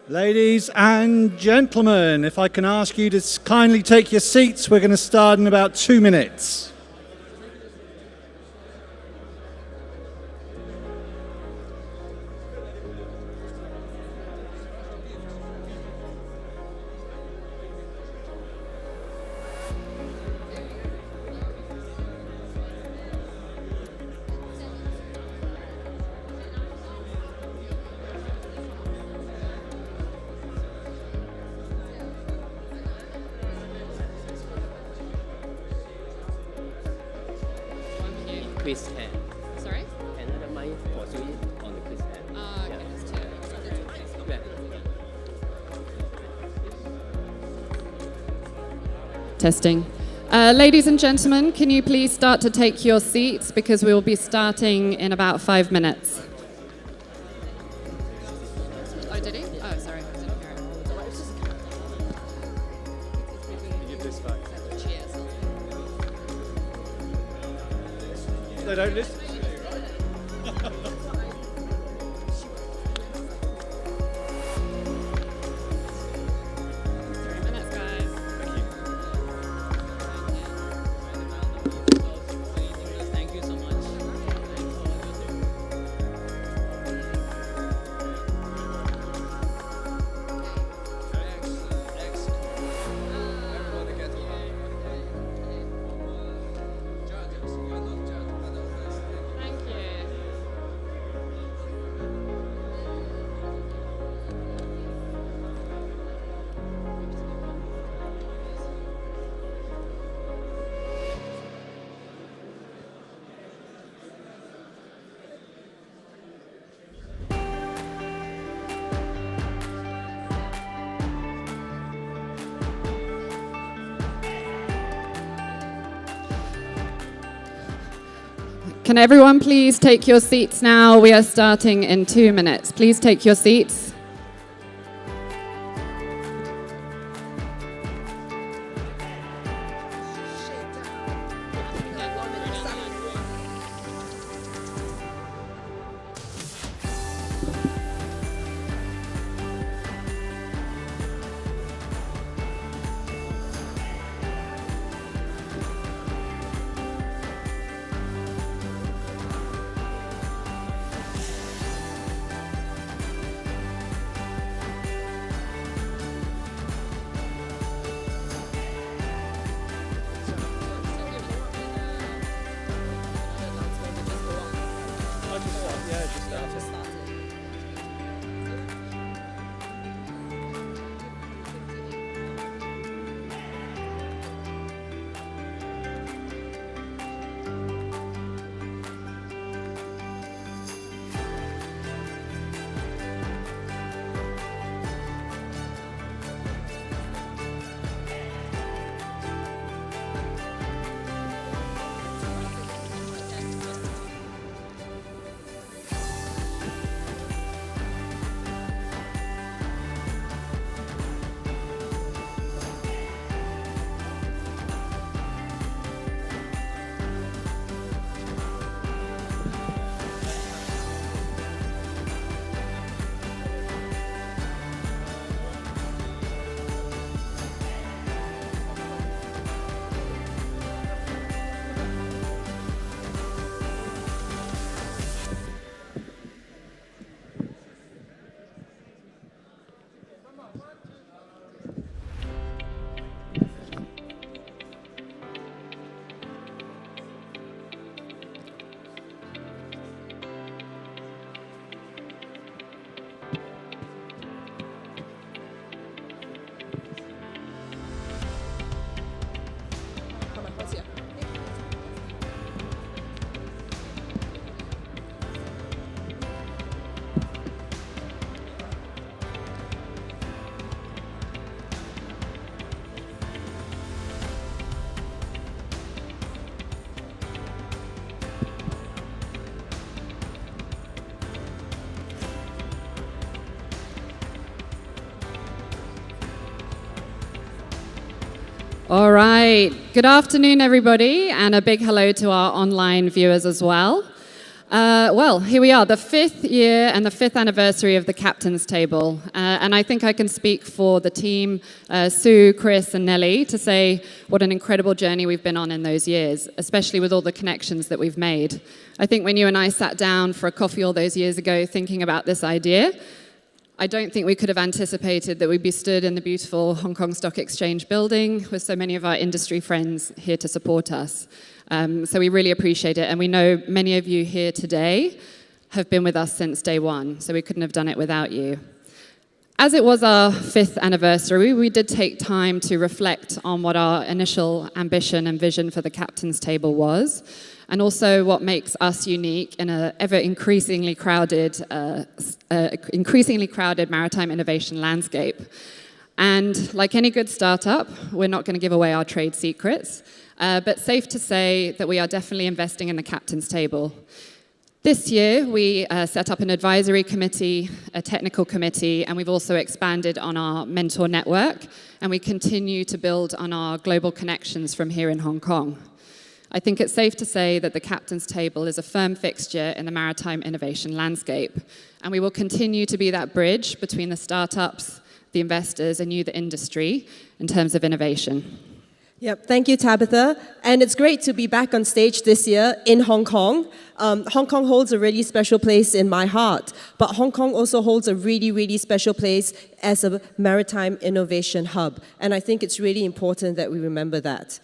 Ladies and gentlemen, if I can ask you to kindly take your seats, we're going to start in about 2 minutes. Quiz hand. Sorry? Another mic for Sui on the quiz hand. Okay, there's two. Yeah. Testing. Ladies and gentlemen, can you please start to take your seats because we will be starting in about 5 minutes. Oh, did he? Oh, sorry. I didn't hear it. They don't listen. 3 minutes, guys. Thank you so much. Thank you. Can everyone please take your seats now? We are starting in 2 minutes. Please take your seats. All right. Good afternoon, everybody, and a big hello to our online viewers as well. Well, here we are, the 5th year and the 5th anniversary of the Captain's Table. And I think I can speak for the team, Sue, Chris, and Nellie, to say what an incredible journey we've been on in those years, especially with all the connections that we've made. I think when you and I sat down for a coffee all those years ago thinking about this idea, I don't think we could have anticipated that we'd be stood in the beautiful Hong Kong Stock Exchange building with so many of our industry friends here to support us. So we really appreciate it, and we know many of you here today have been with us since day one, so we couldn't have done it without you. As it was our 5th anniversary, we did take time to reflect on what our initial ambition and vision for the Captain's Table was, and also what makes us unique in an ever increasingly crowded maritime innovation landscape. And like any good startup, we're not going to give away our trade secrets, but safe to say that we are definitely investing in the Captain's Table. This year, we set up an advisory committee, a technical committee, and we've also expanded on our mentor network, and we continue to build on our global connections from here in Hong Kong. I think it's safe to say that the Captain's Table is a firm fixture in the maritime innovation landscape, and we will continue to be that bridge between the startups, the investors, and you, the industry, in terms of innovation. Yep, thank you, Tabitha. And it's great to be back on stage this year in Hong Kong. Hong Kong holds a really special place in my heart, but Hong Kong also holds a really, really special place as a maritime innovation hub. And I think it's really important that we remember that.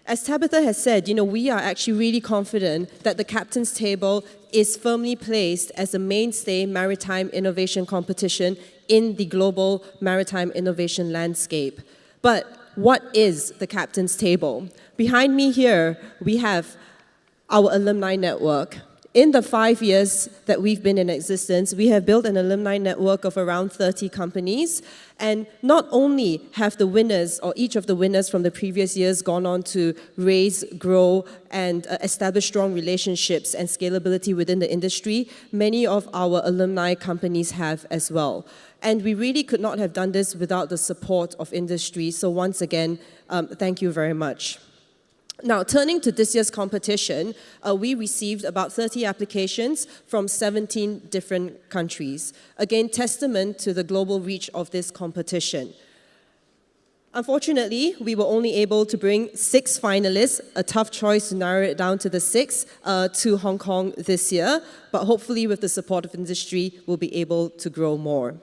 As Tabitha has said, we are actually really confident that the Captain's Table is firmly placed as a mainstay maritime innovation competition in the global maritime innovation landscape. But what is the Captain's Table? Behind me here, we have our alumni network. In the 5 years that we've been in existence, we have built an alumni network of around 30 companies. And not only have the winners, or each of the winners from the previous years, gone on to raise, grow, and establish strong relationships and scalability within the industry, many of our alumni companies have as well. And we really could not have done this without the support of industry. So once again, thank you very much. Now, turning to this year's competition, we received about 30 applications from 17 different countries. Again, testament to the global reach of this competition. Unfortunately, we were only able to bring 6 finalists, a tough choice to narrow it down to the 6, to Hong Kong this year. But hopefully, with the support of industry, we'll be able to grow more.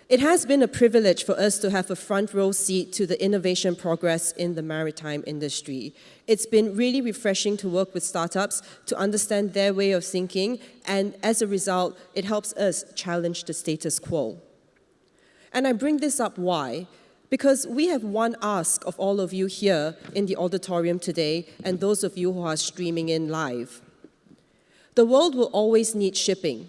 It has been a privilege for us to have a front row seat to the innovation progress in the maritime industry. It's been really refreshing to work with startups to understand their way of thinking, and as a result, it helps us challenge the status quo. And I bring this up why? Because we have one ask of all of you here in the auditorium today, and those of you who are streaming in live. The world will always need shipping.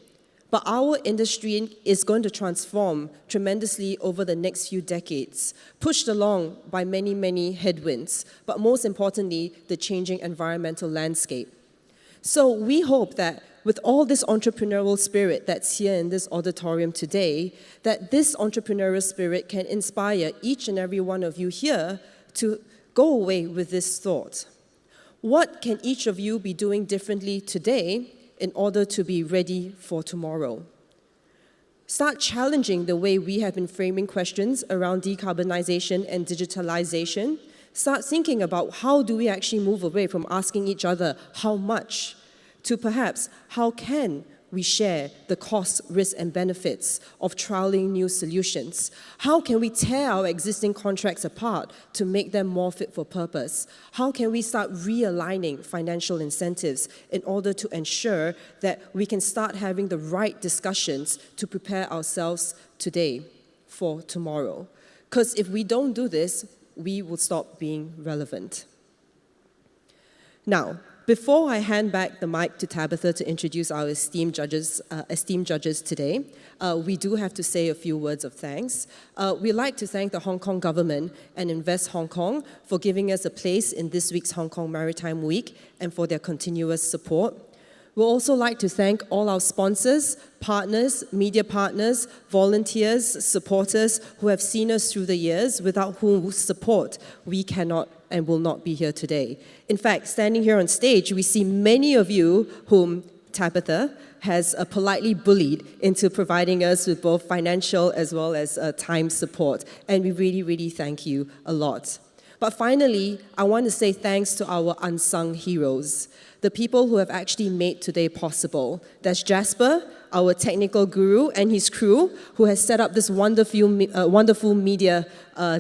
But our industry is going to transform tremendously over the next few decades, pushed along by many, many headwinds, but most importantly, the changing environmental landscape. So we hope that with all this entrepreneurial spirit that's here in this auditorium today, that this entrepreneurial spirit can inspire each and every one of you here to go away with this thought. What can each of you be doing differently today in order to be ready for tomorrow? Start challenging the way we have been framing questions around decarbonization and digitalization. Start thinking about how do we actually move away from asking each other how much to perhaps how can we share the costs, risks, and benefits of trialing new solutions? How can we tear our existing contracts apart to make them more fit for purpose? How can we start realigning financial incentives in order to ensure that we can start having the right discussions to prepare ourselves today for tomorrow? Because if we don't do this, we will stop being relevant. Now, before I hand back the mic to Tabitha to introduce our esteemed judges today, we do have to say a few words of thanks. We'd like to thank the Hong Kong government and Invest Hong Kong for giving us a place in this week's Hong Kong Maritime Week and for their continuous support. We'd also like to thank all our sponsors, partners, media partners, volunteers, supporters who have seen us through the years, without whose support we cannot and will not be here today. In fact, standing here on stage, we see many of you whom Tabitha, has politely bullied into providing us with both financial as well as time support. And we really, really thank you a lot. But finally, I want to say thanks to our unsung heroes, the people who have actually made today possible. That's Jasper, our technical guru, and his crew, who has set up this wonderful media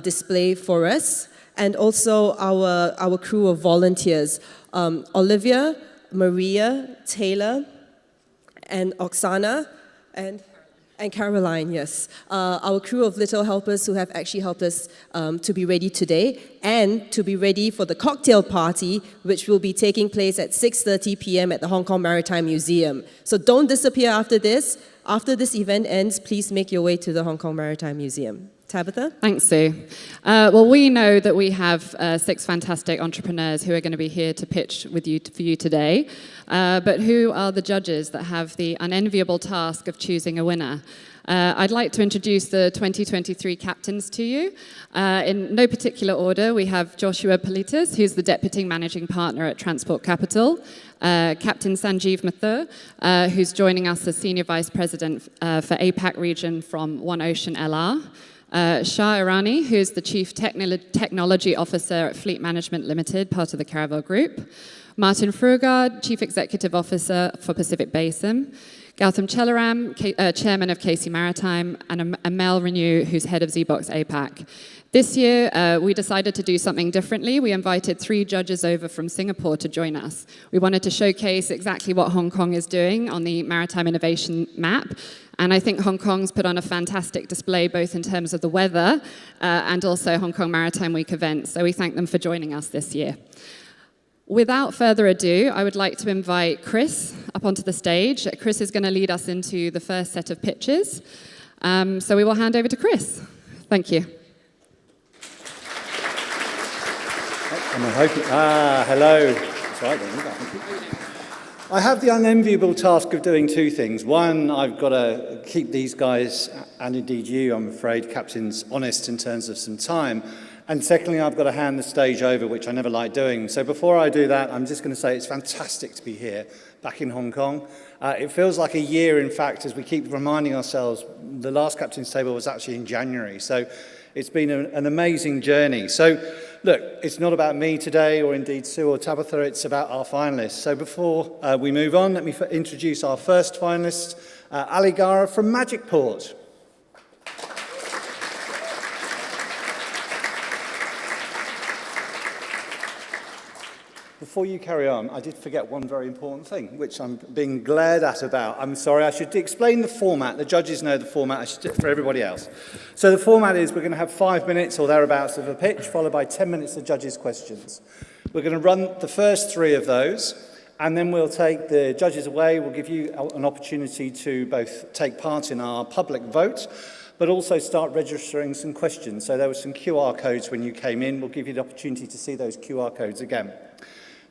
display for us, and also our crew of volunteers, Olivia, Maria, Taylor, and Oksana, and Caroline, yes. Our crew of little helpers who have actually helped us to be ready today and to be ready for the cocktail party, which will be taking place at 6:30 p.m. at the Hong Kong Maritime Museum. So don't disappear after this. After this event ends, please make your way to the Hong Kong Maritime Museum. Tabitha? Thanks, Sue. Well, we know that we have 6 fantastic entrepreneurs who are going to be here to pitch for you today. But who are the judges that have the unenviable task of choosing a winner? I'd like to introduce the 2023 captains to you. In no particular order, we have Joshua Politis, who's the Deputy Managing Partner at Transport Capital, Captain Sanjeev Mathur, who's joining us as Senior Vice President for APAC region from One Ocean LR, Shah Irani, who's the Chief Technology Officer at Fleet Management Limited, part of the Caravel Group, Martin Frugard, Chief Executive Officer for Pacific Basin, Gautam Chelaram, Chairman of KC Maritime, and Amel Renew, who's Head of ZBox APAC. This year, we decided to do something differently. We invited 3 judges over from Singapore to join us. We wanted to showcase exactly what Hong Kong is doing on the maritime innovation map. And I think Hong Kong's put on a fantastic display, both in terms of the weather and also Hong Kong Maritime Week events. So we thank them for joining us this year. Without further ado, I would like to invite Chris up onto the stage. Chris is going to lead us into the first set of pitches. So we will hand over to Chris. Thank you. Hello. That's right, I have the unenviable task of doing 2 things. One, I've got to keep these guys, and indeed you, I'm afraid, captains, honest in terms of some time. And secondly, I've got to hand the stage over, which I never like doing. So before I do that, I'm just going to say it's fantastic to be here, back in Hong Kong. It feels like a year, in fact, as we keep reminding ourselves, the last captain's table was actually in January. So it's been an amazing journey. So look, it's not about me today, or indeed Sue or Tabitha, it's about our finalists. So before we move on, let me introduce our first finalist, Ali Gara from Magicport. Before you carry on, I did forget one very important thing, which I'm being glared at about. I'm sorry, I should explain the format. The judges know the format. I should do it for everybody else. So the format is we're going to have 5 minutes or thereabouts of a pitch, followed by 10 minutes of judges' questions. We're going to run the first 3 of those, and then we'll take the judges away. We'll give you an opportunity to both take part in our public vote, but also start registering some questions. So there were some QR codes when you came in. We'll give you the opportunity to see those QR codes again.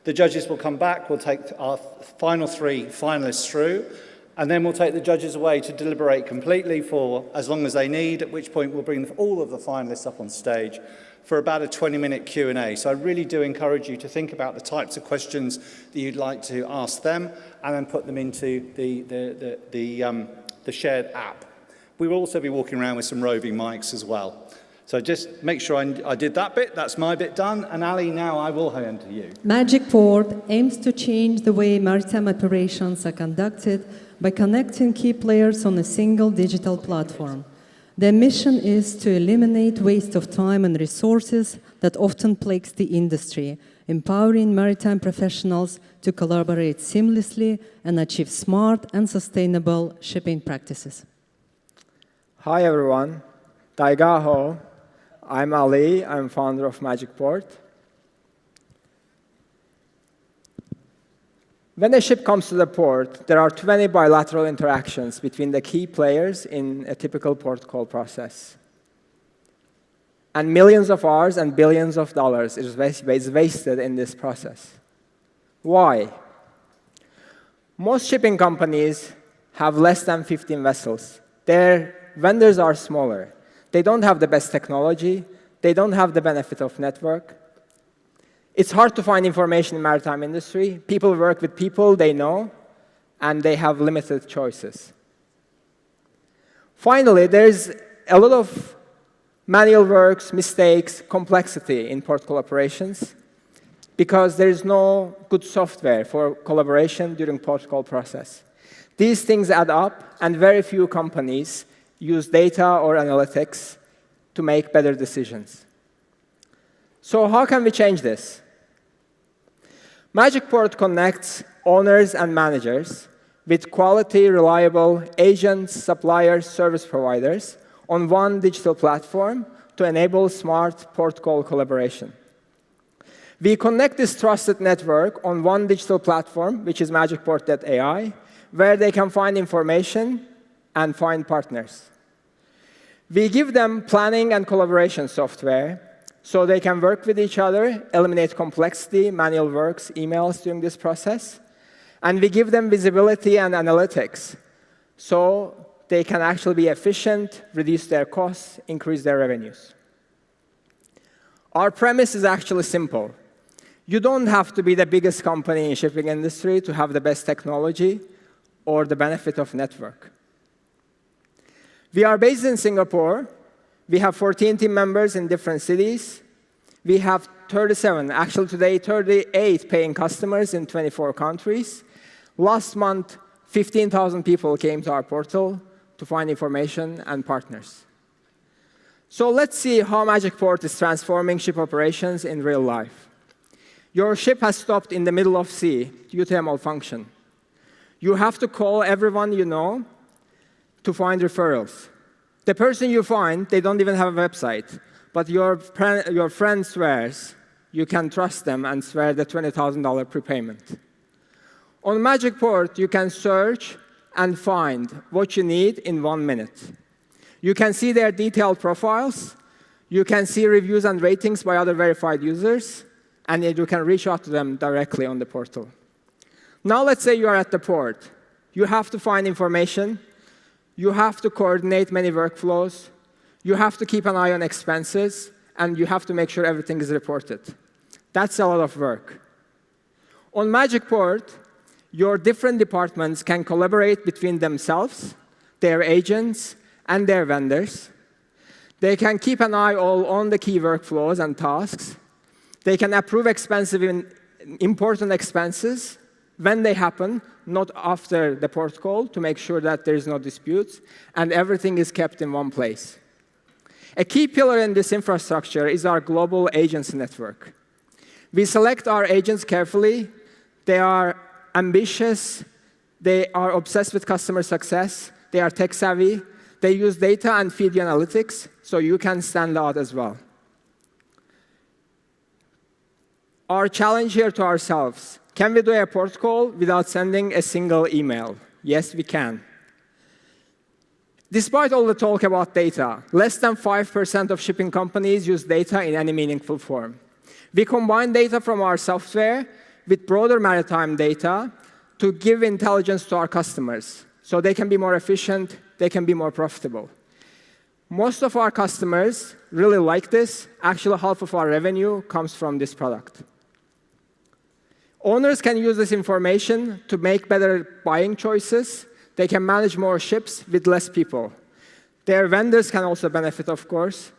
The judges will come back, we'll take our final 3 finalists through, and then we'll take the judges away to deliberate completely for as long as they need, at which point we'll bring all of the finalists up on stage for about a 20-minute Q&A. So I really do encourage you to think about the types of questions that you'd like to ask them, and then put them into the shared app. We will also be walking around with some roving mics as well. So just make sure I did that bit. That's my bit done. And Ali, now I will hand to you. Magicport aims to change the way maritime operations are conducted by connecting key players on a single digital platform. Their mission is to eliminate waste of time and resources that often plagues the industry, empowering maritime professionals to collaborate seamlessly and achieve smart and sustainable shipping practices. Hi everyone, Daigaho. I'm Ali, I'm founder of Magicport. When a ship comes to the port, there are 20 bilateral interactions between the key players in a typical port call process. And millions of hours and billions of dollars is wasted in this process. Why? Most shipping companies have less than 15 vessels. Their vendors are smaller. They don't have the best technology. They don't have the benefit of network. It's hard to find information in the maritime industry. People work with people they know, and they have limited choices. Finally, there's a lot of manual works, mistakes, complexity in port call operations because there is no good software for collaboration during port call process. These things add up, and very few companies use data or analytics to make better decisions. So how can we change this? Magicport connects owners and managers with quality, reliable agents, suppliers, service providers on one digital platform to enable smart port call collaboration. We connect this trusted network on one digital platform, which is magicport.ai, where they can find information and find partners. We give them planning and collaboration software so they can work with each other, eliminate complexity, manual works, emails during this process. And we give them visibility and analytics so they can actually be efficient, reduce their costs, increase their revenues. Our premise is actually simple. You don't have to be the biggest company in shipping industry to have the best technology or the benefit of network. We are based in Singapore. We have 14 team members in different cities. We have 37, actually today 38 paying customers in 24 countries. Last month, 15,000 people came to our portal to find information and partners. So let's see how Magicport is transforming ship operations in real life. Your ship has stopped in the middle of sea due to a malfunction. You have to call everyone you know to find referrals. The person you find, they don't even have a website, but your friend swears you can trust them and swear the $20,000 prepayment. On Magicport, you can search and find what you need in 1 minute. You can see their detailed profiles. You can see reviews and ratings by other verified users, and you can reach out to them directly on the portal. Now let's say you are at the port. You have to find information. You have to coordinate many workflows. You have to keep an eye on expenses, and you have to make sure everything is reported. That's a lot of work. On Magicport, your different departments can collaborate between themselves, their agents, and their vendors. They can keep an eye all on the key workflows and tasks. They can approve expensive and important expenses when they happen, not after the port call, to make sure that there is no disputes, and everything is kept in one place. A key pillar in this infrastructure is our global agents network. We select our agents carefully. They are ambitious. They are obsessed with customer success. They are tech-savvy. They use data and feed you analytics, so you can stand out as well. Our challenge here to ourselves: can we do a port call without sending a single email? Yes, we can. Despite all the talk about data, less than 5% of shipping companies use data in any meaningful form. We combine data from our software with broader maritime data to give intelligence to our customers so they can be more efficient, they can be more profitable. Most of our customers really like this. Actually, half of our revenue comes from this product. Owners can use this information to make better buying choices. They can manage more ships with less people. Their vendors can also benefit, of course.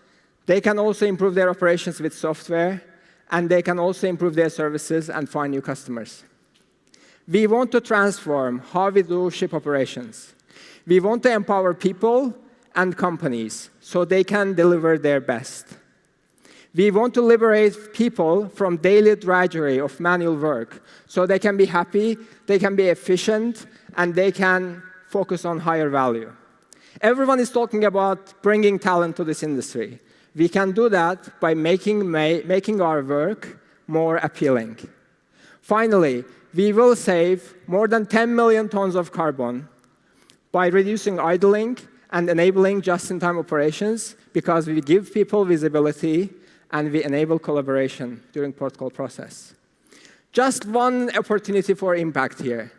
They can also improve their operations with software, and they can also improve their services and find new customers. We want to transform how we do ship operations. We want to empower people and companies so they can deliver their best. We want to liberate people from daily drudgery of manual work so they can be happy, they can be efficient, and they can focus on higher value. Everyone is talking about bringing talent to this industry. We can do that by making our work more appealing. Finally, we will save more than 10 million tons of carbon by reducing idling and enabling just-in-time operations because we give people visibility and we enable collaboration during port call process. Just one opportunity for impact here.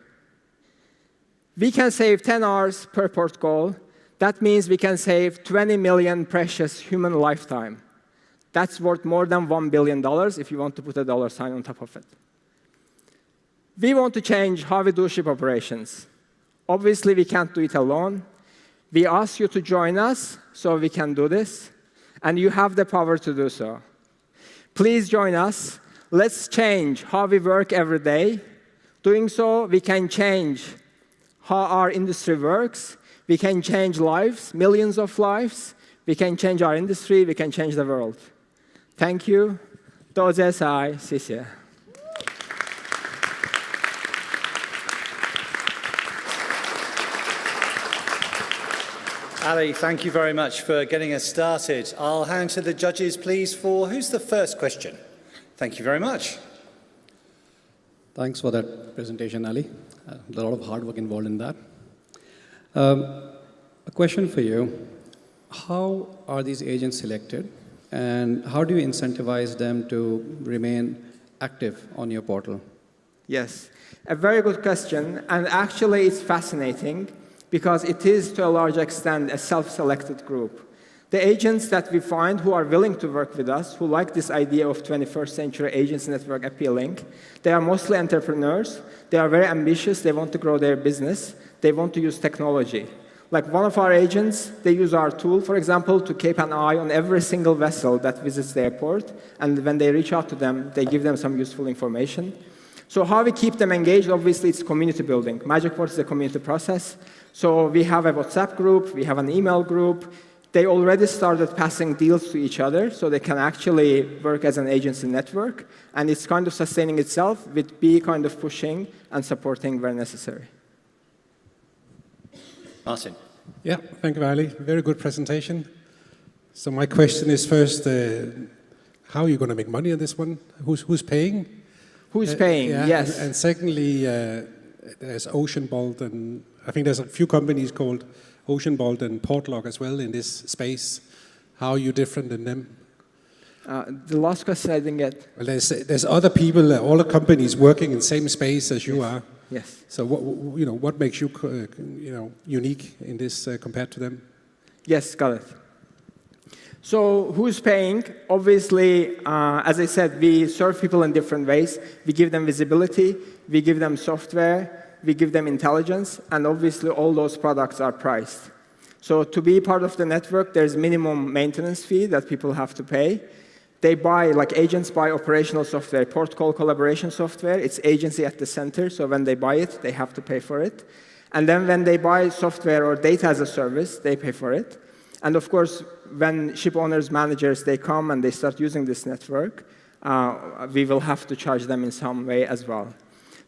We can save 10 hours per port call. That means we can save 20 million precious human lifetime. That's worth more than $1 billion if you want to put a dollar sign on top of it. We want to change how we do ship operations. Obviously, we can't do it alone. We ask you to join us so we can do this, and you have the power to do so. Please join us. Let's change how we work every day. Doing so, we can change how our industry works. We can change lives, millions of lives. We can change our industry. We can change the world. Thank you. Dozesai, Sisye. Ali, thank you very much for getting us started. I'll hand to the judges, please, for who's the first question? Thank you very much. Thanks for that presentation, Ali. A lot of hard work involved in that. A question for you. How are these agents selected, and how do you incentivize them to remain active on your portal? Yes, a very good question, and actually it's fascinating because it is, to a large extent, a self-selected group. The agents that we find who are willing to work with us, who like this idea of 21st century agents network appealing, they are mostly entrepreneurs. They are very ambitious. They want to grow their business. They want to use technology. Like one of our agents, they use our tool, for example, to keep an eye on every single vessel that visits the airport. And when they reach out to them, they give them some useful information. So how we keep them engaged, obviously, it's community building. Magicport is a community process. So we have a WhatsApp group. We have an email group. They already started passing deals to each other, so they can actually work as an agency network. And it's kind of sustaining itself with B kind of pushing and supporting where necessary. Martin. Yeah, thank you, Ali. Very good presentation. So my question is first, how are you going to make money on this one? Who's paying? Who's paying? Yeah, Yes. And secondly, there's Ocean Bolt, and I think there's a few companies called Ocean Bolt and Portlog as well in this space. How are you different than them? The last question I didn't get. Well, there's other people, all the companies working in the same space as you are. Yes. So what makes you unique in this compared to them? Yes, got it. So who's paying? Obviously, as I said, we serve people in different ways. We give them visibility, we give them software, we give them intelligence, and obviously all those products are priced. So to be part of the network, there's minimum maintenance fee that people have to pay. They buy, like agents buy operational software, port call collaboration software. It's agency at the center, so when they buy it, they have to pay for it. And then when they buy software or data as a service, they pay for it. And of course, when ship owners, managers, they come and they start using this network, we will have to charge them in some way as well.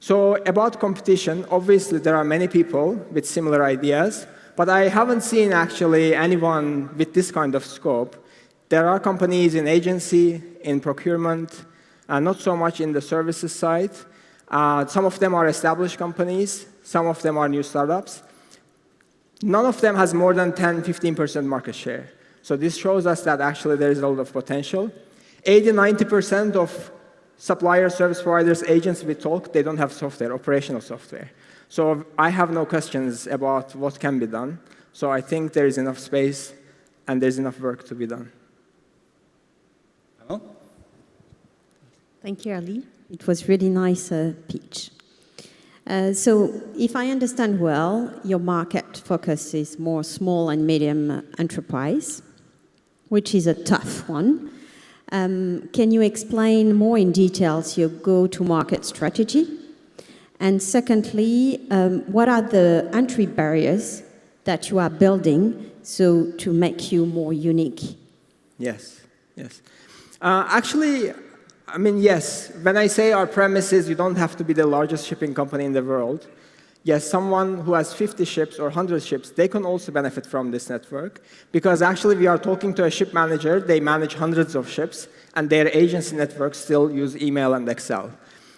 So about competition, obviously there are many people with similar ideas, but I haven't seen actually anyone with this kind of scope. There are companies in agency, in procurement, not so much in the services side. Some of them are established companies, some of them are new startups. None of them has more than 10–15% market share. So this shows us that actually there is a lot of potential. 80–90% of supplier service providers, agents we talk, they don't have software, operational software. So I have no questions about what can be done. So I think there is enough space and there's enough work to be done. Hello? Thank you, Ali. It was really nice pitch. So if I understand well, your market focus is more small and medium enterprise, which is a tough one. Can you explain more in details your go-to-market strategy? And secondly, what are the entry barriers that you are building so to make you more unique? Yes, yes. Actually, I mean, yes. When I say our premise is you don't have to be the largest shipping company in the world. Yes, someone who has 50 ships or 100 ships, they can also benefit from this network. Because actually we are talking to a ship manager, they manage hundreds of ships, and their agency networks still use email and Excel.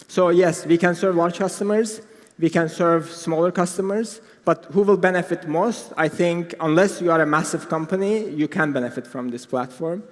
So yes, we can serve large customers, we can serve smaller customers, but who will benefit most? I think unless you are a massive company, you can benefit from this platform.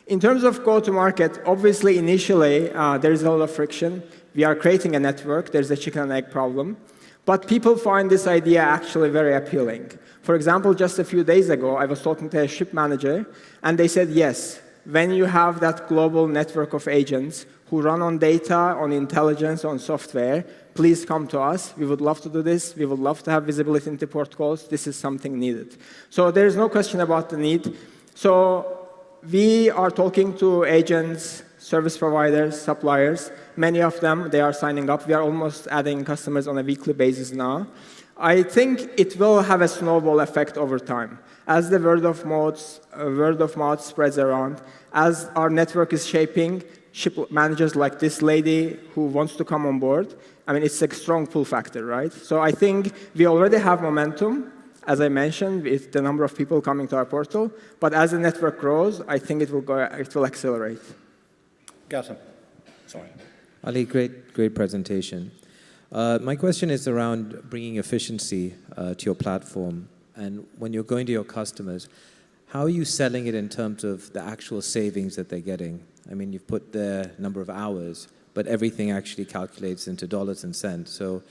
In terms of go-to-market, obviously, initially, there is a lot of friction. We are creating a network. There's a chicken and egg problem. But people find this idea actually very appealing. For example, just a few days ago, I was talking to a ship manager, and they said, yes, when you have that global network of agents who run on data, on intelligence, on software, please come to us. We would love to do this. We would love to have visibility into port calls. This is something needed. So there is no question about the need. So we are talking to agents, service providers, suppliers. Many of them, they are signing up. We are almost adding customers on a weekly basis now. I think it will have a snowball effect over time. As the word of mouth spreads around, as our network is shaping, ship managers like this lady who wants to come on board, I mean, it's a strong pull factor, right? So I think we already have momentum, as I mentioned, with the number of people coming to our portal. But as the network grows, I think it will accelerate. Gautam. Sorry. Ali, great presentation. My question is around bringing efficiency to your platform. And when you're going to your customers, how are you selling it in terms of the actual savings that they're getting? I mean, you've put the number of hours, but everything actually calculates into dollars and cents. So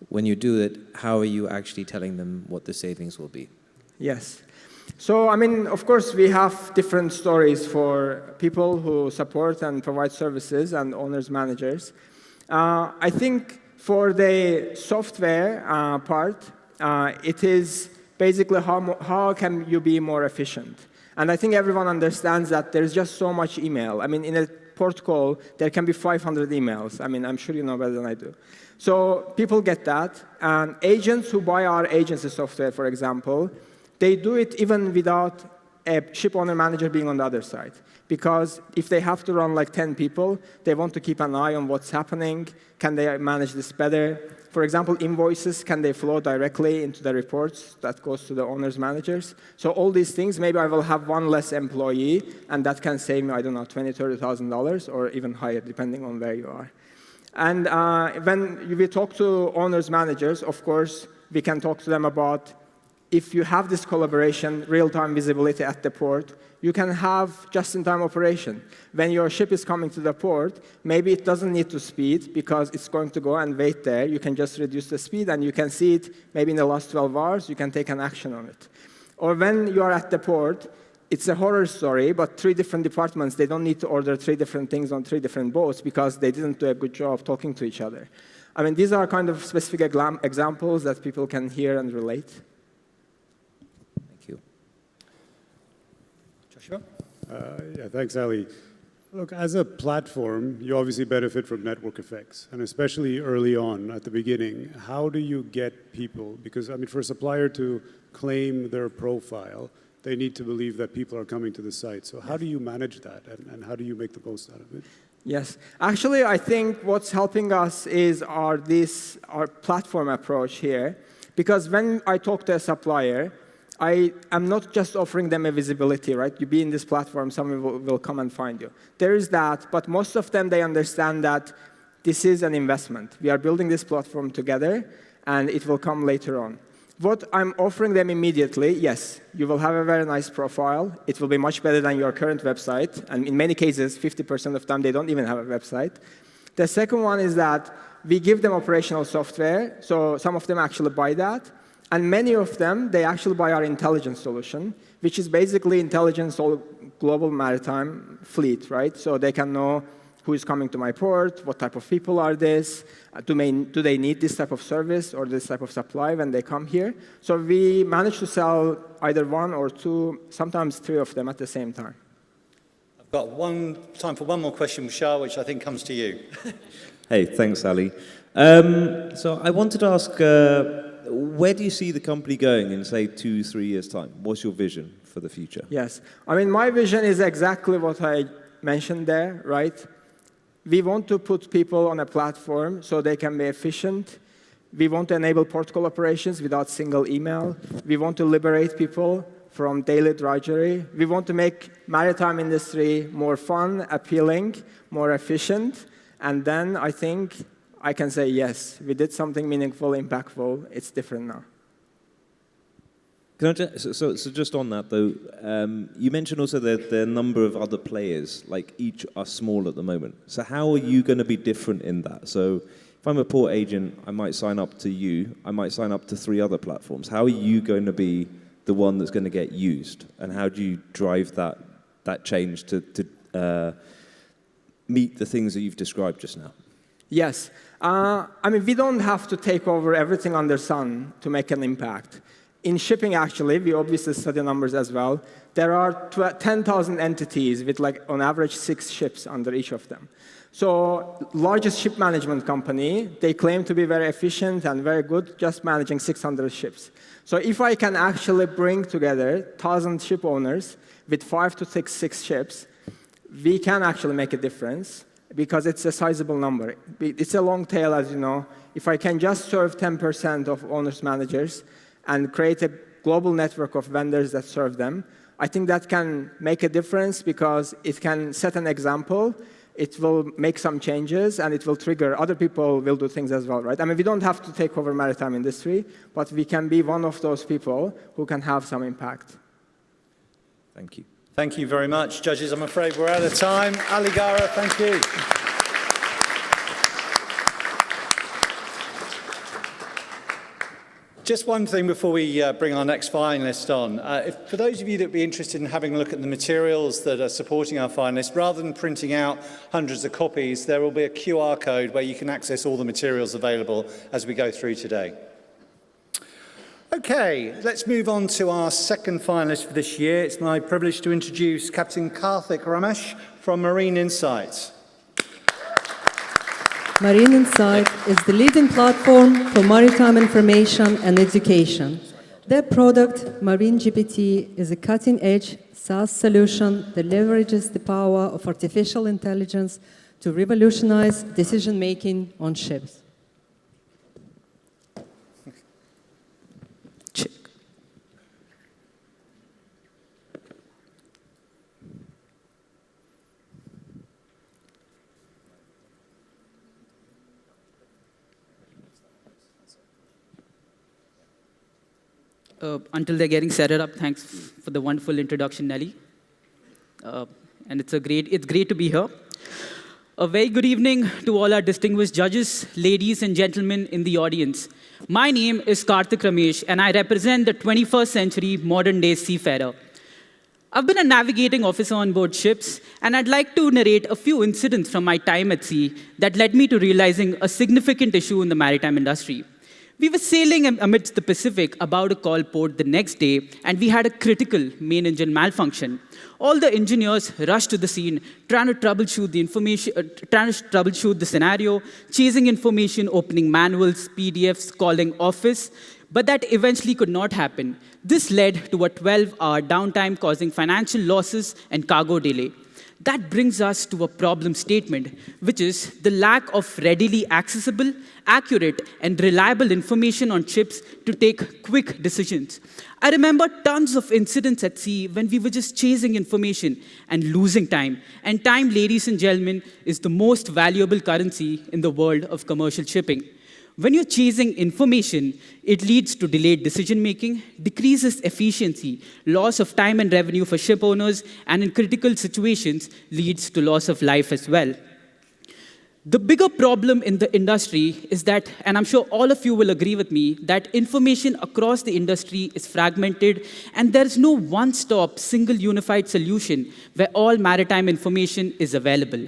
when you do it, how are you actually telling them what the savings will be? Yes. So, I mean, of course, we have different stories for people who support and provide services and owners, managers. I think for the software part, it is basically how can you be more efficient? And I think everyone understands that there's just so much email. I mean, in a port call, there can be 500 emails. I mean, I'm sure you know better than I do. So people get that. And agents who buy our agency software, for example, they do it even without a ship owner manager being on the other side. Because if they have to run like 10 people, they want to keep an eye on what's happening. Can they manage this better? For example, invoices, can they flow directly into the reports that goes to the owners, managers? So all these things, maybe I will have one less employee, and that can save me, I don't know, $20,000, $30,000, or even higher, depending on where you are. And when we talk to owners, managers, of course, we can talk to them about if you have this collaboration, real-time visibility at the port, you can have just-in-time operation. When your ship is coming to the port, maybe it doesn't need to speed because it's going to go and wait there. You can just reduce the speed, and you can see it maybe in the last 12 hours. You can take an action on it. Or when you are at the port, it's a horror story, but 3 different departments, they don't need to order 3 different things on 3 different boats because they didn't do a good job talking to each other. I mean, these are kind of specific examples that people can hear and relate. Yeah, thanks, Ali. Look, as a platform, you obviously benefit from network effects, and especially early on at the beginning. How do you get people? Because, I mean, for a supplier to claim their profile, they need to believe that people are coming to the site. So how do you manage that, and how do you make the most out of it? Yes. Actually, I think what's helping us is our platform approach here. Because when I talk to a supplier, I am not just offering them a visibility, right? You be in this platform, someone will come and find you. There is that, but most of them, they understand that this is an investment. We are building this platform together, and it will come later on. What I'm offering them immediately, yes, you will have a very nice profile. It will be much better than your current website. And in many cases, 50% of them, they don't even have a website. The second one is that we give them operational software. So some of them actually buy that. And many of them, they actually buy our intelligence solution, which is basically intelligence all global maritime fleet, right? So they can know who is coming to my port, what type of people are this, do they need this type of service or this type of supply when they come here? So we manage to sell either 1 or 2, sometimes 3 of them at the same time. I've got time for one more question, Bashar, which I think comes to you. Hey, thanks, Ali. So I wanted to ask, where do you see the company going in, say, 2-3 years' time? What's your vision for the future? Yes. I mean, my vision is exactly what I mentioned there, right? We want to put people on a platform so they can be efficient. We want to enable port call operations without single email. We want to liberate people from daily drudgery. We want to make maritime industry more fun, appealing, more efficient. And then I think I can say, yes, we did something meaningful, impactful. It's different now. Can I so just on that, though, you mentioned also that there are a number of other players, like each are small at the moment. So how are you going to be different in that? So if I'm a port agent, I might sign up to you. I might sign up to 3 other platforms. How are you going to be the one that's going to get used? And how do you drive that that change to meet the things that you've described just now? Yes. I mean, we don't have to take over everything under the sun to make an impact. In shipping, actually, we obviously study numbers as well. There are 10,000 entities with, like, on average, 6 ships under each of them. So largest ship management company, they claim to be very efficient and very good, just managing 600 ships. So if I can actually bring together 1,000 ship owners with 5 to 6 ships, we can actually make a difference because it's a sizable number. It's a long tail, as you know. If I can just serve 10% of owners, managers, and create a global network of vendors that serve them, I think that can make a difference because it can set an example. It will make some changes, and it will trigger other people will do things as well, right? I mean, we don't have to take over maritime industry, but we can be one of those people who can have some impact. Thank you. Thank you very much. Judges, I'm afraid we're out of time. Ali Gara, thank you. Just one thing before we bring our next finalist on. For those of you that would be interested in having a look at the materials that are supporting our finalists, rather than printing out hundreds of copies, there will be a QR code where you can access all the materials available as we go through today. Okay, let's move on to our second finalist for this year. It's my privilege to introduce Captain Karthik Ramesh from Marine Insights. Marine Insight is the leading platform for maritime information and education. Their product, Marine GPT, is a cutting-edge SaaS solution that leverages the power of artificial intelligence to revolutionize decision-making on ships. Until they're getting set up, thanks for the wonderful introduction, Nelly. And it's great to be here. A very good evening to all our distinguished judges, ladies and gentlemen in the audience. My name is Karthik Ramesh, and I represent the 21st century modern-day seafarer. I've been a navigating officer on board ships, and I'd like to narrate a few incidents from my time at sea that led me to realizing a significant issue in the maritime industry. We were sailing amidst the Pacific about a call port the next day, and we had a critical main engine malfunction. All the engineers rushed to the scene, trying to troubleshoot the scenario, chasing information, opening manuals, PDFs, calling office, but that eventually could not happen. This led to a 12-hour downtime causing financial losses and cargo delay. That brings us to a problem statement, which is the lack of readily accessible, accurate, and reliable information on ships to take quick decisions. I remember tons of incidents at sea when we were just chasing information and losing time. And time, ladies and gentlemen, is the most valuable currency in the world of commercial shipping. When you're chasing information, it leads to delayed decision-making, decreases efficiency, loss of time and revenue for ship owners, and in critical situations, leads to loss of life as well. The bigger problem in the industry is that, and I'm sure all of you will agree with me, that information across the industry is fragmented, and there's no one-stop, single unified solution where all maritime information is available.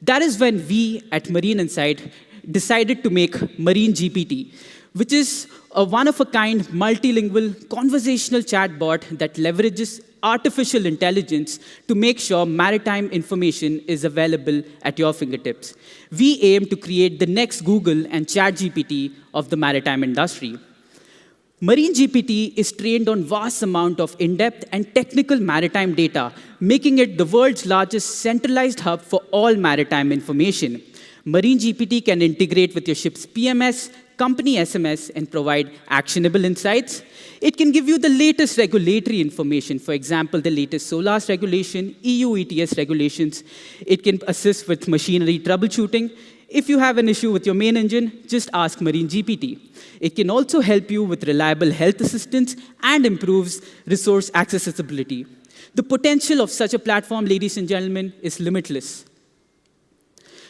That is when we at Marine Insight decided to make Marine GPT, which is a one-of-a-kind multilingual conversational chatbot that leverages artificial intelligence to make sure maritime information is available at your fingertips. We aim to create the next Google and ChatGPT of the maritime industry. Marine GPT is trained on vast amount of in-depth and technical maritime data, making it the world's largest centralized hub for all maritime information. Marine GPT can integrate with your ship's PMS, company SMS, and provide actionable insights. It can give you the latest regulatory information, for example, the latest SOLAS regulation, EU ETS regulations. It can assist with machinery troubleshooting. If you have an issue with your main engine, just ask Marine GPT. It can also help you with reliable health assistance and improves resource accessibility. The potential of such a platform, ladies and gentlemen, is limitless.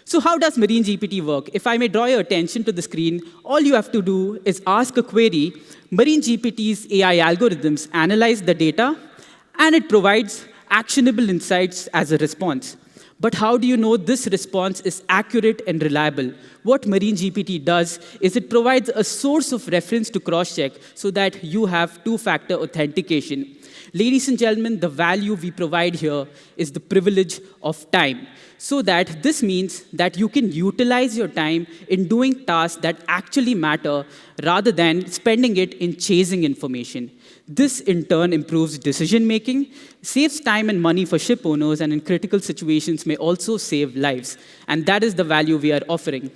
So how does Marine GPT work? If I may draw your attention to the screen, all you have to do is ask a query. Marine GPT's AI algorithms analyze the data, and it provides actionable insights as a response. But how do you know this response is accurate and reliable? What Marine GPT does is it provides a source of reference to cross-check so that you have two-factor authentication. Ladies and gentlemen, the value we provide here is the privilege of time. So that this means that you can utilize your time in doing tasks that actually matter rather than spending it in chasing information. This, in turn, improves decision-making, saves time and money for ship owners, and in critical situations may also save lives. And that is the value we are offering.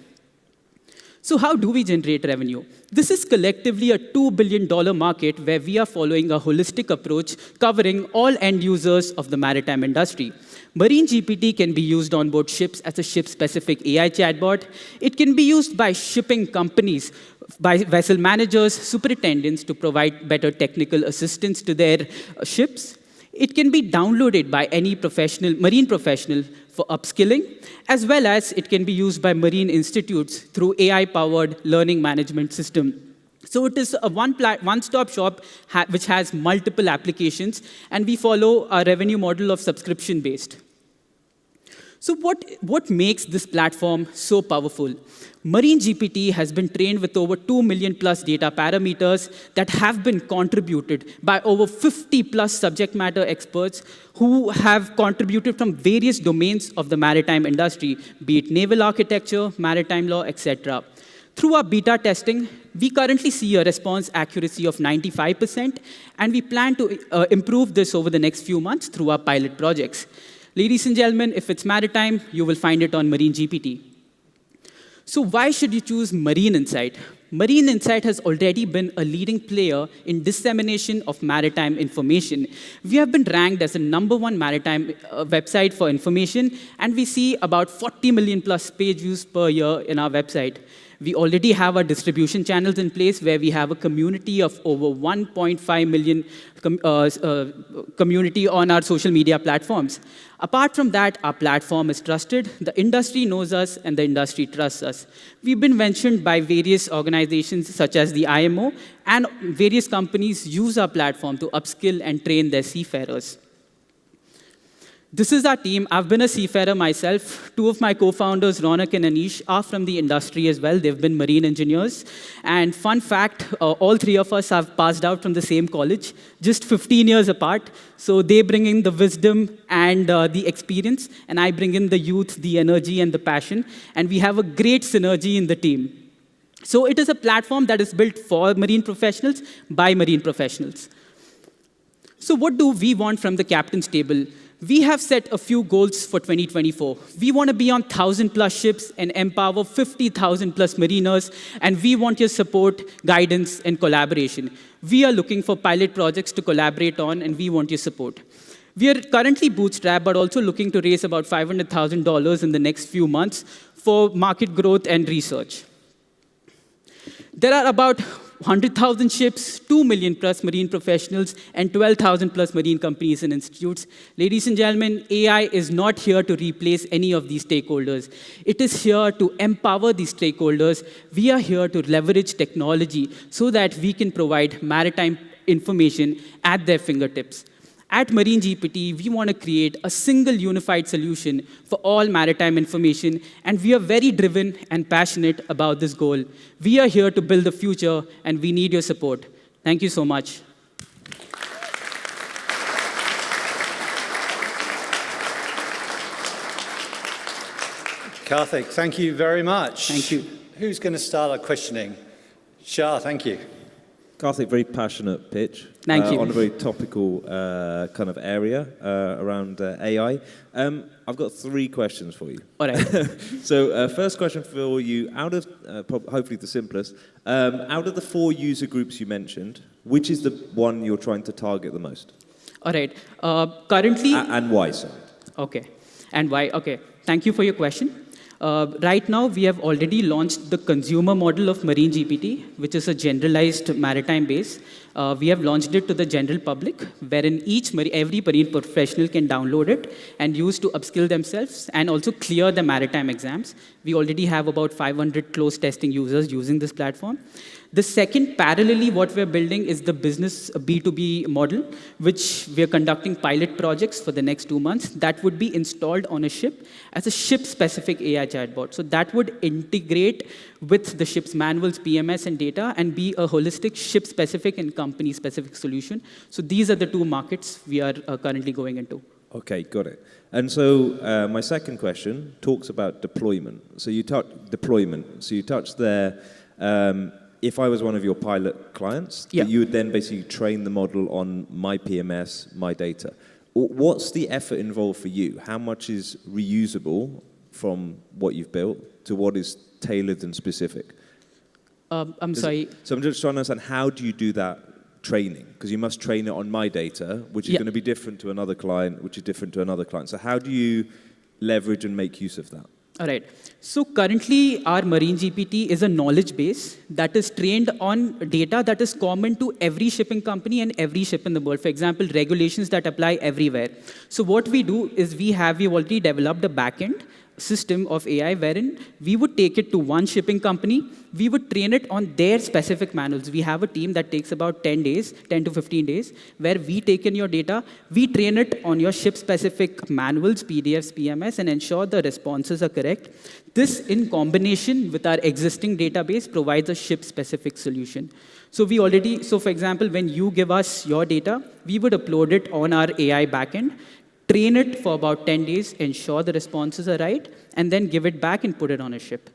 So how do we generate revenue? This is collectively a $2 billion market where we are following a holistic approach covering all end users of the maritime industry. Marine GPT can be used on board ships as a ship-specific AI chatbot. It can be used by shipping companies, by vessel managers, superintendents to provide better technical assistance to their ships. It can be downloaded by any marine professional for upskilling, as well as it can be used by marine institutes through AI-powered learning management system. So it is a one-stop shop which has multiple applications, and we follow a revenue model of subscription-based. So what makes this platform so powerful? Marine GPT has been trained with over 2 million plus data parameters that have been contributed by over 50 plus subject matter experts who have contributed from various domains of the maritime industry, be it naval architecture, maritime law, etc. Through our beta testing, we currently see a response accuracy of 95%, and we plan to improve this over the next few months through our pilot projects. Ladies and gentlemen, if it's maritime, you will find it on Marine GPT. So why should you choose Marine Insight? Marine Insight has already been a leading player in dissemination of maritime information. We have been ranked as the #1 maritime website for information, and we see about 40 million plus page views per year in our website. We already have our distribution channels in place where we have a community of over 1.5 million community on our social media platforms. Apart from that, our platform is trusted. The industry knows us, and the industry trusts us. We've been mentioned by various organizations such as the IMO, and various companies use our platform to upskill and train their seafarers. This is our team. I've been a seafarer myself. Two of my co-founders, Ronak and Anish, are from the industry as well. They've been marine engineers. And fun fact, all three of us have passed out from the same college, just 15 years apart. So they bring in the wisdom and the experience, and I bring in the youth, the energy, and the passion. And we have a great synergy in the team. So it is a platform that is built for marine professionals by marine professionals. So what do we want from the captain's table? We have set a few goals for 2024. We want to be on 1,000 plus ships and empower 50,000 plus mariners, and we want your support, guidance, and collaboration. We are looking for pilot projects to collaborate on, and we want your support. We are currently bootstrapped, but also looking to raise about $500,000 in the next few months for market growth and research. There are about 100,000 ships, 2 million plus marine professionals, and 12,000 plus marine companies and institutes. Ladies and gentlemen, AI is not here to replace any of these stakeholders. It is here to empower these stakeholders. We are here to leverage technology so that we can provide maritime information at their fingertips. At Marine GPT, we want to create a single unified solution for all maritime information, and we are very driven and passionate about this goal. We are here to build the future, and we need your support. Thank you so much. Karthik, thank you very much. Thank you. Who's going to start our questioning? Shah, thank you. Karthik, very passionate pitch. Thank you. On a very topical kind of area around AI. I've got 3 questions for you. All right. So first question for you, out of, hopefully the simplest, out of the 4 user groups you mentioned, which is the one you're trying to target the most? All right. Currently... and why, sir? Okay. And why? Okay. Thank you for your question. Right now, we have already launched the consumer model of Marine GPT, which is a generalized maritime base. We have launched it to the general public, wherein every marine professional can download it and use to upskill themselves and also clear the maritime exams. We already have about 500 closed testing users using this platform. The second, parallelly, what we're building is the business B2B model, which we're conducting pilot projects for the next 2 months that would be installed on a ship as a ship-specific AI chatbot. So that would integrate with the ship's manuals, PMS, and data and be a holistic ship-specific and company-specific solution. So these are the two markets we are currently going into. Okay, got it. And so my second question talks about deployment. So you touched there. If I was one of your pilot clients, you would then basically train the model on my PMS, my data. What's the effort involved for you? How much is reusable from what you've built to what is tailored and specific? I'm sorry. So I'm just trying to understand, how do you do that training? Because you must train it on my data, which is going to be different to another client, which is different to another client. So how do you leverage and make use of that? All right. So currently, our Marine GPT is a knowledge base that is trained on data that is common to every shipping company and every ship in the world. For example, regulations that apply everywhere. So what we do is we've already developed a backend system of AI wherein we would take it to one shipping company, we would train it on their specific manuals. We have a team that takes about 10 to 15 days, where we take in your data, we train it on your ship-specific manuals, PDFs, PMS, and ensure the responses are correct. This, in combination with our existing database, provides a ship-specific solution. So for example, when you give us your data, we would upload it on our AI backend, train it for about 10 days, ensure the responses are right, and then give it back and put it on a ship.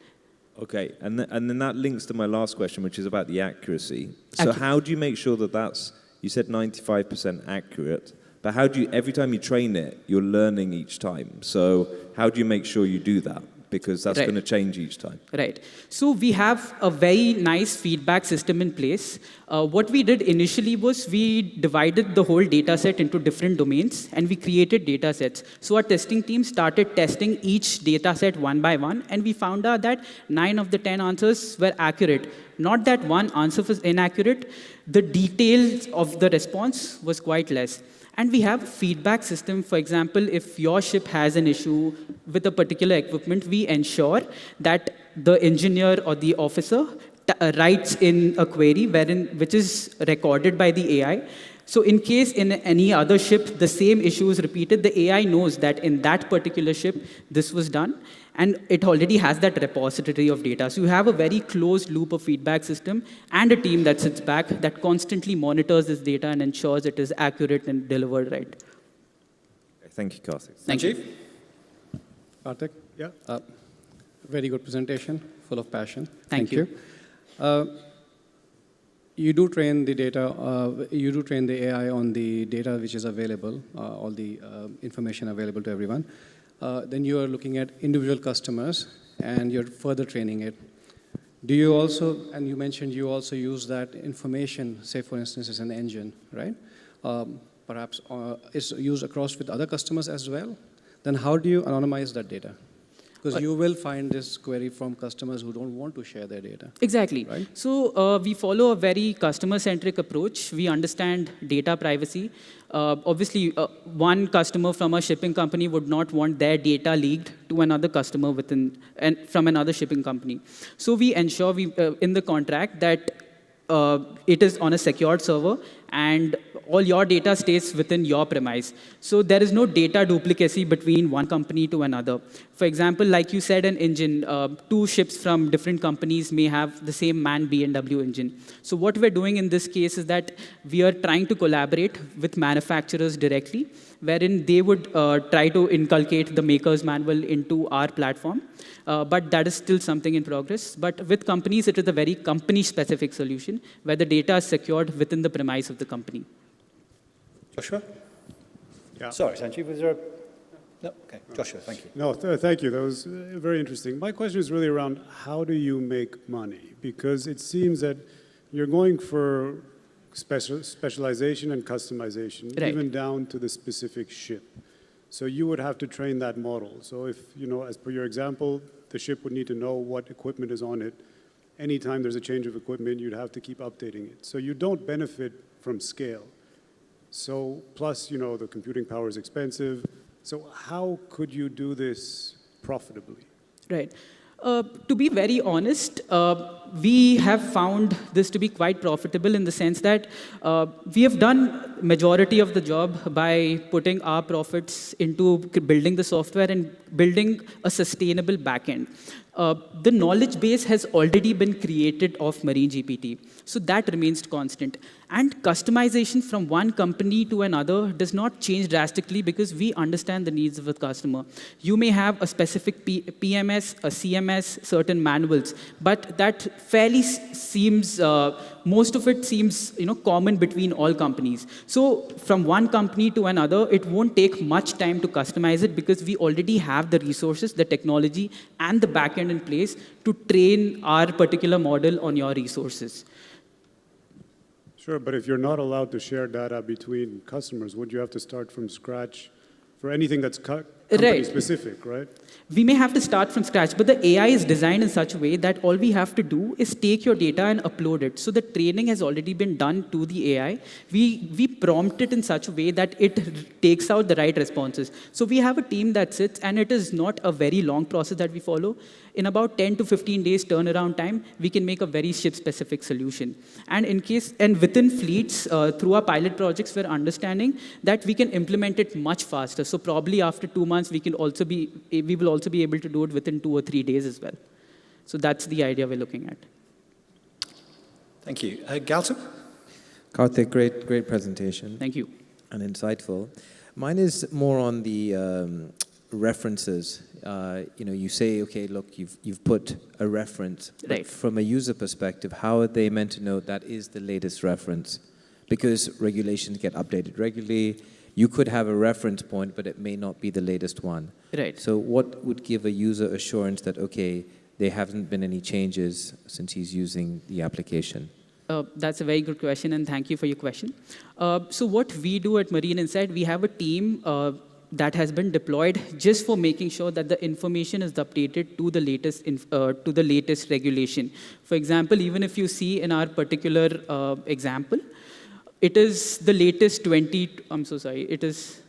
Okay, and then that links to my last question, which is about the accuracy. So how do you make sure that you said 95% accurate, but how do you, every time you train it, you're learning each time. So how do you make sure you do that? Because that's going to change each time. Right. So we have a very nice feedback system in place. What we did initially was we divided the whole data set into different domains, and we created data sets. So our testing team started testing each data set one by one, and we found out that 9 of the 10 answers were accurate. Not that one answer was inaccurate. The details of the response was quite less. And we have a feedback system. For example, if your ship has an issue with a particular equipment, we ensure that the engineer or the officer writes in a query which is recorded by the AI. So in case in any other ship the same issue is repeated, the AI knows that in that particular ship this was done, and it already has that repository of data. So you have a very closed loop of feedback system and a team that sits back that constantly monitors this data and ensures it is accurate and delivered right. Thank you, Karthik. Thank you. Karthik? Yeah. Very good presentation, full of passion. Thank you. You do train the data, you do train the AI on the data which is available, all the information available to everyone. Then you are looking at individual customers and you're further training it. Do you also, and you mentioned you also use that information, say for instance, as an engine, right? Perhaps it's used across with other customers as well. Then how do you anonymize that data? Because you will find this query from customers who don't want to share their data. Exactly. Right? So we follow a very customer-centric approach. We understand data privacy. Obviously, one customer from a shipping company would not want their data leaked to another customer from another shipping company. So we ensure in the contract that it is on a secured server and all your data stays within your premise. So there is no data duplicacy between one company to another. For example, like you said, an engine, 2 ships from different companies may have the same MAN B&W engine. So what we're doing in this case is that we are trying to collaborate with manufacturers directly, wherein they would try to inculcate the maker's manual into our platform. But that is still something in progress. But with companies, it is a very company-specific solution where the data is secured within the premise of the company. Joshua? Yeah. Sorry, Sanjeev, was there a... No? Okay, Joshua, thank you. No, thank you. That was very interesting. My question is really around how do you make money? Because it seems that you're going for specialization and customization, right, even down to the specific ship. So you would have to train that model. So if, as per your example, the ship would need to know what equipment is on it, anytime there's a change of equipment, you'd have to keep updating it. So you don't benefit from scale. So plus, the computing power is expensive. So how could you do this profitably? Right. To be very honest, we have found this to be quite profitable in the sense that we have done majority of the job by putting our profits into building the software and building a sustainable backend. The knowledge base has already been created of Marine GPT, so that remains constant. And customization from one company to another does not change drastically because we understand the needs of the customer. You may have a specific PMS, a CMS, certain manuals, but that fairly seems, most of it seems common between all companies. So from one company to another, it won't take much time to customize it because we already have the resources, the technology, and the backend in place to train our particular model on your resources. Sure, but if you're not allowed to share data between customers, would you have to start from scratch for anything that's company specific, right? We may have to start from scratch, but the AI is designed in such a way that all we have to do is take your data and upload it. So the training has already been done to the AI. We prompt it in such a way that it takes out the right responses. So we have a team that sits, and it is not a very long process that we follow. In about 10 to 15 days turnaround time, we can make a very ship-specific solution. And within fleets, through our pilot projects, we're understanding that we can implement it much faster. So probably after 2 months, we will also be able to do it within 2 or 3 days as well. So that's the idea we're looking at. Thank you. Gautam? Karthik, great presentation. Thank you. And insightful. Mine is more on the references. You say, okay, look, you've put a reference. Right. But from a user perspective, how are they meant to know that is the latest reference? Because regulations get updated regularly. You could have a reference point, but it may not be the latest one. Right. So what would give a user assurance that, okay, there haven't been any changes since he's using the application? That's a very good question, and thank you for your question. So what we do at Marine Insight, we have a team that has been deployed just for making sure that the information is updated to the latest regulation. For example, even if you see in our particular example, it is the latest it is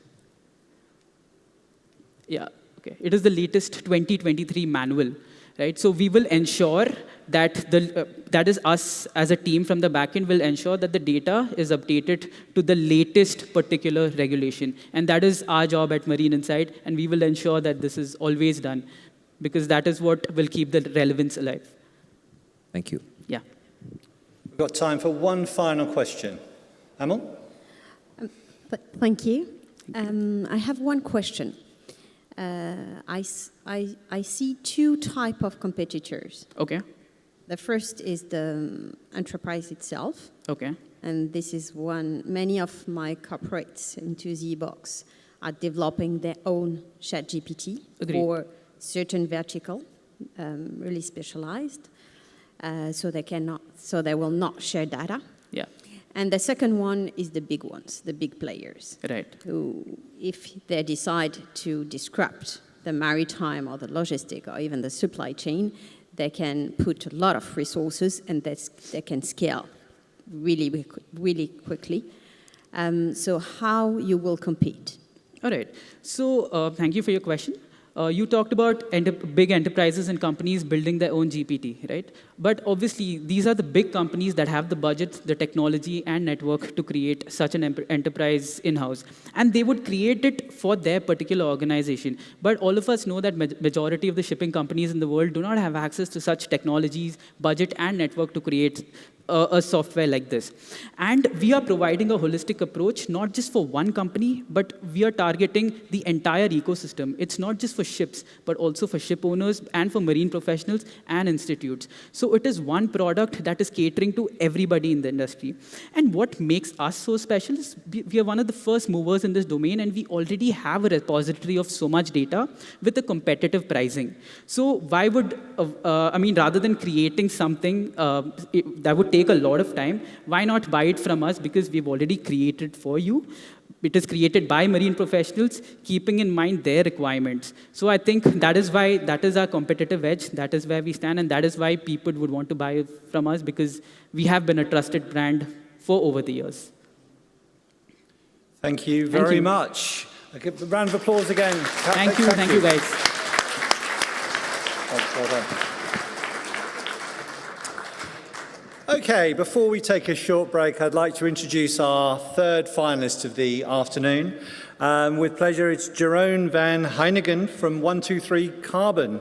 the latest 2023 manual, right? So we will ensure that that is us as a team from the backend will ensure that the data is updated to the latest particular regulation. And that is our job at Marine Insight, and we will ensure that this is always done because that is what will keep the relevance alive. Thank you. Yeah. We've got time for one final question. Amal? Thank you. I have one question. I see two types of competitors. Okay. The first is the enterprise itself. Okay. And this is one, many of my corporates into the box are developing their own ChatGPT for certain vertical, really specialized, so they will not share data. Yeah. And the second one is the big ones, the big players. Right. Who, if they decide to disrupt the maritime or the logistic or even the supply chain, they can put a lot of resources and they can scale really, really quickly. So how you will compete? All right. So thank you for your question. You talked about big enterprises and companies building their own GPT, right? But obviously, these are the big companies that have the budget, the technology, and network to create such an enterprise in-house. And they would create it for their particular organization. But all of us know that majority of the shipping companies in the world do not have access to such technologies, budget, and network to create a software like this. And we are providing a holistic approach, not just for one company, but we are targeting the entire ecosystem. It's not just for ships, but also for ship owners and for marine professionals and institutes. So it is one product that is catering to everybody in the industry. And what makes us so special is we are one of the first movers in this domain, and we already have a repository of so much data with a competitive pricing. So why would, rather than creating something that would take a lot of time. Why not buy it from us? Because we've already created for you. It is created by marine professionals, keeping in mind their requirements. So I think that is why that is our competitive edge. That is where we stand, and that is why people would want to buy from us, because we have been a trusted brand for over the years. Thank you very much. A round of applause again. Thank you guys. Well done. Okay, before we take a short break, I'd like to introduce our third finalist of the afternoon. With pleasure, it's Jeroen van Heinigen from 123 Carbon.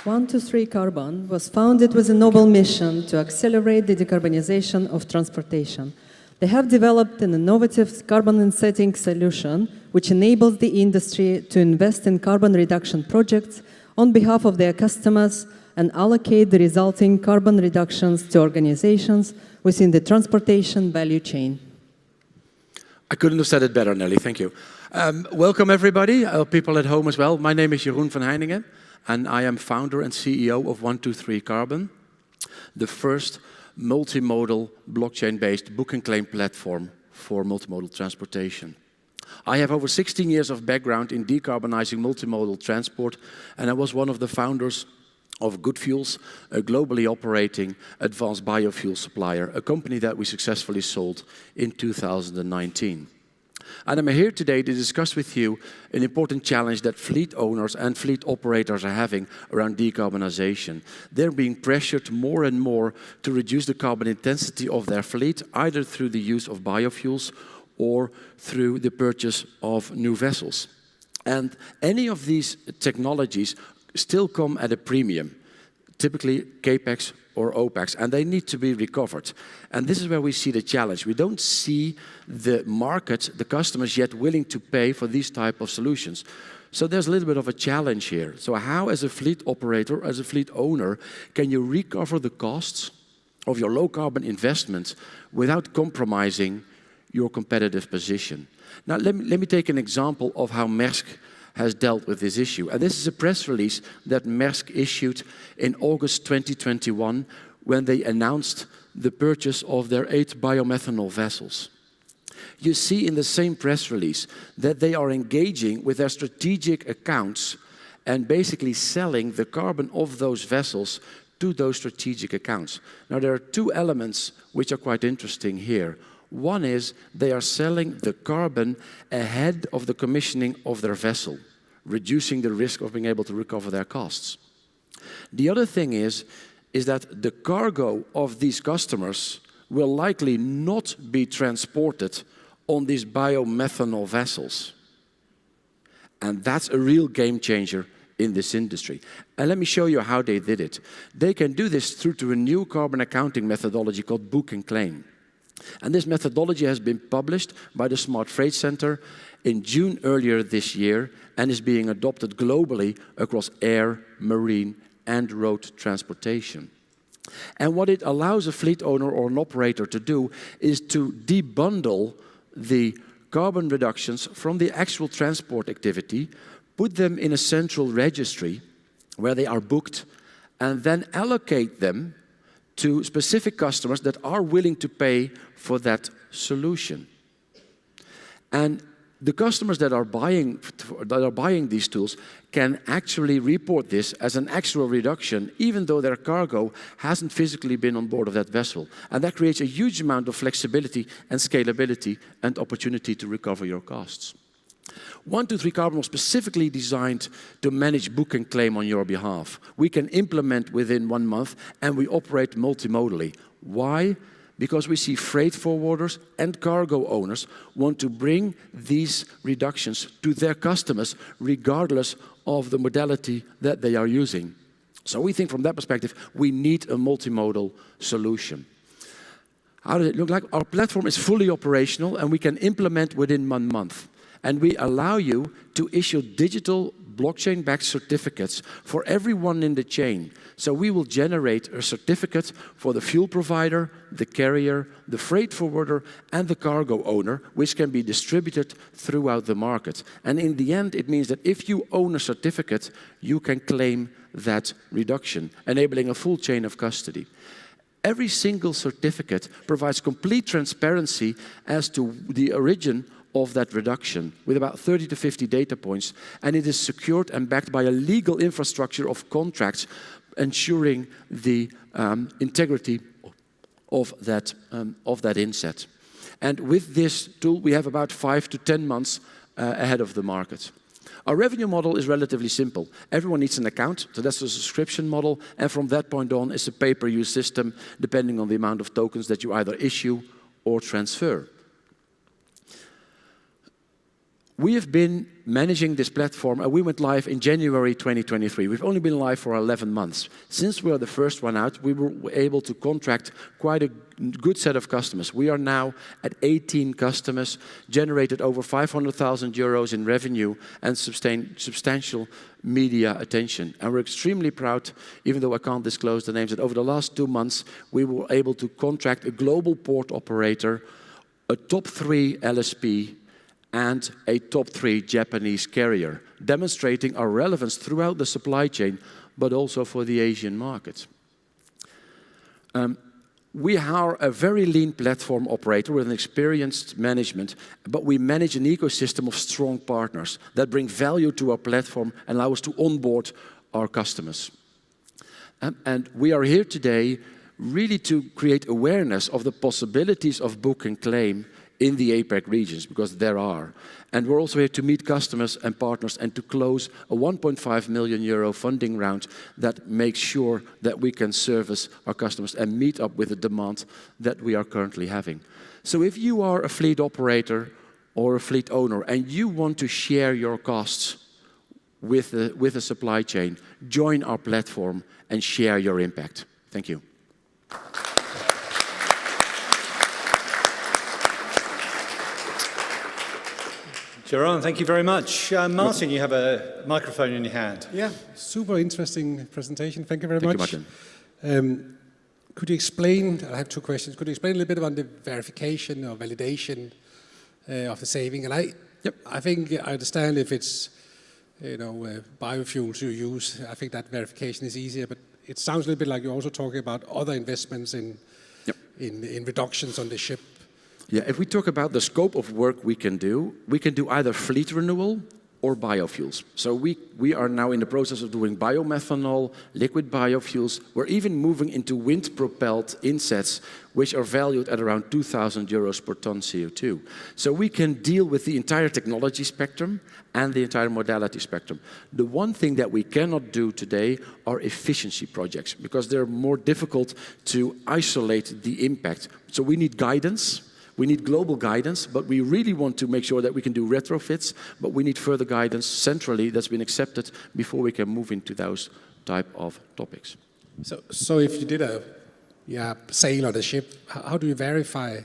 One to Three Carbon was founded with a noble mission to accelerate the decarbonization of transportation. They have developed an innovative carbon offsetting solution which enables the industry to invest in carbon reduction projects on behalf of their customers and allocate the resulting carbon reductions to organizations within the transportation value chain. I couldn't have said it better, Nelly. Thank you. Welcome, everybody, people at home as well. My name is Jeroen van Heinigen, and I am founder and CEO of 123 Carbon, the first multimodal blockchain-based book and claim platform for multimodal transportation. I have over 16 years of background in decarbonizing multimodal transport, and I was one of the founders of Good Fuels, a globally operating advanced biofuel supplier, a company that we successfully sold in 2019. And I'm here today to discuss with you an important challenge that fleet owners and fleet operators are having around decarbonization. They're being pressured more and more to reduce the carbon intensity of their fleet, either through the use of biofuels or through the purchase of new vessels. And any of these technologies still come at a premium, typically CAPEX or OPEX, and they need to be recovered. And this is where we see the challenge. We don't see the market, the customers yet willing to pay for these type of solutions. So there's a little bit of a challenge here. So how, as a fleet operator, as a fleet owner, can you recover the costs of your low carbon investments without compromising your competitive position? Now, let me take an example of how Maersk has dealt with this issue. And this is a press release that Maersk issued in August 2021 when they announced the purchase of their 8 biomethanol vessels. You see in the same press release that they are engaging with their strategic accounts and basically selling the carbon of those vessels to those strategic accounts. Now, there are two elements which are quite interesting here. One is they are selling the carbon ahead of the commissioning of their vessel, reducing the risk of being able to recover their costs. The other thing is that the cargo of these customers will likely not be transported on these biomethanol vessels. And that's a real game changer in this industry. And let me show you how they did it. They can do this through to a new carbon accounting methodology called book and claim. And this methodology has been published by the Smart Freight Center in June earlier this year and is being adopted globally across air, marine, and road transportation. And what it allows a fleet owner or an operator to do is to debundle the carbon reductions from the actual transport activity, put them in a central registry where they are booked, and then allocate them to specific customers that are willing to pay for that solution. And the customers that are buying these tools can actually report this as an actual reduction, even though their cargo hasn't physically been on board of that vessel. And that creates a huge amount of flexibility and scalability and opportunity to recover your costs. 123 Carbon was specifically designed to manage book and claim on your behalf. We can implement within 1 month, and we operate multimodally. Why? Because we see freight forwarders and cargo owners want to bring these reductions to their customers regardless of the modality that they are using. So we think from that perspective, we need a multimodal solution. How does it look like? Our platform is fully operational and we can implement within 1 month. And we allow you to issue digital blockchain-backed certificates for everyone in the chain. So we will generate a certificate for the fuel provider, the carrier, the freight forwarder, and the cargo owner, which can be distributed throughout the market. And in the end, it means that if you own a certificate, you can claim that reduction, enabling a full chain of custody. Every single certificate provides complete transparency as to the origin of that reduction, with about 30 to 50 data points, and it is secured and backed by a legal infrastructure of contracts, ensuring the integrity of that inset. And with this tool, we have about 5 to 10 months ahead of the market. Our revenue model is relatively simple. Everyone needs an account, so that's a subscription model, and from that point on, it's a pay-per-use system, depending on the amount of tokens that you either issue or transfer. We have been managing this platform, and we went live in January 2023. We've only been live for 11 months. Since we are the first one out, we were able to contract quite a good set of customers. We are now at 18 customers, generated over 500,000 euros in revenue and substantial media attention. And we're extremely proud, even though I can't disclose the names, that over the last 2 months, we were able to contract a global port operator, a top 3 LSP, and a top 3 Japanese carrier, demonstrating our relevance throughout the supply chain, but also for the Asian market. We are a very lean platform operator with an experienced management, but we manage an ecosystem of strong partners that bring value to our platform and allow us to onboard our customers. And we are here today really to create awareness of the possibilities of book and claim in the APAC regions, because there are. And we're also here to meet customers and partners and to close a 1.5 million euro funding round that makes sure that we can service our customers and meet up with the demand that we are currently having. So if you are a fleet operator or a fleet owner and you want to share your costs with the supply chain, join our platform and share your impact. Thank you. Jeroen, thank you very much. Martin, you have a microphone in your hand. Yeah, super interesting presentation. Thank you very much. Thank you, Martin. Could you explain, I have 2 questions, could you explain a little bit about the verification or validation of the saving? And I think I understand if it's biofuels you use, I think that verification is easier, but it sounds a little bit like you're also talking about other investments in reductions on the ship. Yeah, if we talk about the scope of work we can do either fleet renewal or biofuels. So we are now in the process of doing biomethanol, liquid biofuels. We're even moving into wind-propelled insets, which are valued at around 2,000 euros per ton CO2. So we can deal with the entire technology spectrum and the entire modality spectrum. The one thing that we cannot do today are efficiency projects, because they're more difficult to isolate the impact. So we need guidance. We need global guidance, but we really want to make sure that we can do retrofits, but we need further guidance centrally that's been accepted before we can move into those type of topics. So if you did a sail on a ship, how do you verify?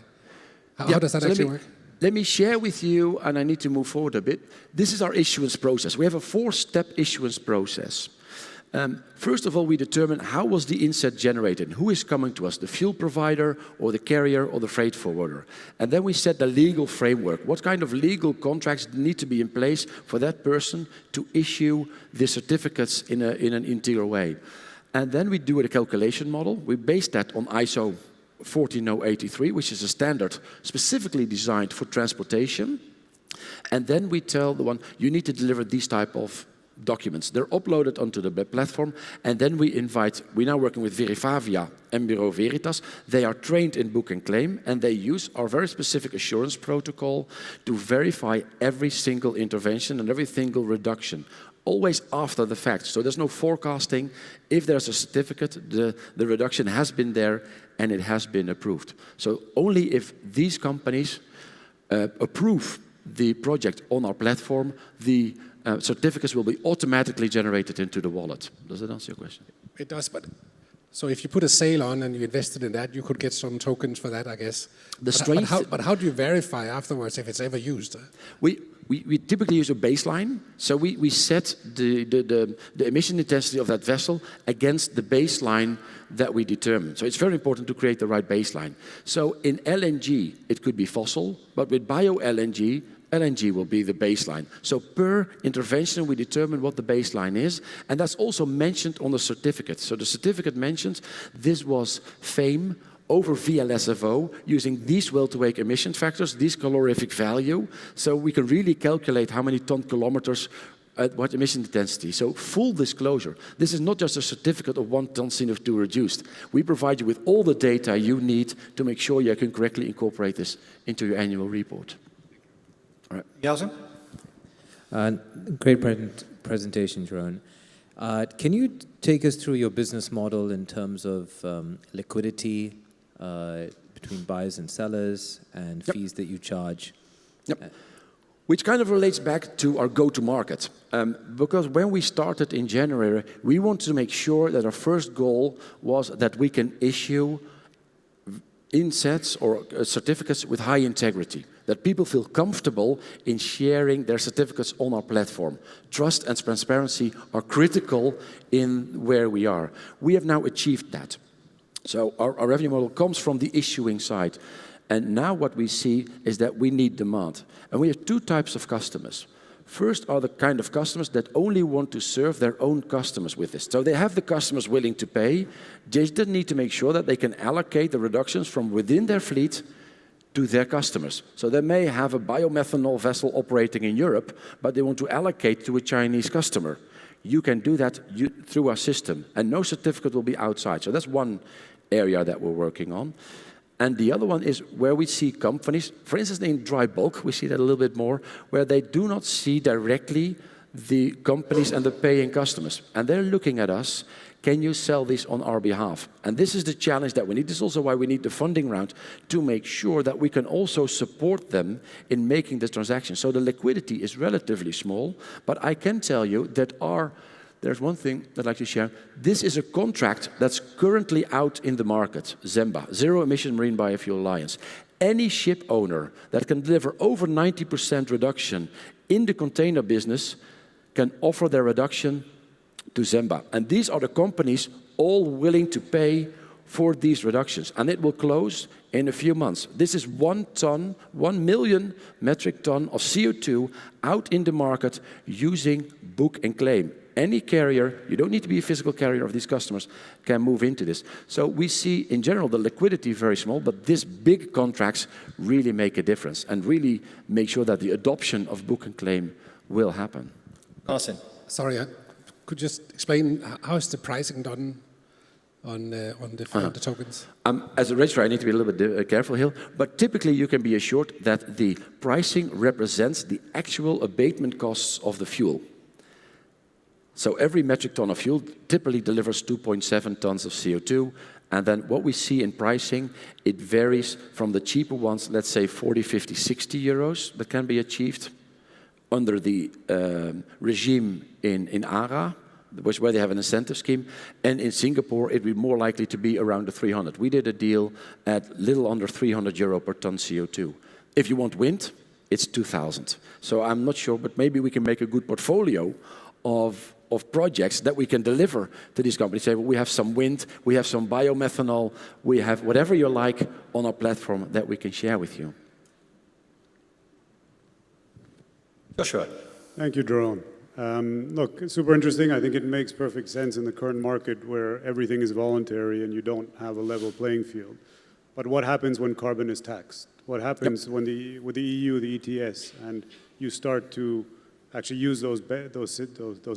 How does that actually work? Let me share with you, and I need to move forward a bit. This is our issuance process. We have a 4-step issuance process. First of all, we determine how was the inset generated, who is coming to us, the fuel provider or the carrier or the freight forwarder. And then we set the legal framework. What kind of legal contracts need to be in place for that person to issue the certificates in an integral way. And then we do a calculation model. We base that on ISO 14083, which is a standard specifically designed for transportation. And then we tell the one, you need to deliver these type of documents. They're uploaded onto the platform, and then we're now working with Verifavia and Bureau Veritas. They are trained in book and claim, and they use our very specific assurance protocol to verify every single intervention and every single reduction, always after the fact. So there's no forecasting. If there's a certificate, the reduction has been there and it has been approved. So only if these companies approve the project on our platform, the certificates will be automatically generated into the wallet. Does that answer your question? It does, but So if you put a sale on and you invested in that, you could get some tokens for that, I guess. But how do you verify afterwards if it's ever used? We typically use a baseline. So we set the emission intensity of that vessel against the baseline that we determine. So it's very important to create the right baseline. So in LNG, it could be fossil, but with bio-LNG, LNG will be the baseline. So per intervention, we determine what the baseline is, and that's also mentioned on the certificate. So the certificate mentions this was FAME over VLSFO using these well-to-wake emission factors, this calorific value, so we can really calculate how many ton-kilometers at what emission intensity. So full disclosure. This is not just a certificate of 1 ton CO2 reduced. We provide you with all the data you need to make sure you can correctly incorporate this into your annual report. All right. Yeltsin? Great presentation, Jeroen. Can you take us through your business model in terms of liquidity between buyers and sellers and fees that you charge? Yep. Which kind of relates back to our go-to-market. Because when we started in January, we wanted to make sure that our first goal was that we can issue insets or certificates with high integrity, that people feel comfortable in sharing their certificates on our platform. Trust and transparency are critical in where we are. We have now achieved that. So our revenue model comes from the issuing side. And now what we see is that we need demand. And we have two types of customers. First are the kind of customers that only want to serve their own customers with this. So they have the customers willing to pay. They just need to make sure that they can allocate the reductions from within their fleet to their customers. So they may have a biomethanol vessel operating in Europe, but they want to allocate to a Chinese customer. You can do that through our system, and no certificate will be outside. So that's one area that we're working on. And the other one is where we see companies, for instance, in dry bulk, we see that a little bit more, where they do not see directly the companies and the paying customers. And they're looking at us, can you sell this on our behalf? And this is the challenge that we need. This is also why we need the funding round, to make sure that we can also support them in making the transaction. So the liquidity is relatively small, but I can tell you that there's one thing I'd like to share. This is a contract that's currently out in the market, ZEMBA, Zero Emission Marine Biofuel Alliance. Any ship owner that can deliver over 90% reduction in the container business can offer their reduction to ZEMBA. And these are the companies all willing to pay for these reductions. And it will close in a few months. This is 1 million metric ton of CO2 out in the market using book and claim. Any carrier, you don't need to be a physical carrier of these customers, can move into this. So we see, in general, the liquidity very small, but these big contracts really make a difference and really make sure that the adoption of book and claim will happen. Martin. Sorry, could you just explain how is the pricing done on the tokens? As a registrar, I need to be a little bit careful here, but typically you can be assured that the pricing represents the actual abatement costs of the fuel. So every metric ton of fuel typically delivers 2.7 tons of CO2. And then what we see in pricing, it varies from the cheaper ones, let's say 40, 50, 60 euros that can be achieved under the regime in ARA, where they have an incentive scheme. And in Singapore, it would be more likely to be around the 300. We did a deal at little under 300 euro per ton CO2. If you want wind, it's 2,000. So I'm not sure, but maybe we can make a good portfolio of projects that we can deliver to these companies. Say, well, we have some wind, we have some biomethanol, we have whatever you like on our platform that we can share with you. Joshua. Thank you, Jeroen. Look, super interesting. I think it makes perfect sense in the current market where everything is voluntary and you don't have a level playing field. But what happens when carbon is taxed? What happens when with the EU, the ETS, and you start to actually use those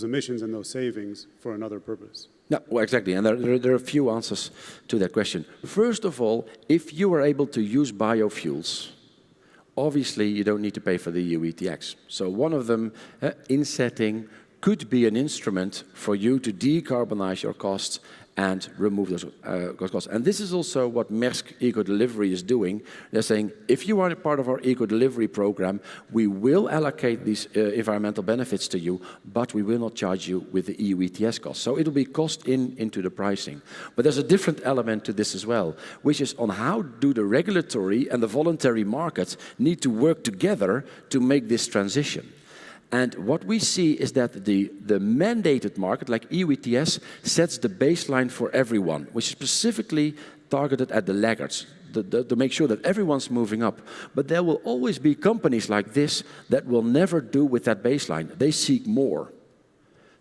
emissions and those savings for another purpose? Yeah, well, exactly. And there are a few answers to that question. First of all, if you are able to use biofuels, obviously you don't need to pay for the EU ETS. So one of them, insetting, could be an instrument for you to decarbonize your costs and remove those costs. And this is also what Maersk Eco Delivery is doing. They're saying, if you are a part of our Eco Delivery program, we will allocate these environmental benefits to you, but we will not charge you with the EU ETS cost. So it'll be cost into the pricing. But there's a different element to this as well, which is on how do the regulatory and the voluntary markets need to work together to make this transition. And what we see is that the mandated market, like EU ETS, sets the baseline for everyone, which is specifically targeted at the laggards, to make sure that everyone's moving up. But there will always be companies like this that will never do with that baseline. They seek more.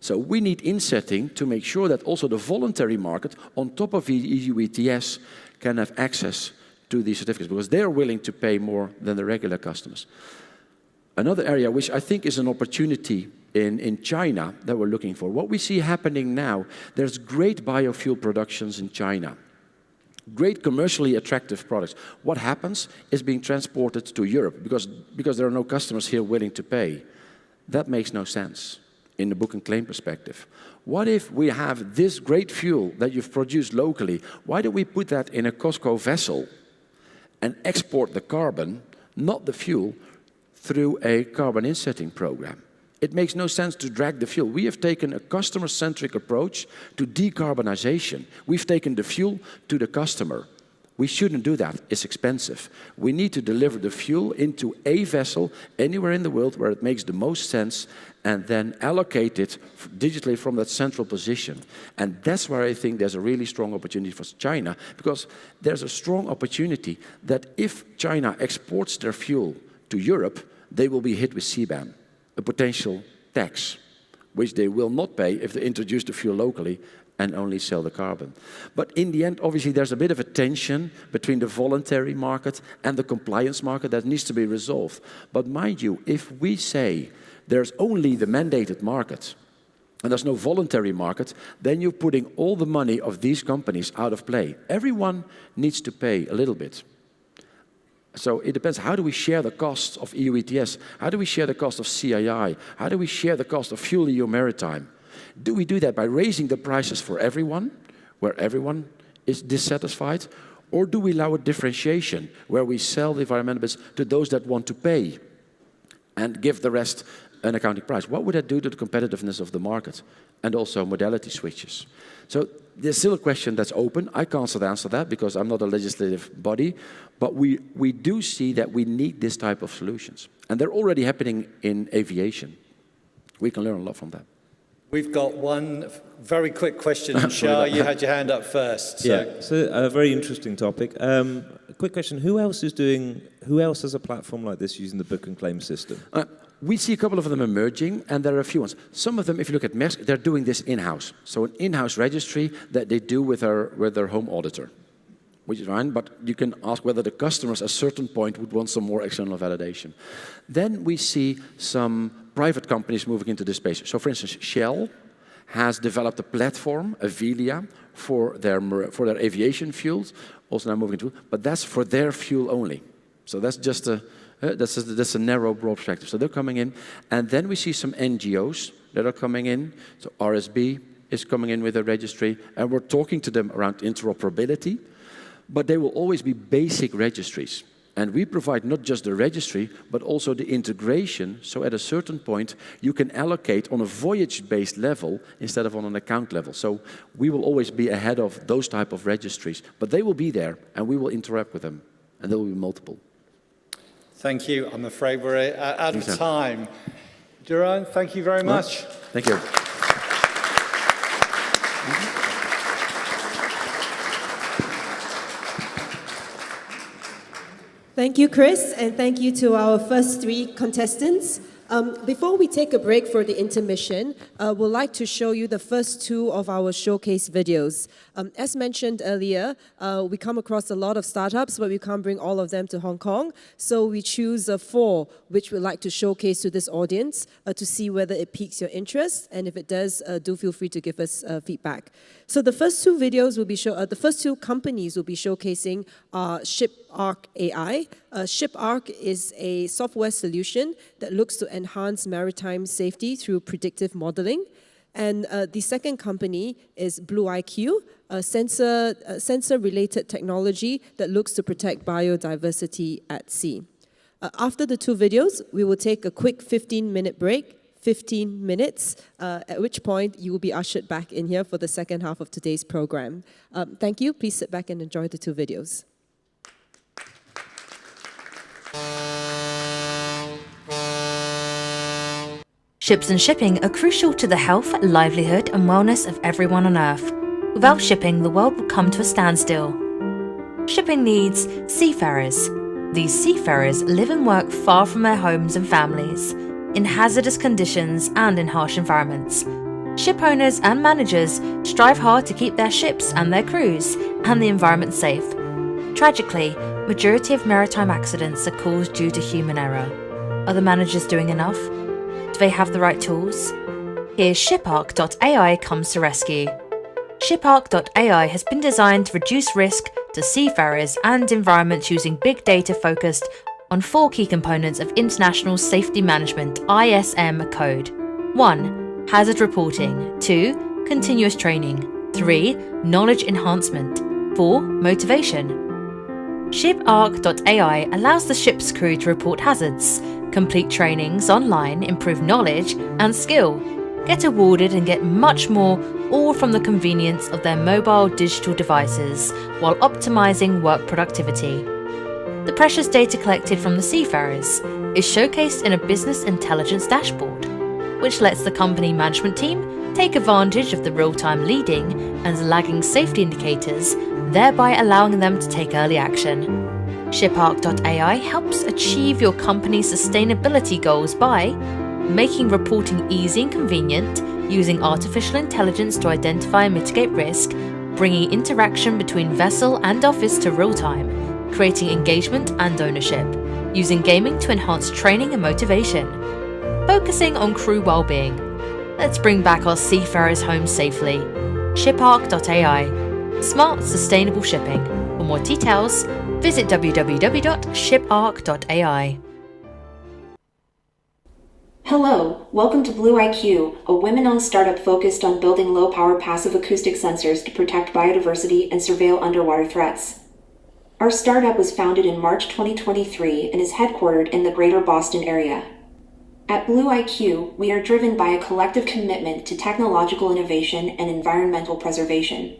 So we need insetting to make sure that also the voluntary market, on top of the EU ETS, can have access to these certificates, because they're willing to pay more than the regular customers. Another area which I think is an opportunity in China that we're looking for. What we see happening now, there's great biofuel productions in China. Great commercially attractive products. What happens is being transported to Europe because there are no customers here willing to pay. That makes no sense in the book and claim perspective. What if we have this great fuel that you've produced locally? Why don't we put that in a COSCO vessel and export the carbon, not the fuel, through a carbon insetting program? It makes no sense to drag the fuel. We have taken a customer-centric approach to decarbonization. We've taken the fuel to the customer. We shouldn't do that. It's expensive. We need to deliver the fuel into a vessel anywhere in the world where it makes the most sense, and then allocate it digitally from that central position. And that's where I think there's a really strong opportunity for China, because there's a strong opportunity that if China exports their fuel to Europe, they will be hit with CBAM, a potential tax, which they will not pay if they introduce the fuel locally and only sell the carbon. But in the end, obviously, there's a bit of a tension between the voluntary market and the compliance market that needs to be resolved. But mind you, if we say there's only the mandated market and there's no voluntary market, then you're putting all the money of these companies out of play. Everyone needs to pay a little bit. So it depends, how do we share the costs of EU ETS? How do we share the cost of CII? How do we share the cost of fuel EU maritime? Do we do that by raising the prices for everyone, where everyone is dissatisfied? Or do we allow a differentiation, where we sell the environmental bits to those that want to pay and give the rest an accounting price? What would that do to the competitiveness of the market? And also modality switches. So there's still a question that's open. I can't answer that because I'm not a legislative body, but we do see that we need this type of solutions. And they're already happening in aviation. We can learn a lot from that. We've got one very quick question. Shah, you had your hand up first. So. Yeah, so a very interesting topic. A quick question, who else has a platform like this using the book and claim system? We see a couple of them emerging, and there are a few ones. Some of them, if you look at Maersk, they're doing this in-house. So an in-house registry that they do with their home auditor, which is fine, but you can ask whether the customers at a certain point would want some more external validation. Then we see some private companies moving into this space. So for instance, Shell has developed a platform, Avelia, for their aviation fuels, also now moving to, but that's for their fuel only. So that's just that's a narrow, broad perspective. So they're coming in. And then we see some NGOs that are coming in. So RSB is coming in with a registry. And we're talking to them around interoperability. But they will always be basic registries. And we provide not just the registry, but also the integration. So at a certain point, you can allocate on a voyage-based level instead of on an account level. So we will always be ahead of those type of registries. But they will be there, and we will interact with them. And there will be multiple. Thank you. I'm afraid we're out of time. Duran, thank you very much. Thank you. Thank you, Chris, and thank you to our first three contestants. Before we take a break for the intermission, we'd like to show you the first two of our showcase videos. As mentioned earlier, we come across a lot of startups, but we can't bring all of them to Hong Kong. So we choose 4, which we'd like to showcase to this audience to see whether it piques your interest. And if it does, do feel free to give us feedback. So the first two videos will be the first two companies will be showcasing ShipArc AI. ShipArc is a software solution that looks to enhance maritime safety through predictive modeling. And the second company is Blue IQ, a sensor-related technology that looks to protect biodiversity at sea. After the two videos, we will take a quick 15-minute break, 15 minutes, at which point you will be ushered back in here for the second half of today's program. Thank you. Please sit back and enjoy the two videos. Ships and shipping are crucial to the health, livelihood, and wellness of everyone on Earth. Without shipping, the world would come to a standstill. Shipping needs seafarers. These seafarers live and work far from their homes and families, in hazardous conditions and in harsh environments. Ship owners and managers strive hard to keep their ships and their crews and the environment safe. Tragically, majority of maritime accidents are caused due to human error. Are the managers doing enough? Do they have the right tools? Here, ShipArc.ai comes to rescue. ShipArc.ai has been designed to reduce risk to seafarers and environments using big data focused on 4 key components of International Safety Management ISM code. 1. Hazard reporting. 2. Continuous training. 3. Knowledge enhancement. 4. Motivation. ShipArc.ai allows the ship's crew to report hazards, complete trainings online, improve knowledge and skill, get awarded and get much more, all from the convenience of their mobile digital devices while optimizing work productivity. The precious data collected from the seafarers is showcased in a business intelligence dashboard, which lets the company management team take advantage of the real-time leading and lagging safety indicators, thereby allowing them to take early action. ShipArc.ai helps achieve your company's sustainability goals by making reporting easy and convenient, using artificial intelligence to identify and mitigate risk, bringing interaction between vessel and office to real-time, creating engagement and ownership, using gaming to enhance training and motivation, focusing on crew well-being. Let's bring back our seafarers home safely. ShipArc.ai. Smart, sustainable shipping. For more details, visit www.shiparc.ai. Hello, welcome to Blue IQ, a women-owned startup focused on building low-power passive acoustic sensors to protect biodiversity and surveil underwater threats. Our startup was founded in March 2023 and is headquartered in the greater Boston area. At Blue IQ, we are driven by a collective commitment to technological innovation and environmental preservation.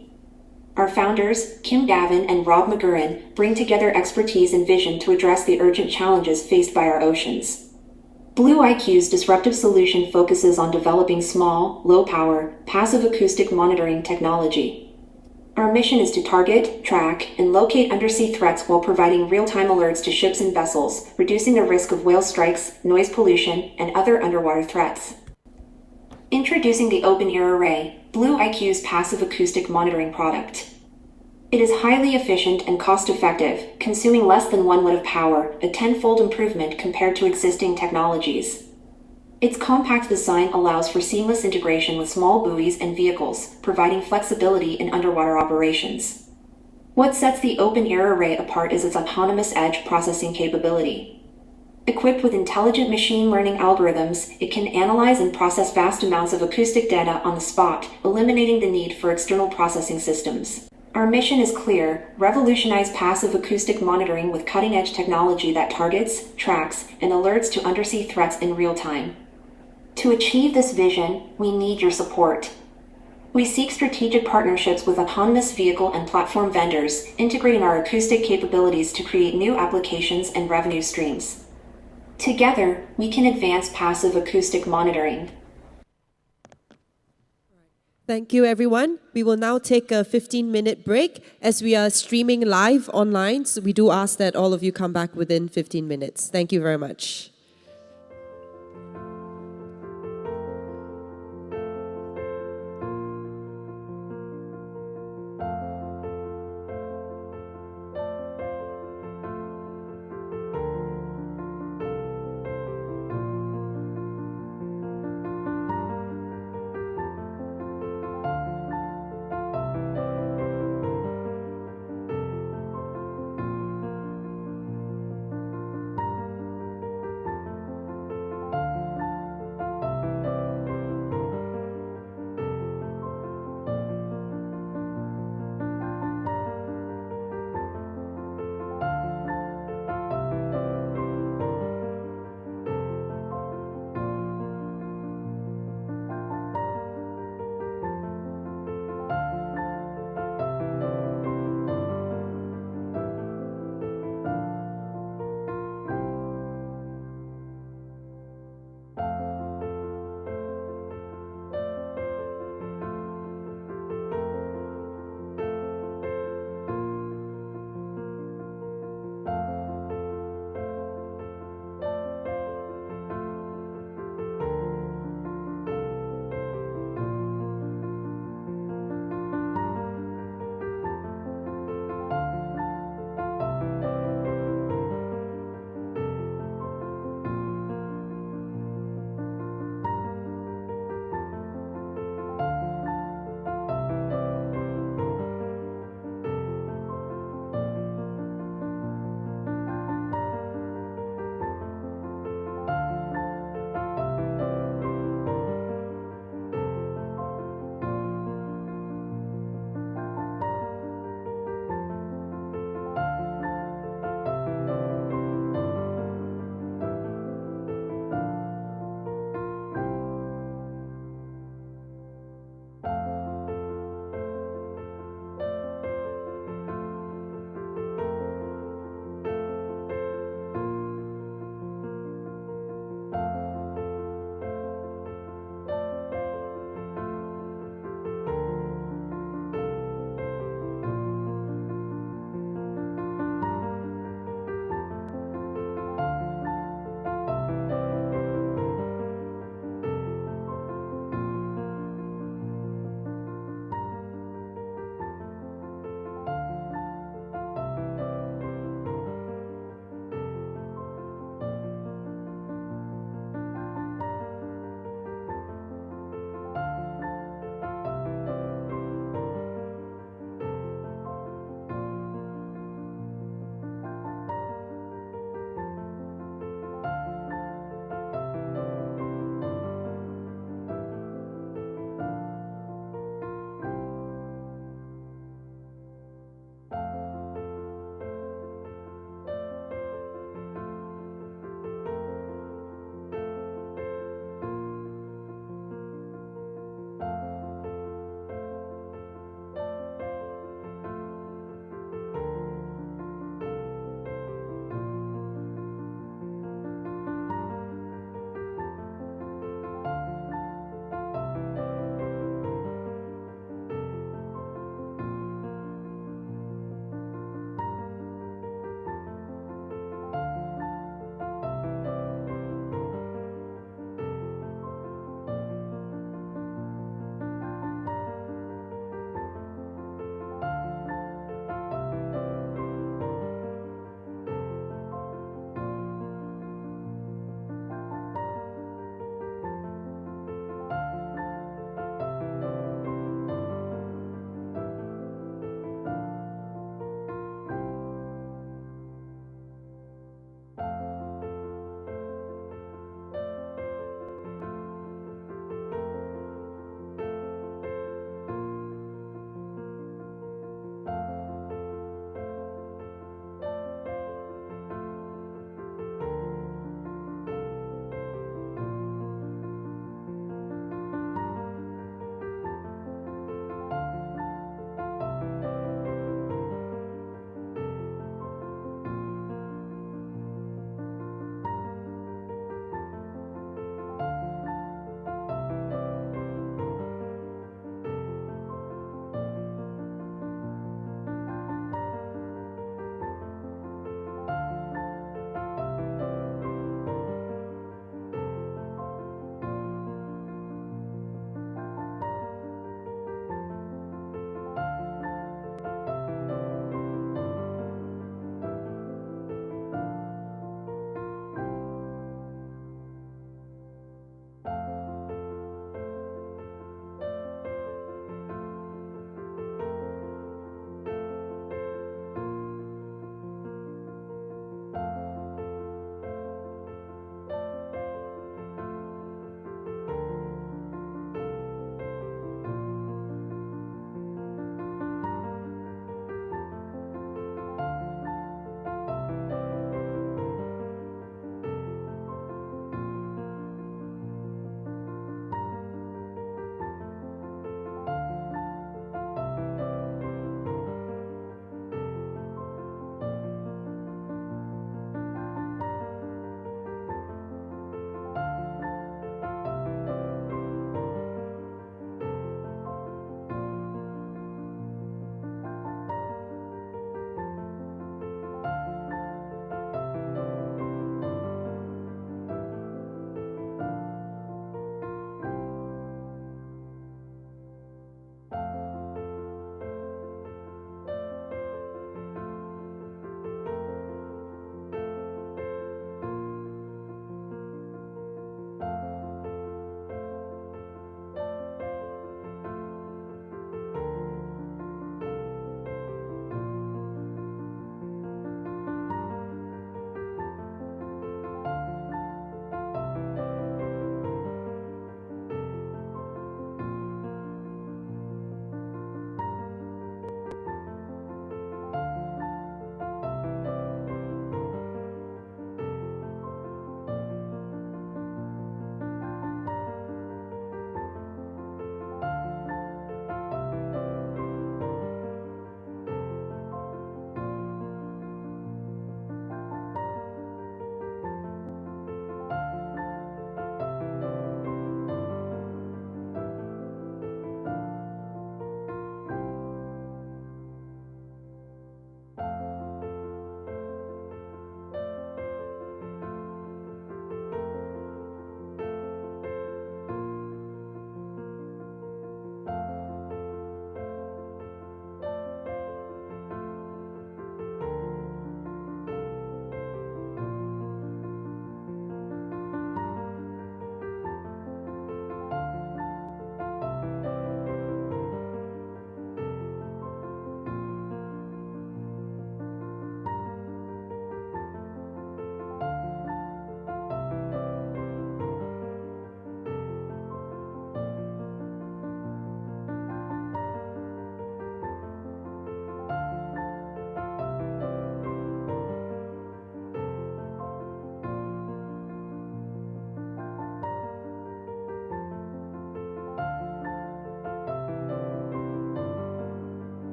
Our founders, Kim Gavin and Rob McGurran, bring together expertise and vision to address the urgent challenges faced by our oceans. Blue IQ's disruptive solution focuses on developing small, low-power, passive acoustic monitoring technology. Our mission is to target, track, and locate undersea threats while providing real-time alerts to ships and vessels, reducing the risk of whale strikes, noise pollution, and other underwater threats. Introducing the Open Ear Array, Blue IQ's passive acoustic monitoring product. It is highly efficient and cost-effective, consuming less than 1 watt of power, a 10-fold improvement compared to existing technologies. Its compact design allows for seamless integration with small buoys and vehicles, providing flexibility in underwater operations. What sets the Open Ear Array apart is its autonomous edge processing capability. Equipped with intelligent machine learning algorithms, it can analyze and process vast amounts of acoustic data on the spot, eliminating the need for external processing systems. Our mission is clear: revolutionize passive acoustic monitoring with cutting-edge technology that targets, tracks, and alerts to undersea threats in real time. To achieve this vision, we need your support. We seek strategic partnerships with autonomous vehicle and platform vendors, integrating our acoustic capabilities to create new applications and revenue streams. Together, we can advance passive acoustic monitoring. Thank you, everyone. We will now take a 15-minute break as we are streaming live online. So we do ask that all of you come back within 15 minutes. Thank you very much.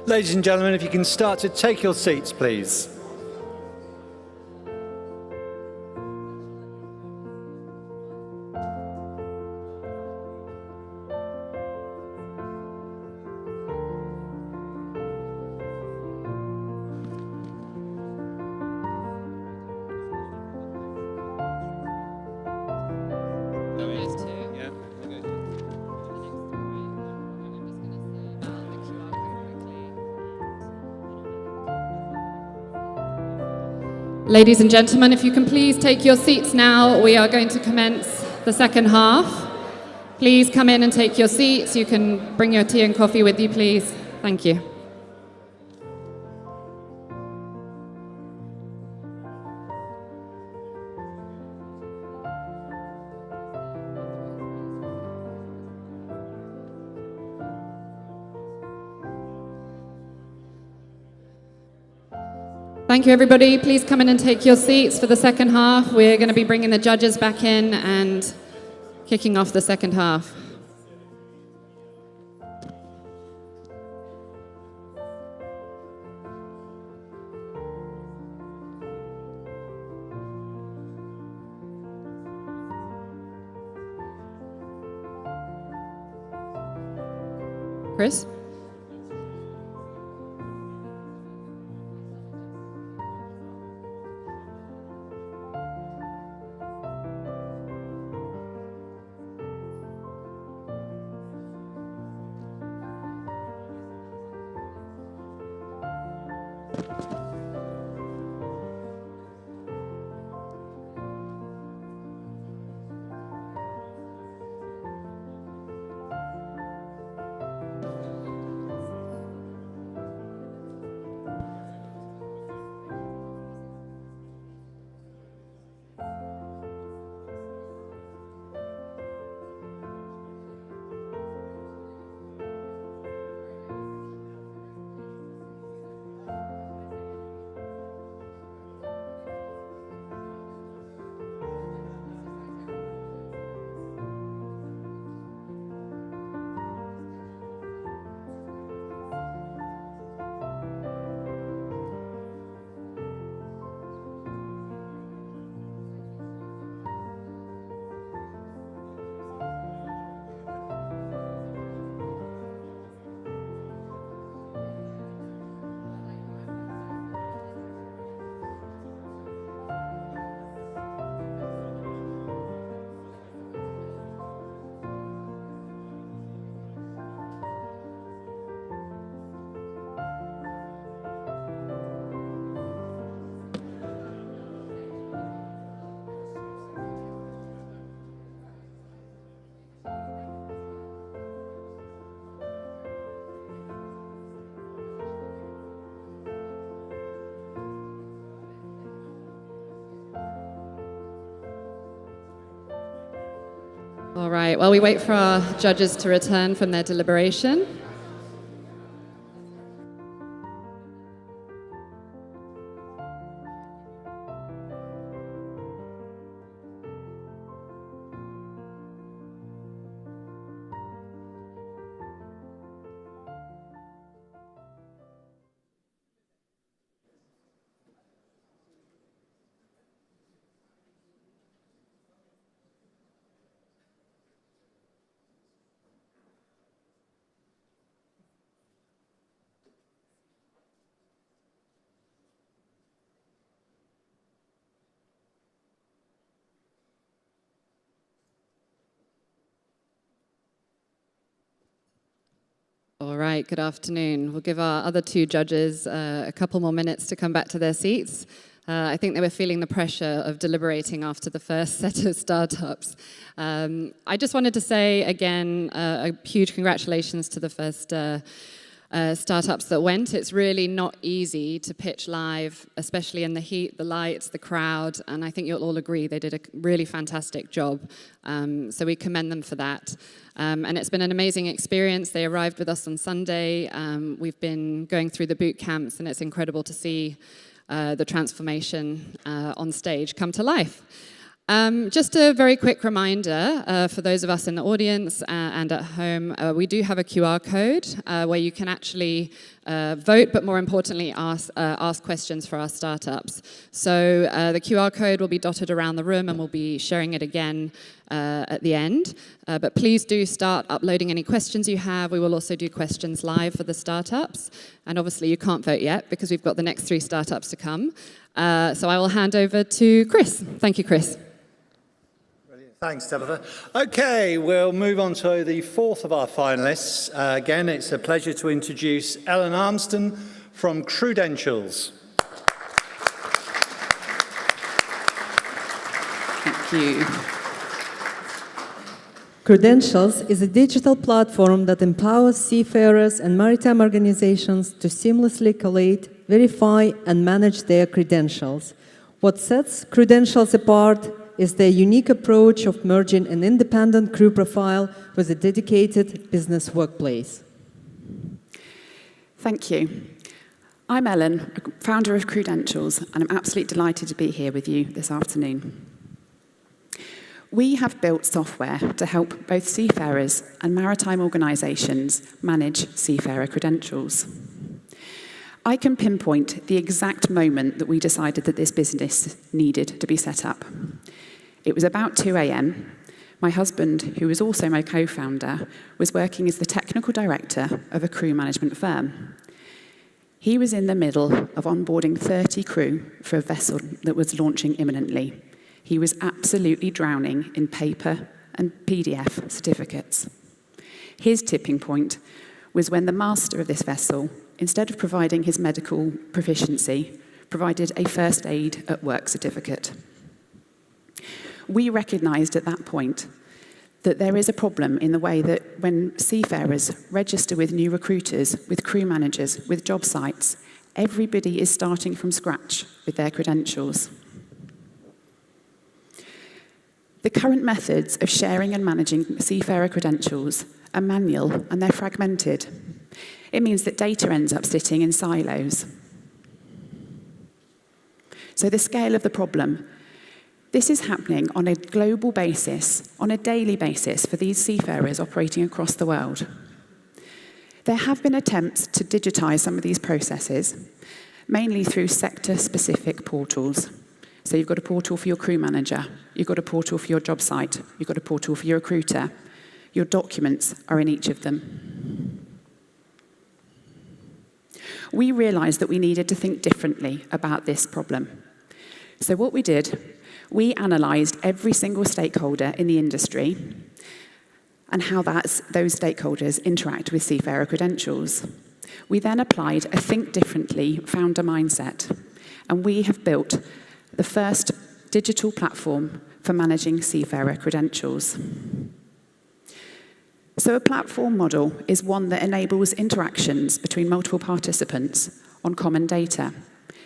Ladies and gentlemen, if you can start to take your seats, please. Ladies and gentlemen, if you can please take your seats now, we are going to commence the second half. Please come in and take your seats. You can bring your tea and coffee with you, please. Thank you. Thank you, everybody. Please come in and take your seats for the second half. We're going to be bringing the judges back in and kicking off the second half. Chris? All right, while we wait for our judges to return from their deliberation. All right, good afternoon. We'll give our other two judges a couple more minutes to come back to their seats. I think they were feeling the pressure of deliberating after the first set of startups. I just wanted to say again, a huge congratulations to the first startups that went. It's really not easy to pitch live, especially in the heat, the lights, the crowd, and I think you'll all agree they did a really fantastic job. So we commend them for that. And it's been an amazing experience. They arrived with us on Sunday. We've been going through the boot camps, and it's incredible to see the transformation on stage come to life. Just a very quick reminder for those of us in the audience and at home, we do have a QR code where you can actually vote, but more importantly, ask questions for our startups. So the QR code will be dotted around the room, and we'll be sharing it again at the end. But please do start uploading any questions you have. We will also do questions live for the startups. And obviously, you can't vote yet because we've got the next 3 startups to come. So I will hand over to Chris. Thank you, Chris. Thanks, Tabitha. Okay, we'll move on to the 4th of our finalists. Again, it's a pleasure to introduce Ellen Armston from Crudentials. Thank you. Credentials is a digital platform that empowers seafarers and maritime organizations to seamlessly collate, verify, and manage their credentials. What sets Credentials apart is their unique approach of merging an independent crew profile with a dedicated business workplace. Thank you. I'm Ellen, founder of Credentials, and I'm absolutely delighted to be here with you this afternoon. We have built software to help both seafarers and maritime organisations manage seafarer credentials. I can pinpoint the exact moment that we decided that this business needed to be set up. It was about 2 a.m. My husband, who was also my co-founder, was working as the technical director of a crew management firm. He was in the middle of onboarding 30 crew for a vessel that was launching imminently. He was absolutely drowning in paper and PDF certificates. His tipping point was when the master of this vessel, instead of providing his medical proficiency, provided a first aid at work certificate. We recognised at that point that there is a problem in the way that when seafarers register with new recruiters, with crew managers, with job sites, everybody is starting from scratch with their credentials. The current methods of sharing and managing seafarer credentials are manual and they're fragmented. It means that data ends up sitting in silos. So the scale of the problem, this is happening on a global basis, on a daily basis for these seafarers operating across the world. There have been attempts to digitise some of these processes, mainly through sector-specific portals. So you've got a portal for your crew manager, you've got a portal for your job site, you've got a portal for your recruiter. Your documents are in each of them. We realised that we needed to think differently about this problem. So what we did, we analysed every single stakeholder in the industry and how those stakeholders interact with seafarer credentials. We then applied a think differently founder mindset, and we have built the first digital platform for managing seafarer credentials. So a platform model is one that enables interactions between multiple participants on common data.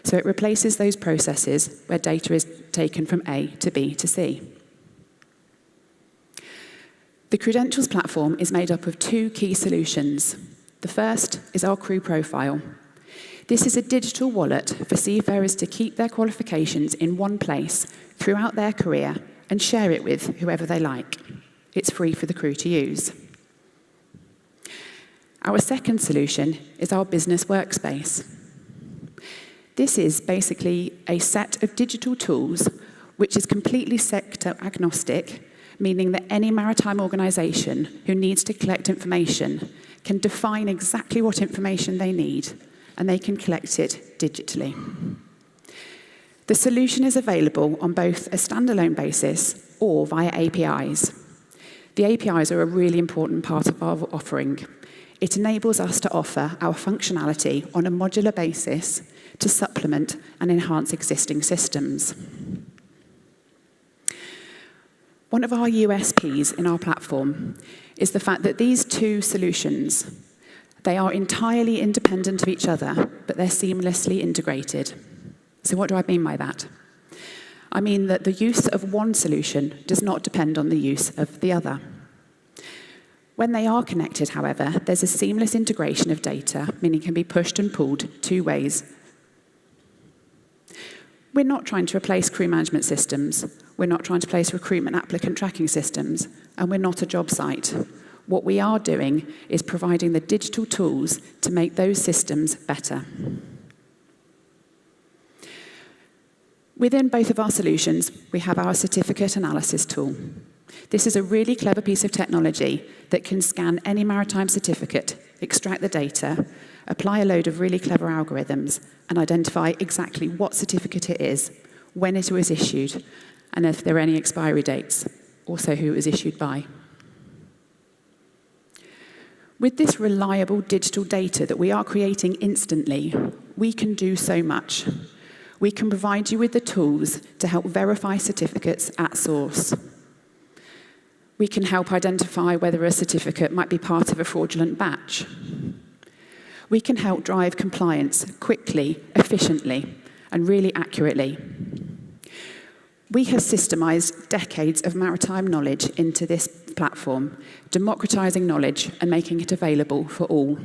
So it replaces those processes where data is taken from A to B to C. The Credentials platform is made up of 2 key solutions. The first is our crew profile. This is a digital wallet for seafarers to keep their qualifications in one place throughout their career and share it with whoever they like. It's free for the crew to use. Our second solution is our business workspace. This is basically a set of digital tools which is completely sector agnostic, meaning that any maritime organisation who needs to collect information can define exactly what information they need, and they can collect it digitally. The solution is available on both a standalone basis or via APIs. The APIs are a really important part of our offering. It enables us to offer our functionality on a modular basis to supplement and enhance existing systems. One of our USPs in our platform is the fact that these 2 solutions, they are entirely independent of each other, but they're seamlessly integrated. So what do I mean by that? I mean that the use of one solution does not depend on the use of the other. When they are connected, however, there's a seamless integration of data, meaning it can be pushed and pulled 2 ways. We're not trying to replace crew management systems. We're not trying to replace recruitment applicant tracking systems. And we're not a job site. What we are doing is providing the digital tools to make those systems better. Within both of our solutions, we have our certificate analysis tool. This is a really clever piece of technology that can scan any maritime certificate, extract the data, apply a load of really clever algorithms, and identify exactly what certificate it is, when it was issued, and if there are any expiry dates, also who it was issued by. With this reliable digital data that we are creating instantly, we can do so much. We can provide you with the tools to help verify certificates at source. We can help identify whether a certificate might be part of a fraudulent batch. We can help drive compliance quickly, efficiently, and really accurately. We have systemized decades of maritime knowledge into this platform, democratizing knowledge and making it available for all.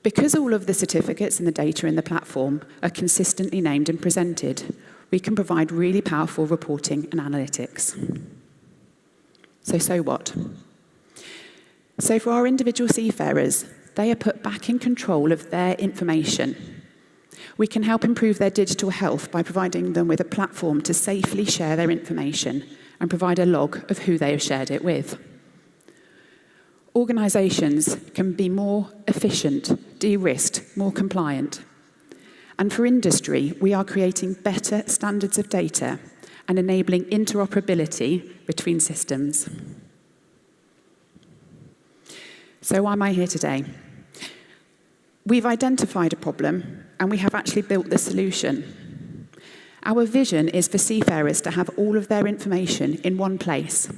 Because all of the certificates and the data in the platform are consistently named and presented, we can provide really powerful reporting and analytics. So what? So for our individual seafarers, they are put back in control of their information. We can help improve their digital health by providing them with a platform to safely share their information and provide a log of who they have shared it with. Organisations can be more efficient, de-risked, more compliant. And for industry, we are creating better standards of data and enabling interoperability between systems. So why am I here today? We've identified a problem and we have actually built the solution. Our vision is for seafarers to have all of their information in one place,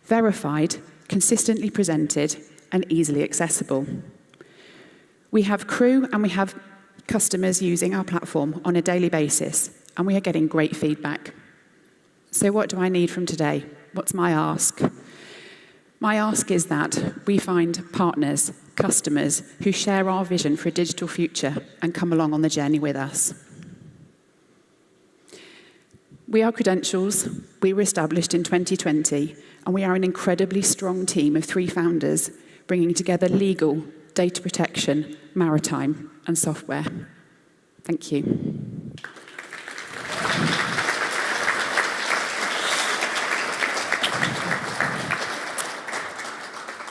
verified, consistently presented, and easily accessible. We have crew and we have customers using our platform on a daily basis, and we are getting great feedback. So what do I need from today? What's my ask? My ask is that we find partners, customers, who share our vision for a digital future and come along on the journey with us. We are Credentials. We were established in 2020, and we are an incredibly strong team of 3 founders bringing together legal, data protection, maritime, and software. Thank you.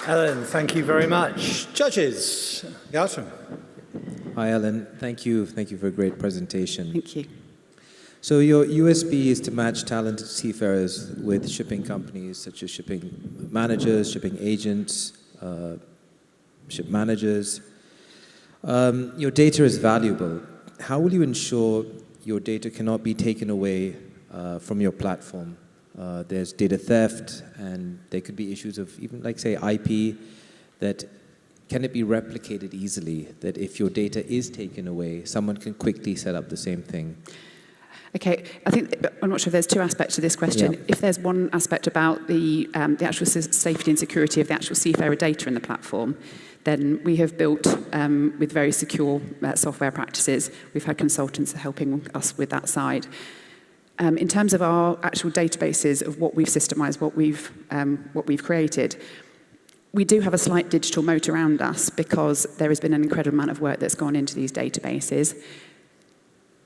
Ellen, thank you very much. Judges, Gautam. Hi, Ellen. Thank you. Thank you for a great presentation. Thank you. So your USP is to match talented seafarers with shipping companies such as shipping managers, shipping agents, ship managers. Your data is valuable. How will you ensure your data cannot be taken away from your platform? There's data theft, and there could be issues of even, like, say, IP, that can it be replicated easily, that if your data is taken away, someone can quickly set up the same thing? Okay, I'm not sure if there's 2 aspects to this question. Yeah. If there's one aspect about the actual safety and security of the actual seafarer data in the platform, then we have built with very secure software practices. We've had consultants helping us with that side. In terms of our actual databases of what we've systemized, what we've created, we do have a slight digital moat around us because there has been an incredible amount of work that's gone into these databases.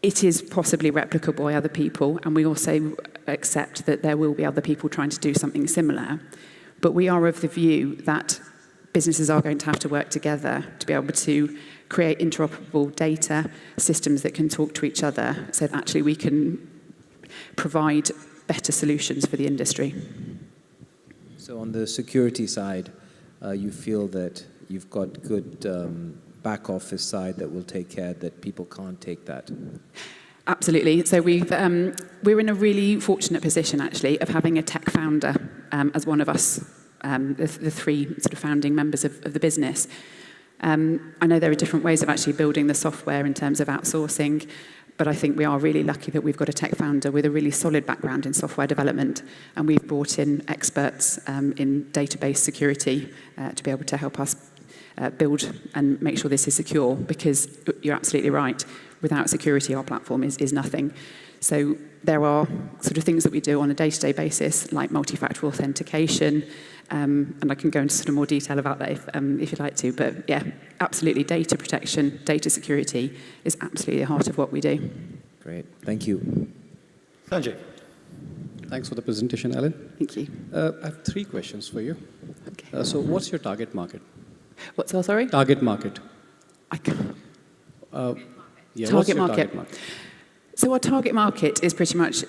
It is possibly replicable by other people, and we also accept that there will be other people trying to do something similar. But we are of the view that businesses are going to have to work together to be able to create interoperable data, systems that can talk to each other, so that actually we can provide better solutions for the industry. So on the security side, you feel that you've got good back office side that will take care that people can't take that? Absolutely. So we're in a really fortunate position, actually, of having a tech founder as one of us, the 3 sort of founding members of the business. I know there are different ways of actually building the software in terms of outsourcing, but I think we are really lucky that we've got a tech founder with a really solid background in software development, and we've brought in experts in database security to be able to help us build and make sure this is secure, because you're absolutely right. Without security, our platform is nothing. So there are sort of things that we do on a day-to-day basis, like multi-factor authentication, and I can go into sort of more detail about that if you'd like to. But yeah, absolutely, data protection, data security is absolutely the heart of what we do. Great, thank you. Sanjay. Thanks for the presentation, Alan. Thank you. I have 3 questions for you. Okay. So what's your target market? What's our, sorry? Target market. Yeah, what's your target market? So our target market is pretty much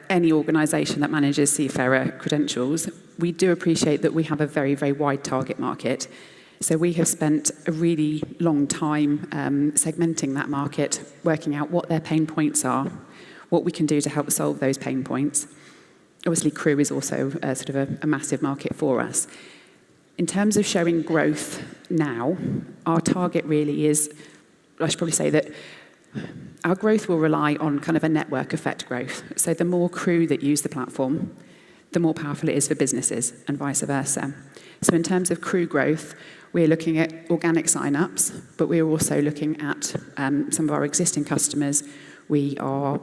any organisation that manages seafarer credentials. We do appreciate that we have a very, very wide target market. So we have spent a really long time segmenting that market, working out what their pain points are, what we can do to help solve those pain points. Obviously, crew is also sort of a massive market for us. In terms of showing growth now, our target really is, I should probably say that our growth will rely on kind of a network effect growth. So the more crew that use the platform, the more powerful it is for businesses and vice versa. So in terms of crew growth, we're looking at organic sign-ups, but we're also looking at some of our existing customers. We are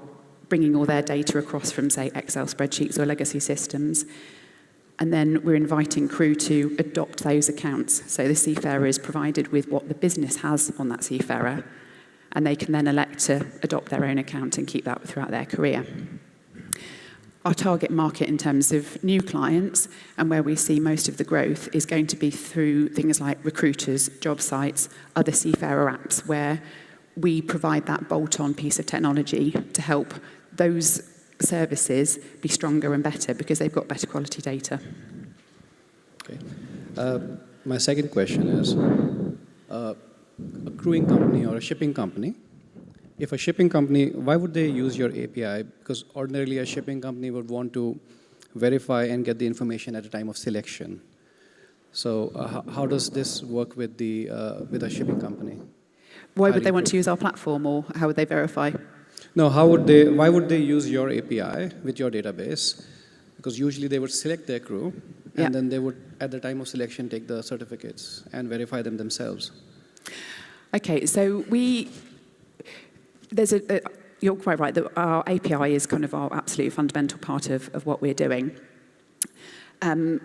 bringing all their data across from, say, Excel spreadsheets or legacy systems. And then we're inviting crew to adopt those accounts. So the seafarer is provided with what the business has on that seafarer, and they can then elect to adopt their own account and keep that throughout their career. Our target market in terms of new clients and where we see most of the growth is going to be through things like recruiters, job sites, other seafarer apps, where we provide that bolt-on piece of technology to help those services be stronger and better because they've got better quality data. Okay. My second question is, a crewing company or a shipping company, if a shipping company, why would they use your API? Because ordinarily a shipping company would want to verify and get the information at a time of selection. So how does this work with a shipping company? Why would they want to use our platform, or how would they verify? No, why would they use your API with your database? Because usually they would select their crew, and then they would, at the time of selection, take the certificates and verify them themselves. Okay, so you're quite right that our API is kind of our absolute fundamental part of what we're doing. Our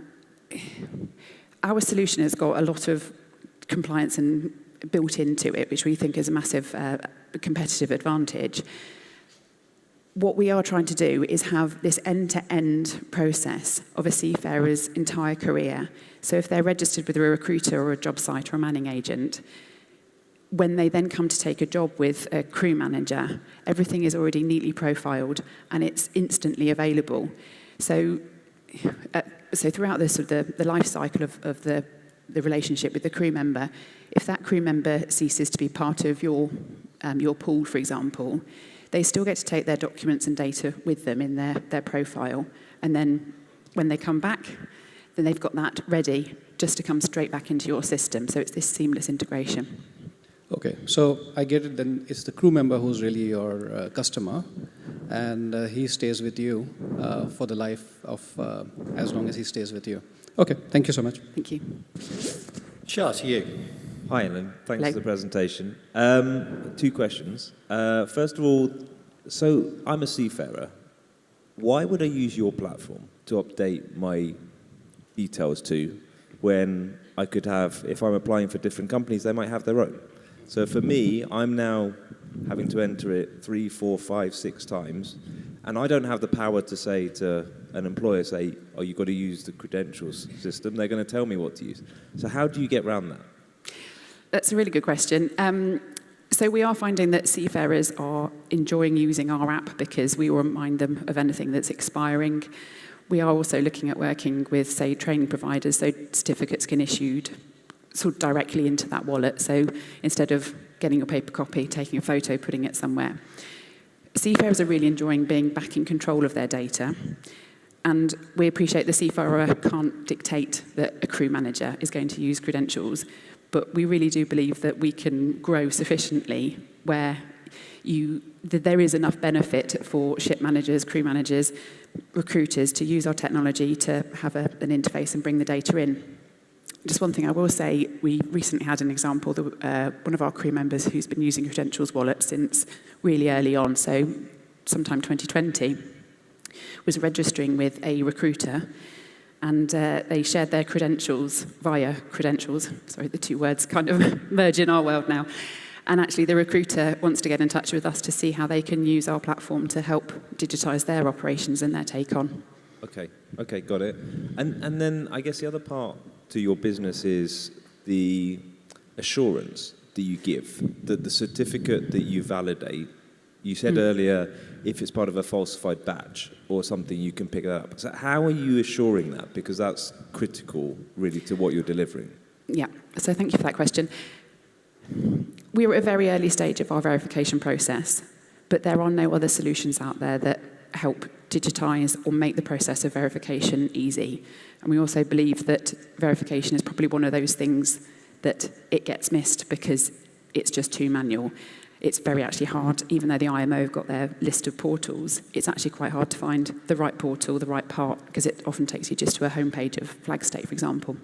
solution has got a lot of compliance and built into it, which we think is a massive competitive advantage. What we are trying to do is have this end-to-end process of a seafarer's entire career. So if they're registered with a recruiter or a job site or a manning agent, when they then come to take a job with a crew manager, everything is already neatly profiled and it's instantly available. So throughout the life cycle of the relationship with the crew member, if that crew member ceases to be part of your pool, for example, they still get to take their documents and data with them in their profile. And then when they come back, then they've got that ready just to come straight back into your system. So it's this seamless integration. Okay, so I get it, then it's the crew member who's really your customer, and he stays with you for the life of, as long as he stays with you. Okay, thank you so much. Thank you. Shah, to you. Hi, Alan. Thanks for the presentation. 2 questions. First of all, so I'm a seafarer. Why would I use your platform to update my details to when I could have, if I'm applying for different companies, they might have their own? So for me, I'm now having to enter it 3, 4, 5, 6 times, and I don't have the power to say to an employer, say, oh, you've got to use the credentials system. They're going to tell me what to use. So how do you get around that? That's a really good question. So we are finding that seafarers are enjoying using our app because we will remind them of anything that's expiring. We are also looking at working with, say, training providers, so certificates can issued sort of directly into that wallet. So instead of getting a paper copy, taking a photo, putting it somewhere. Seafarers are really enjoying being back in control of their data. And we appreciate the seafarer can't dictate that a crew manager is going to use credentials, but we really do believe that we can grow sufficiently where there is enough benefit for ship managers, crew managers, recruiters to use our technology to have an interface and bring the data in. Just one thing I will say, we recently had an example, one of our crew members who's been using Credentials Wallet since really early on, so sometime 2020, was registering with a recruiter, and they shared their credentials via credentials. Sorry, the two words kind of merge in our world now. And actually, the recruiter wants to get in touch with us to see how they can use our platform to help digitize their operations and their take on. Okay, got it. And then I guess the other part to your business is the assurance that you give, that the certificate that you validate. You said earlier, if it's part of a falsified batch or something, you can pick it up. So how are you assuring that? Because that's critical, really, to what you're delivering. Yeah, so thank you for that question. We are at a very early stage of our verification process, but there are no other solutions out there that help digitize or make the process of verification easy. And we also believe that verification is probably one of those things that it gets missed because it's just too manual. It's very actually hard, even though the IMO have got their list of portals, it's actually quite hard to find the right portal, the right part, because it often takes you just to a homepage of flag state, for example.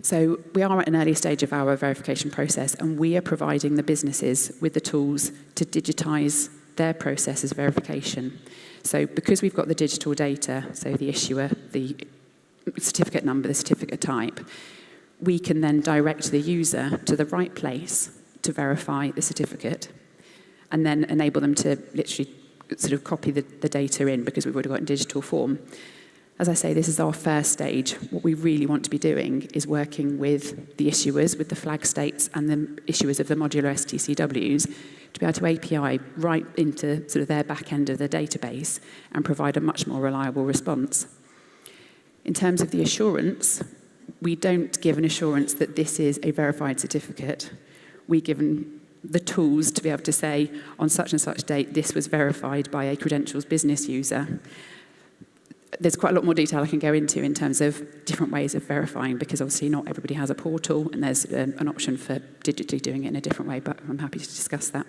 So we are at an early stage of our verification process, and we are providing the businesses with the tools to digitize their process as verification. So because we've got the digital data, so the issuer, the certificate number, the certificate type, we can then direct the user to the right place to verify the certificate, and then enable them to literally sort of copy the data in because we've already got it in digital form. As I say, this is our first stage. What we really want to be doing is working with the issuers, with the flag states and the issuers of the modular STCWs to be able to API right into sort of their back end of the database and provide a much more reliable response. In terms of the assurance, we don't give an assurance that this is a verified certificate. We give them the tools to be able to say, on such and such date, this was verified by a credentials business user. There's quite a lot more detail I can go into in terms of different ways of verifying, because obviously not everybody has a portal, and there's an option for digitally doing it in a different way, but I'm happy to discuss that.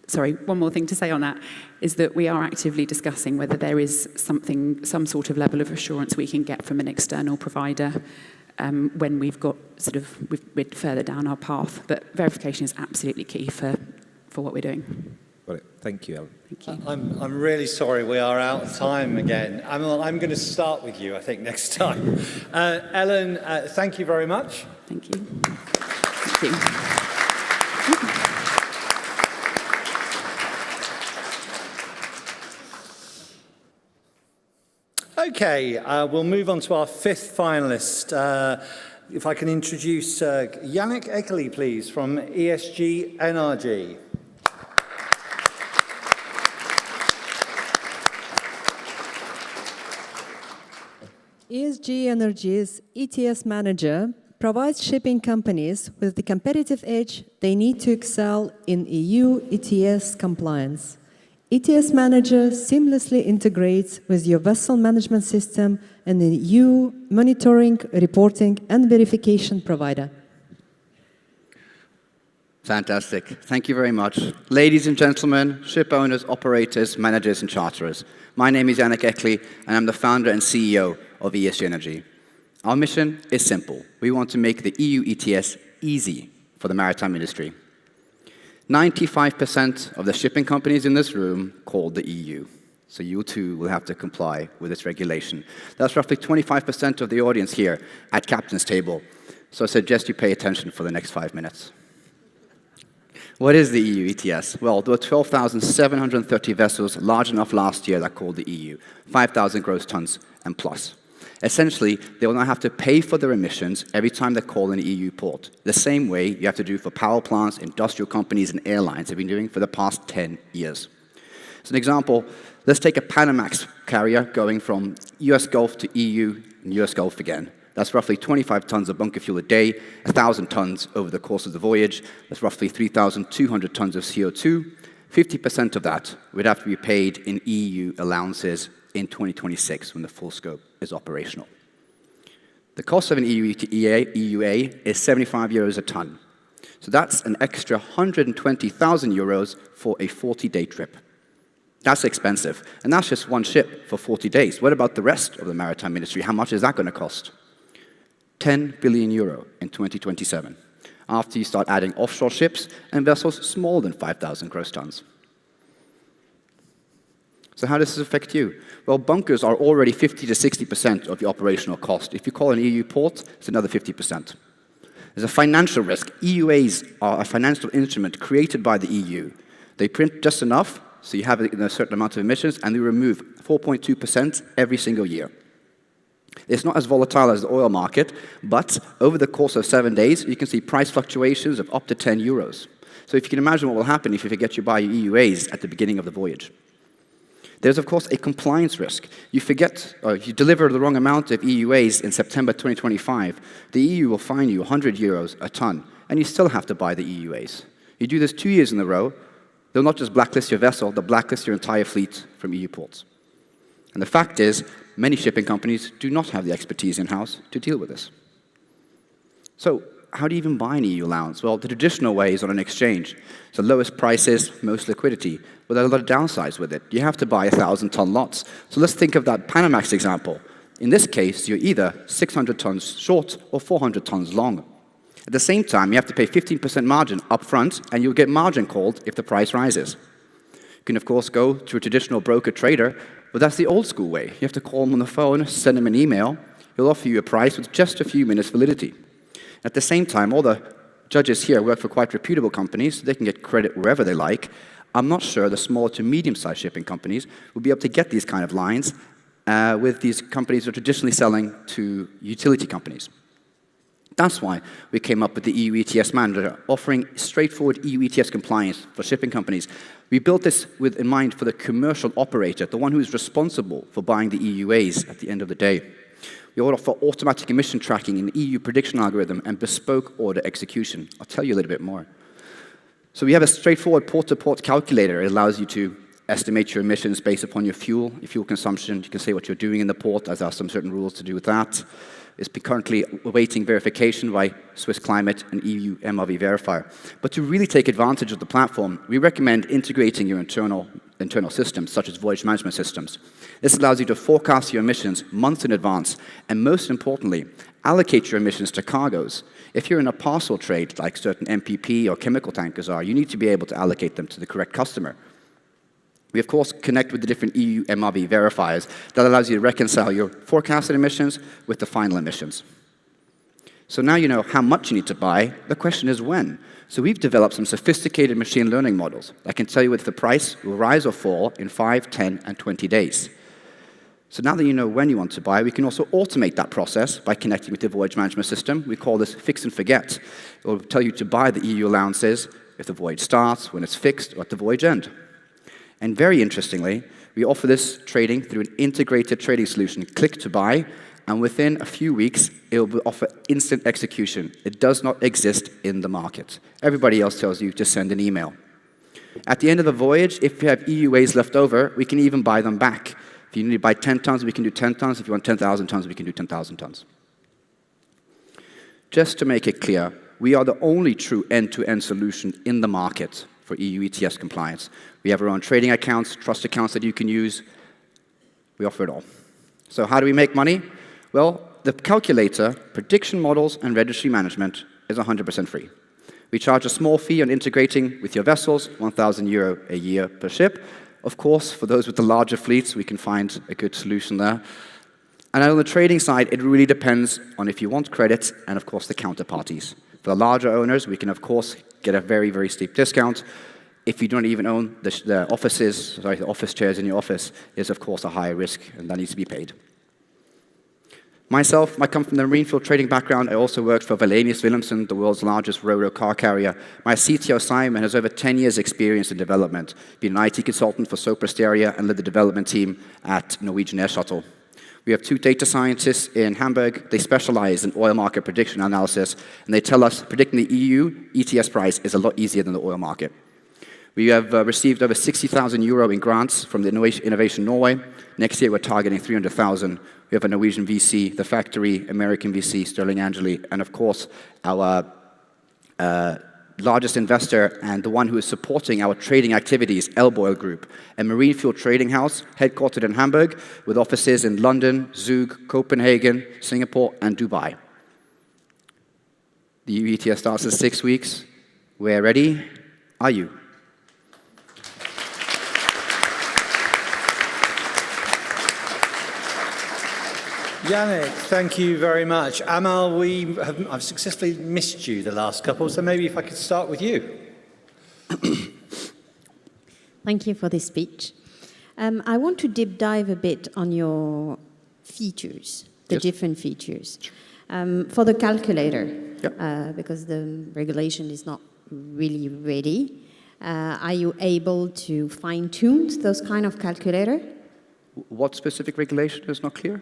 Sorry, one more thing to say on that is that we are actively discussing whether there is some sort of level of assurance we can get from an external provider when we're further down our path. But verification is absolutely key for what we're doing. Got it. Thank you, Ellen. Thank you. I'm really sorry we are out of time again. I'm going to start with you, I think, next time. Ellen, thank you very much. Thank you. Thank you. Okay, we'll move on to our fifth finalist. If I can introduce Yannick Eckerle, please, from ESG NRG. ESG Energy's ETS manager provides shipping companies with the competitive edge they need to excel in EU ETS compliance. ETS Manager seamlessly integrates with your vessel management system and the EU monitoring, reporting, and verification provider. Fantastic. Thank you very much. Ladies and gentlemen, ship owners, operators, managers, and charterers. My name is Yannick Eckerle, and I'm the founder and CEO of ESG Energy. Our mission is simple. We want to make the EU ETS easy for the maritime industry. 95% of the shipping companies in this room call the EU. So you too will have to comply with this regulation. That's roughly 25% of the audience here at Captain's Table. So I suggest you pay attention for the next 5 minutes. What is the EU ETS? Well, there were 12,730 vessels large enough last year that called the EU, 5,000 gross tons and plus. Essentially, they will now have to pay for their emissions every time they call an EU port, the same way you have to do for power plants, industrial companies, and airlines have been doing for the past 10 years. As an example, let's take a Panamax carrier going from US Gulf to EU and US Gulf again. That's roughly 25 tons of bunker fuel a day, 1,000 tons over the course of the voyage. That's roughly 3,200 tons of CO2. 50% of that would have to be paid in EU allowances in 2026 when the full scope is operational. The cost of an EUA is 75 euros a ton. So that's an extra 120,000 euros for a 40-day trip. That's expensive. And that's just one ship for 40 days. What about the rest of the maritime industry? How much is that going to cost? 10 billion euro in 2027, after you start adding offshore ships and vessels smaller than 5,000 gross tons. So how does this affect you? Well, bunkers are already 50 to 60% of your operational cost. If you call an EU port, it's another 50%. There's a financial risk. EUAs are a financial instrument created by the EU. They print just enough, so you have a certain amount of emissions, and they remove 4.2% every single year. It's not as volatile as the oil market, but over the course of 7 days, you can see price fluctuations of up to 10 euros. So if you can imagine what will happen if you forget to buy your EUAs at the beginning of the voyage. There's, of course, a compliance risk. You forget, or if you deliver the wrong amount of EUAs in September 2025, the EU will fine you 100 euros a ton, and you still have to buy the EUAs. You do this 2 years in a row, they'll not just blacklist your vessel, they'll blacklist your entire fleet from EU ports. And the fact is, many shipping companies do not have the expertise in-house to deal with this. So, how do you even buy an EU allowance? Well, the traditional way is on an exchange. So lowest prices, most liquidity. But there are a lot of downsides with it. You have to buy 1,000-ton lots. So let's think of that Panamax example. In this case, you're either 600 tons short or 400 tons long. At the same time, you have to pay 15% margin up front, and you'll get margin called if the price rises. You can, of course, go to a traditional broker trader, but that's the old school way. You have to call them on the phone, send them an email. He'll offer you a price with just a few minutes validity. At the same time, all the judges here work for quite reputable companies, so they can get credit wherever they like. I'm not sure the small to medium-sized shipping companies will be able to get these kind of lines with these companies who are traditionally selling to utility companies. That's why we came up with the EU ETS Manager, offering straightforward EU ETS compliance for shipping companies. We built this with in mind for the commercial operator, the one who is responsible for buying the EUAs at the end of the day. We offer automatic emission tracking, an EU prediction algorithm, and bespoke order execution. I'll tell you a little bit more. So we have a straightforward port-to-port calculator. It allows you to estimate your emissions based upon your fuel consumption. You can say what you're doing in the port, as there are some certain rules to do with that. It's currently awaiting verification by Swiss Climate and EU MRV verifier. But to really take advantage of the platform, we recommend integrating your internal systems, such as voyage management systems. This allows you to forecast your emissions months in advance, and most importantly, allocate your emissions to cargoes. If you're in a parcel trade, like certain MPP or chemical tankers are, you need to be able to allocate them to the correct customer. We, of course, connect with the different EU MRV verifiers. That allows you to reconcile your forecasted emissions with the final emissions. So now you know how much you need to buy. The question is when. So we've developed some sophisticated machine learning models that can tell you if the price will rise or fall in 5, 10, and 20 days. So now that you know when you want to buy, we can also automate that process by connecting with the voyage management system. We call this fix and forget. It will tell you to buy the EU allowances if the voyage starts, when it's fixed, or at the voyage end. And very interestingly, we offer this trading through an integrated trading solution, click to buy, and within a few weeks, it will offer instant execution. It does not exist in the market. Everybody else tells you to send an email. At the end of the voyage, if you have EUAs left over, we can even buy them back. If you need to buy 10 tons, we can do 10 tons. If you want 10,000 tons, we can do 10,000 tons. Just to make it clear, we are the only true end-to-end solution in the market for EU ETS compliance. We have our own trading accounts, trust accounts that you can use. We offer it all. So how do we make money? Well, the calculator, prediction models, and registry management is 100% free. We charge a small fee on integrating with your vessels, €1,000 a year per ship. Of course, for those with the larger fleets, we can find a good solution there. And on the trading side, it really depends on if you want credits and, of course, the counterparties. For the larger owners, we can, of course, get a very, very steep discount. If you don't even own the office chairs in your office, is, of course, a higher risk, and that needs to be paid. Myself, I come from the marine fuel trading background. I also worked for Wallenius Wilhelmsen, the world's largest ro-ro car carrier. My CTO, Simon, has over 10 years' experience in development, been an IT consultant for Sopra Steria, and led the development team at Norwegian Air Shuttle. We have 2 data scientists in Hamburg. They specialize in oil market prediction analysis, and they tell us predicting the EU ETS price is a lot easier than the oil market. We have received over €60,000 in grants from the Innovation Norway. Next year, we're targeting 300,000. We have a Norwegian VC, The Factory, American VC, Sterling Angeli, and of course, our largest investor and the one who is supporting our trading activities, Elboil Group, a marine fuel trading house headquartered in Hamburg with offices in London, Zug, Copenhagen, Singapore, and Dubai. The EU ETS starts in 6 weeks. We're ready. Are you? Yannick, thank you very much. Amal, I've successfully missed you the last couple, so maybe if I could start with you. Thank you for this speech. I want to deep dive a bit on your features, the different features. For the calculator, because the regulation is not really ready, are you able to fine-tune those kind of calculator? What specific regulation is not clear?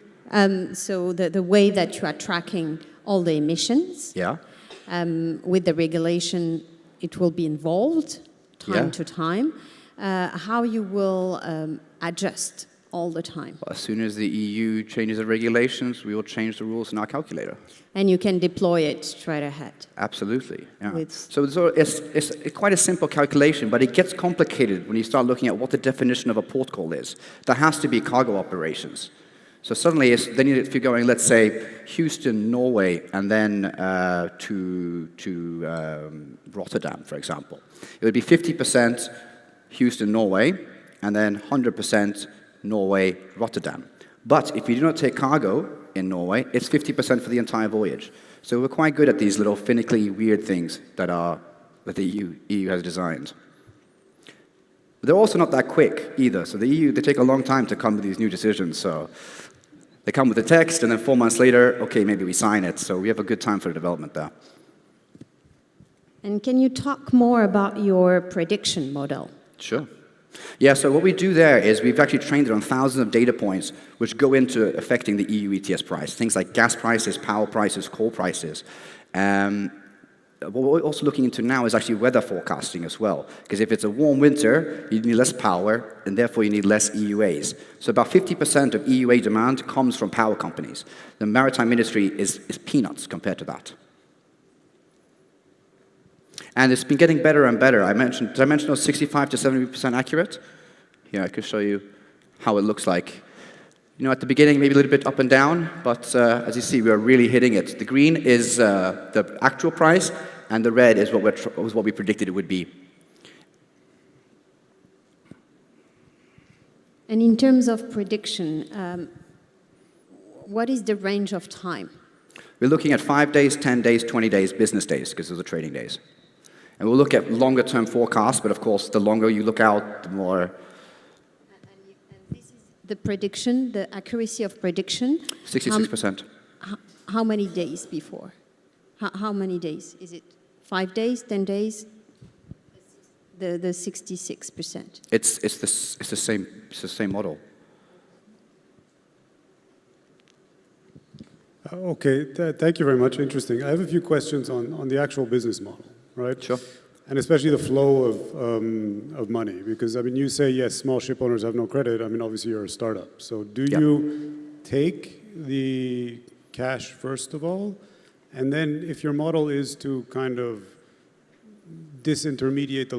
So the way that you are tracking all the emissions, with the regulation, it will be involved time to time. How you will adjust all the time. As soon as the EU changes the regulations, we will change the rules in our calculator. And you can deploy it straight ahead. Absolutely, yeah. So it's quite a simple calculation, but it gets complicated when you start looking at what the definition of a port call is. There has to be cargo operations. So suddenly, then if you're going, let's say, Houston, Norway, and then to Rotterdam, for example, it would be 50% Houston, Norway, and then 100% Norway, Rotterdam. But if you do not take cargo in Norway, it's 50% for the entire voyage. So we're quite good at these little finicky, weird things that the EU has designed. But they're also not that quick either. So the EU, they take a long time to come with these new decisions. So they come with the text, and then 4 months later, okay, maybe we sign it. So we have a good time for the development there. And can you talk more about your prediction model? Sure. Yeah, so what we do there is we've actually trained it on thousands of data points which go into affecting the EU ETS price. Things like gas prices, power prices, coal prices. What we're also looking into now is actually weather forecasting as well. Because if it's a warm winter, you need less power, and therefore you need less EUAs. So about 50% of EUA demand comes from power companies. The maritime industry is peanuts compared to that. And it's been getting better and better. Did I mention it was 65 to 70% accurate? Here, I can show you how it looks like. You know, at the beginning, maybe a little bit up and down, but as you see, we are really hitting it. The green is the actual price, and the red is what we predicted it would be. And in terms of prediction, what is the range of time? We're looking at 5 days, 10 days, 20 days, business days, because those are trading days. And we'll look at longer-term forecasts, but of course, the longer you look out, the more... The prediction, the accuracy of prediction? 66%. How many days before? How many days? Is it 5 days, 10 days? The 66%. It's the same model. Okay, thank you very much. Interesting. I have a few questions on the actual business model, right? Sure. And especially the flow of money, because I mean, you say yes, small ship owners have no credit. I mean, obviously you're a startup. So do you take the cash first of all, and then if your model is to kind of disintermediate the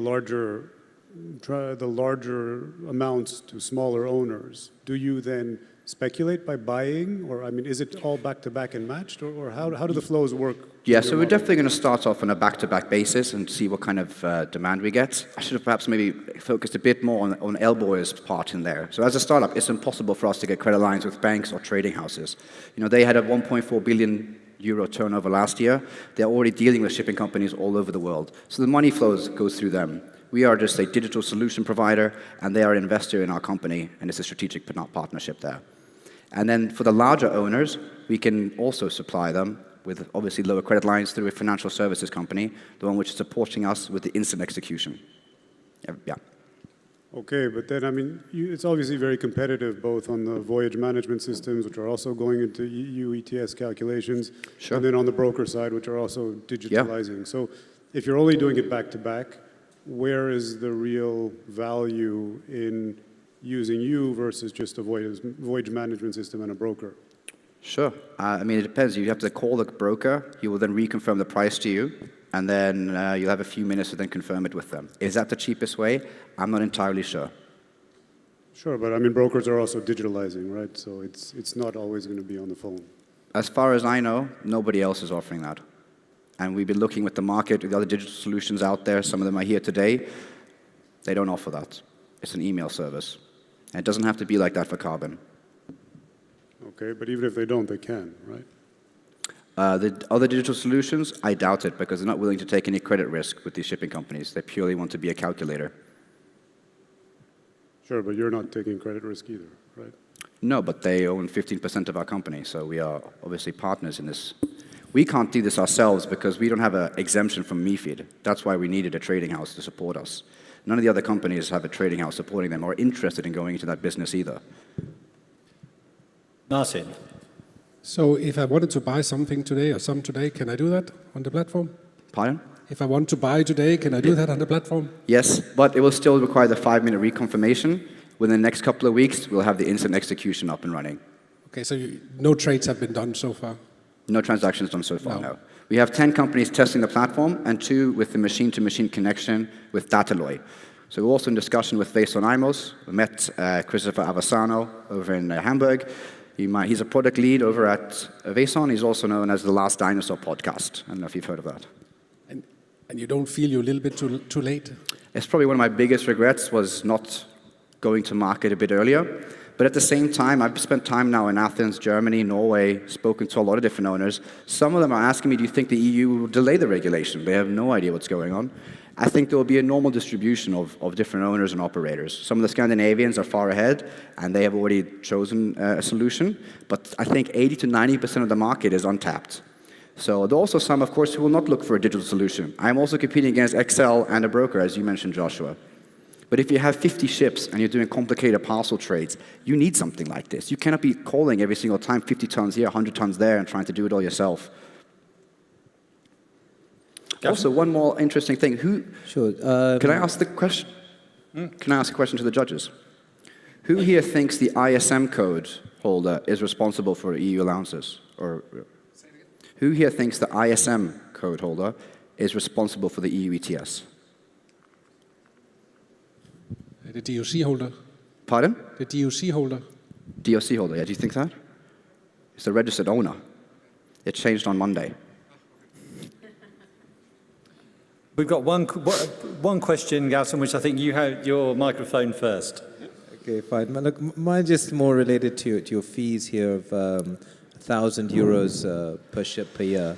larger amounts to smaller owners, do you then speculate by buying, or I mean, is it all back-to-back and matched, or how do the flows work? Yeah, so we're definitely going to start off on a back-to-back basis and see what kind of demand we get. I should have perhaps maybe focused a bit more on Elboy's part in there. So as a startup, it's impossible for us to get credit lines with banks or trading houses. You know, they had a 1.4 billion euro turnover last year. They're already dealing with shipping companies all over the world. So the money flows goes through them. We are just a digital solution provider, and they are an investor in our company, and it's a strategic partnership there. And then for the larger owners, we can also supply them with obviously lower credit lines through a financial services company, the one which is supporting us with the instant execution. Yeah. Okay, but then, I mean, it's obviously very competitive, both on the voyage management systems, which are also going into EU ETS calculations, and then on the broker side, which are also digitalizing. So if you're only doing it back-to-back, where is the real value in using you versus just a voyage management system and a broker? Sure. I mean, it depends. You have to call the broker. He will then reconfirm the price to you, and then you'll have a few minutes to then confirm it with them. Is that the cheapest way? I'm not entirely sure. Sure, but I mean, brokers are also digitalizing, right? So it's not always going to be on the phone. As far as I know, nobody else is offering that. And we've been looking with the market, with the other digital solutions out there. Some of them are here today. They don't offer that. It's an email service. And it doesn't have to be like that for carbon. Okay, but even if they don't, they can, right? The other digital solutions, I doubt it, because they're not willing to take any credit risk with these shipping companies. They purely want to be a calculator. Sure, but you're not taking credit risk either, right? No, but they own 15% of our company, so we are obviously partners in this. We can't do this ourselves because we don't have an exemption from MiFID. That's why we needed a trading house to support us. None of the other companies have a trading house supporting them or interested in going into that business either. Martin. So if I wanted to buy something today or some today, can I do that on the platform? Pardon? If I want to buy today, can I do that on the platform? Yes, but it will still require the 5-minute reconfirmation. Within the next couple of weeks, we'll have the instant execution up and running. Okay, so no trades have been done so far? No transactions done so far, no. We have 10 companies testing the platform and 2 with the machine-to-machine connection with Dataloy. So we're also in discussion with Vason Imos. We met Christopher Avasano over in Hamburg. He's a product lead over at Vason. He's also known as the Last Dinosaur podcast. I don't know if you've heard of that. And you don't feel you're a little bit too late? It's probably one of my biggest regrets was not going to market a bit earlier. But at the same time, I've spent time now in Athens, Germany, Norway, spoken to a lot of different owners. Some of them are asking me, do you think the EU will delay the regulation? They have no idea what's going on. I think there will be a normal distribution of different owners and operators. Some of the Scandinavians are far ahead, and they have already chosen a solution. But I think 80 to 90% of the market is untapped. So there are also some, of course, who will not look for a digital solution. I'm also competing against Excel and a broker, as you mentioned, Joshua. But if you have 50 ships and you're doing complicated parcel trades, you need something like this. You cannot be calling every single time 50 tons here, 100 tons there, and trying to do it all yourself. Also, one more interesting thing. Sure. Can I ask the question? Can I ask a question to the judges? Who here thinks the ISM code holder is responsible for EU allowances? Or who here thinks the ISM code holder is responsible for the EU ETS? The DOC holder. Pardon? The DOC holder. DOC holder, yeah, do you think that? It's the registered owner. It changed on Monday. We've got one question, Gautam, which I think you have your microphone first. Okay, fine. Look, mine just more related to your fees here of 1,000 euros per ship per year.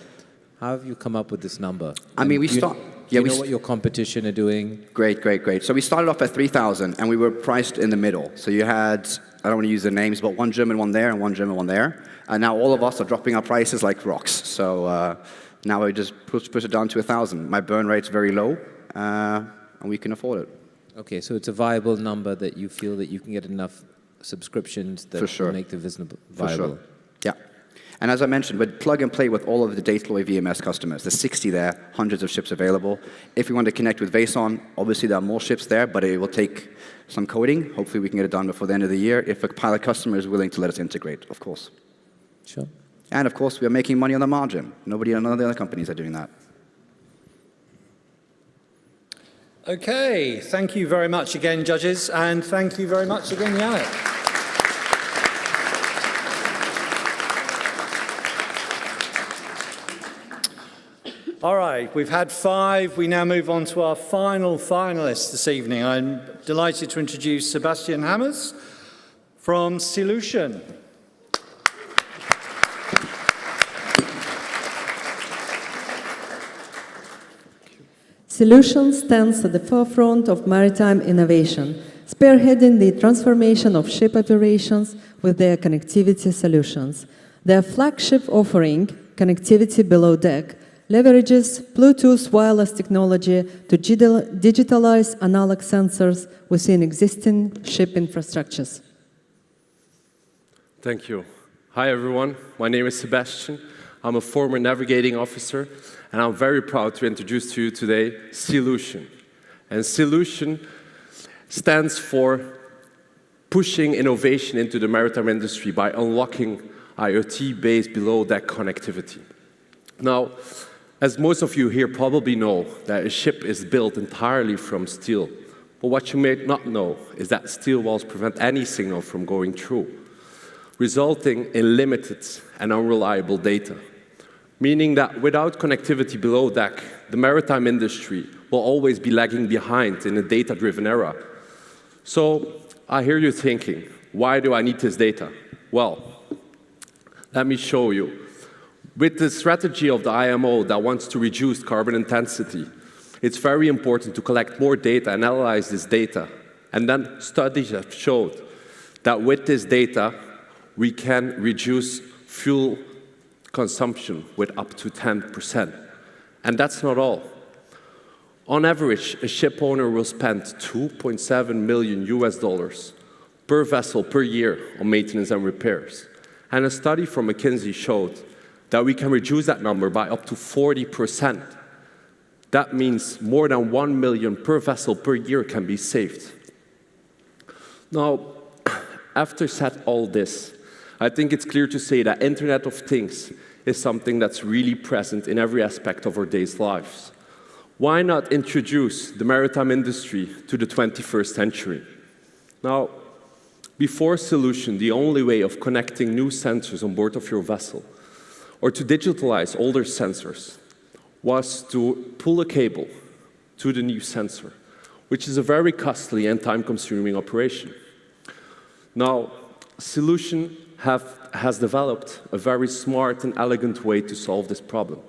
How have you come up with this number? I mean, we start... Do you know what your competition are doing? Great. So we started off at 3,000, and we were priced in the middle. So you had, I don't want to use the names, but one German one there and one German one there. And now all of us are dropping our prices like rocks. So now we just push it down to 1,000. My burn rate's very low, and we can afford it. Okay, so it's a viable number that you feel that you can get enough subscriptions that will make the viable. For sure. Yeah. And as I mentioned, we'd plug and play with all of the Dataloy VMS customers. There's 60 there, hundreds of ships available. If we want to connect with Vason, obviously there are more ships there, but it will take some coding. Hopefully we can get it done before the end of the year if a pilot customer is willing to let us integrate, of course. Sure. And of course, we are making money on the margin. None of the other companies are doing that. Okay, thank you very much again, judges, and thank you very much again, Yannick. All right, we've had 5. We now move on to our final finalist this evening. I'm delighted to introduce Sebastian Hammers from Solution. Solution stands at the forefront of maritime innovation, spearheading the transformation of ship operations with their connectivity solutions. Their flagship offering, Connectivity Below Deck, leverages Bluetooth wireless technology to digitalize analog sensors within existing ship infrastructures. Thank you. Hi, everyone. My name is Sebastian. I'm a former navigating officer, and I'm very proud to introduce to you today Solution. And Solution stands for pushing innovation into the maritime industry by unlocking IoT-based below-deck connectivity. Now, as most of you here probably know, that a ship is built entirely from steel. But what you may not know is that steel walls prevent any signal from going through, resulting in limited and unreliable data. Meaning that without connectivity below deck, the maritime industry will always be lagging behind in a data-driven era. So I hear you thinking, why do I need this data? Well, Let me show you. With the strategy of the IMO that wants to reduce carbon intensity, it's very important to collect more data and analyze this data. And then studies have showed that with this data, we can reduce fuel consumption with up to 10%. And that's not all. On average, a ship owner will spend $2.7 million per vessel per year on maintenance and repairs. And a study from McKinsey showed that we can reduce that number by up to 40%. That means more than $1 million per vessel per year can be saved. Now, after said all this, I think it's clear to say that Internet of Things is something that's really present in every aspect of our days' lives. Why not introduce the maritime industry to the 21st century? Now, before Solution, the only way of connecting new sensors on board of your vessel or to digitalize older sensors was to pull a cable to the new sensor, which is a very costly and time-consuming operation. Now, Solution has developed a very smart and elegant way to solve this problem.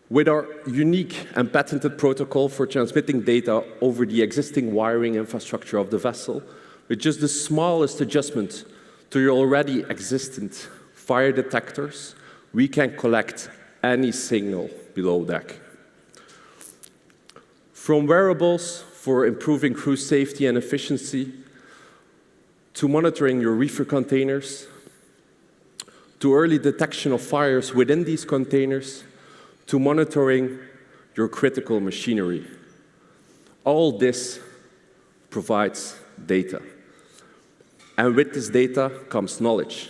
With our unique and patented protocol for transmitting data over the existing wiring infrastructure of the vessel, with just the smallest adjustment to your already existent fire detectors, we can collect any signal below deck. From wearables for improving crew safety and efficiency, to monitoring your reefer containers, to early detection of fires within these containers, to monitoring your critical machinery. All this provides data. And with this data comes knowledge,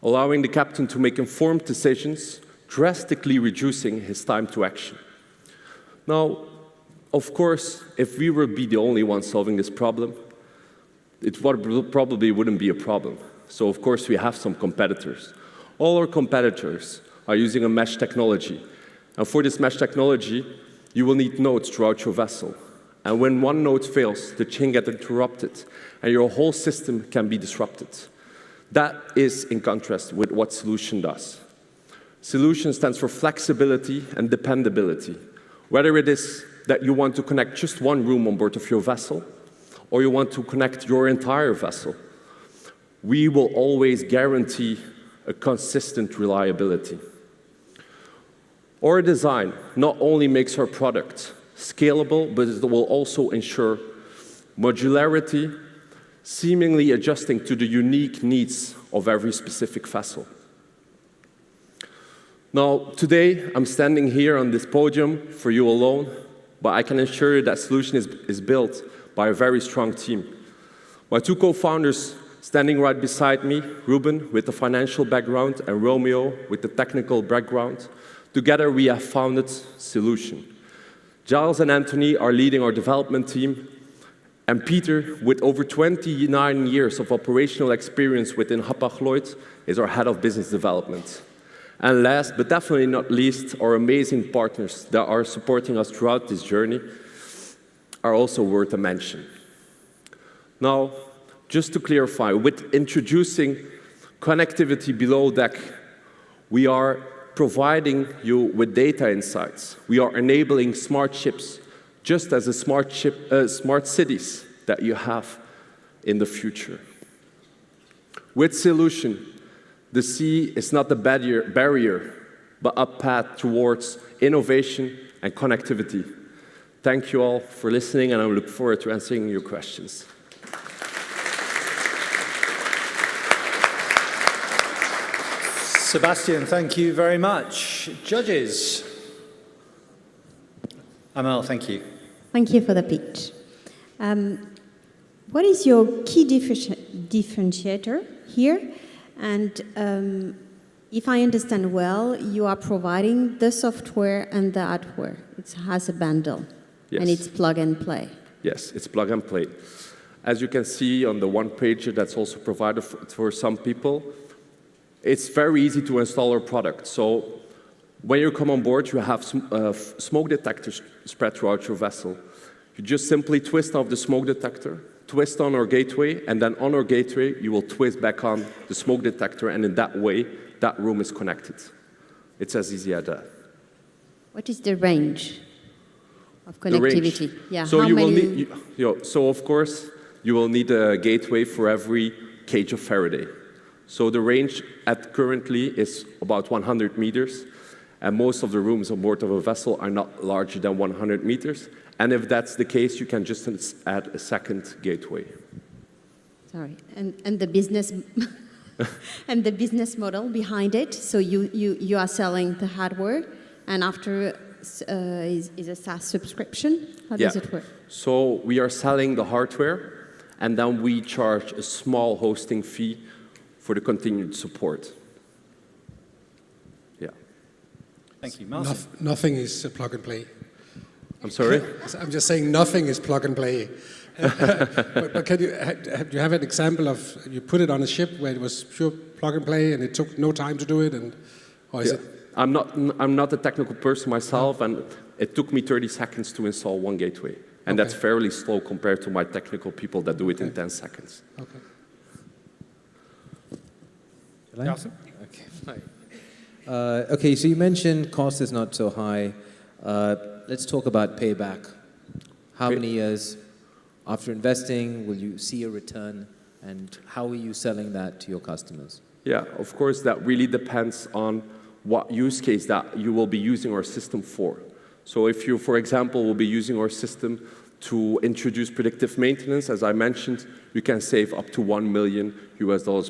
allowing the captain to make informed decisions, drastically reducing his time to action. Now, of course, if we would be the only ones solving this problem, it probably wouldn't be a problem. So, of course, we have some competitors. All our competitors are using a mesh technology. And for this mesh technology, you will need nodes throughout your vessel. And when one node fails, the chain gets interrupted, and your whole system can be disrupted. That is in contrast with what Solution does. Solution stands for flexibility and dependability. Whether it is that you want to connect just one room on board of your vessel, or you want to connect your entire vessel, we will always guarantee a consistent reliability. Our design not only makes our product scalable, but it will also ensure modularity, seemingly adjusting to the unique needs of every specific vessel. Now, today, I'm standing here on this podium for you alone, but I can assure you that Solution is built by a very strong team. My two co-founders standing right beside me, Ruben with the financial background and Romeo with the technical background, together we have founded Solution. Giles and Anthony are leading our development team, and Peter, with over 29 years of operational experience within Hapag-Lloyd, is our head of business development. And last, but definitely not least, our amazing partners that are supporting us throughout this journey are also worth a mention. Now, just to clarify, with introducing connectivity below deck, we are providing you with data insights. We are enabling smart ships, just as a smart cities that you have in the future. With Solution, the sea is not the barrier, but a path towards innovation and connectivity. Thank you all for listening, and I look forward to answering your questions. Sebastian, thank you very much. Judges. Amel, thank you. Thank you for the pitch. What is your key differentiator here? And if I understand well, you are providing the software and the hardware. It has a bundle, Yes. and it's plug and play. Yes, it's plug and play. As you can see on the one-pager that's also provided for some people, it's very easy to install our product. So when you come on board, you have smoke detectors spread throughout your vessel. You just simply twist off the smoke detector, twist on our gateway, and then on our gateway, you will twist back on the smoke detector, and in that way, that room is connected. It's as easy as that. What is the range of The range. connectivity? Yeah, So how you will many? need, so of course, you will need a gateway for every cage of Faraday. So the range at currently is about 100 meters, and most of the rooms on board of a vessel are not larger than 100 meters. And if that's the case, you can just add a second gateway. Sorry, and the business and the business model behind it. So you are selling the hardware, and after is a SaaS subscription. How does it work? So we are selling the hardware, and then we charge a small hosting fee for the continued support. Yeah. Thank you, Martin. Nothing is plug and play. I'm sorry? I'm just saying nothing is plug and play. but can you have an example of, you put it on a ship where it was pure plug and play and it took no time to do it, or is it? I'm not a technical person myself, and it took me 30 seconds to install one gateway. And that's fairly slow compared to my technical people that do it in 10 seconds. Okay. Okay, so you mentioned cost is not so high. Let's talk about payback. How many years after investing will you see a return, and how are you selling that to your customers? Yeah, of course, that really depends on what use case that you will be using our system for. So if you, for example, will be using our system to introduce predictive maintenance, as I mentioned, you can save up to $1 million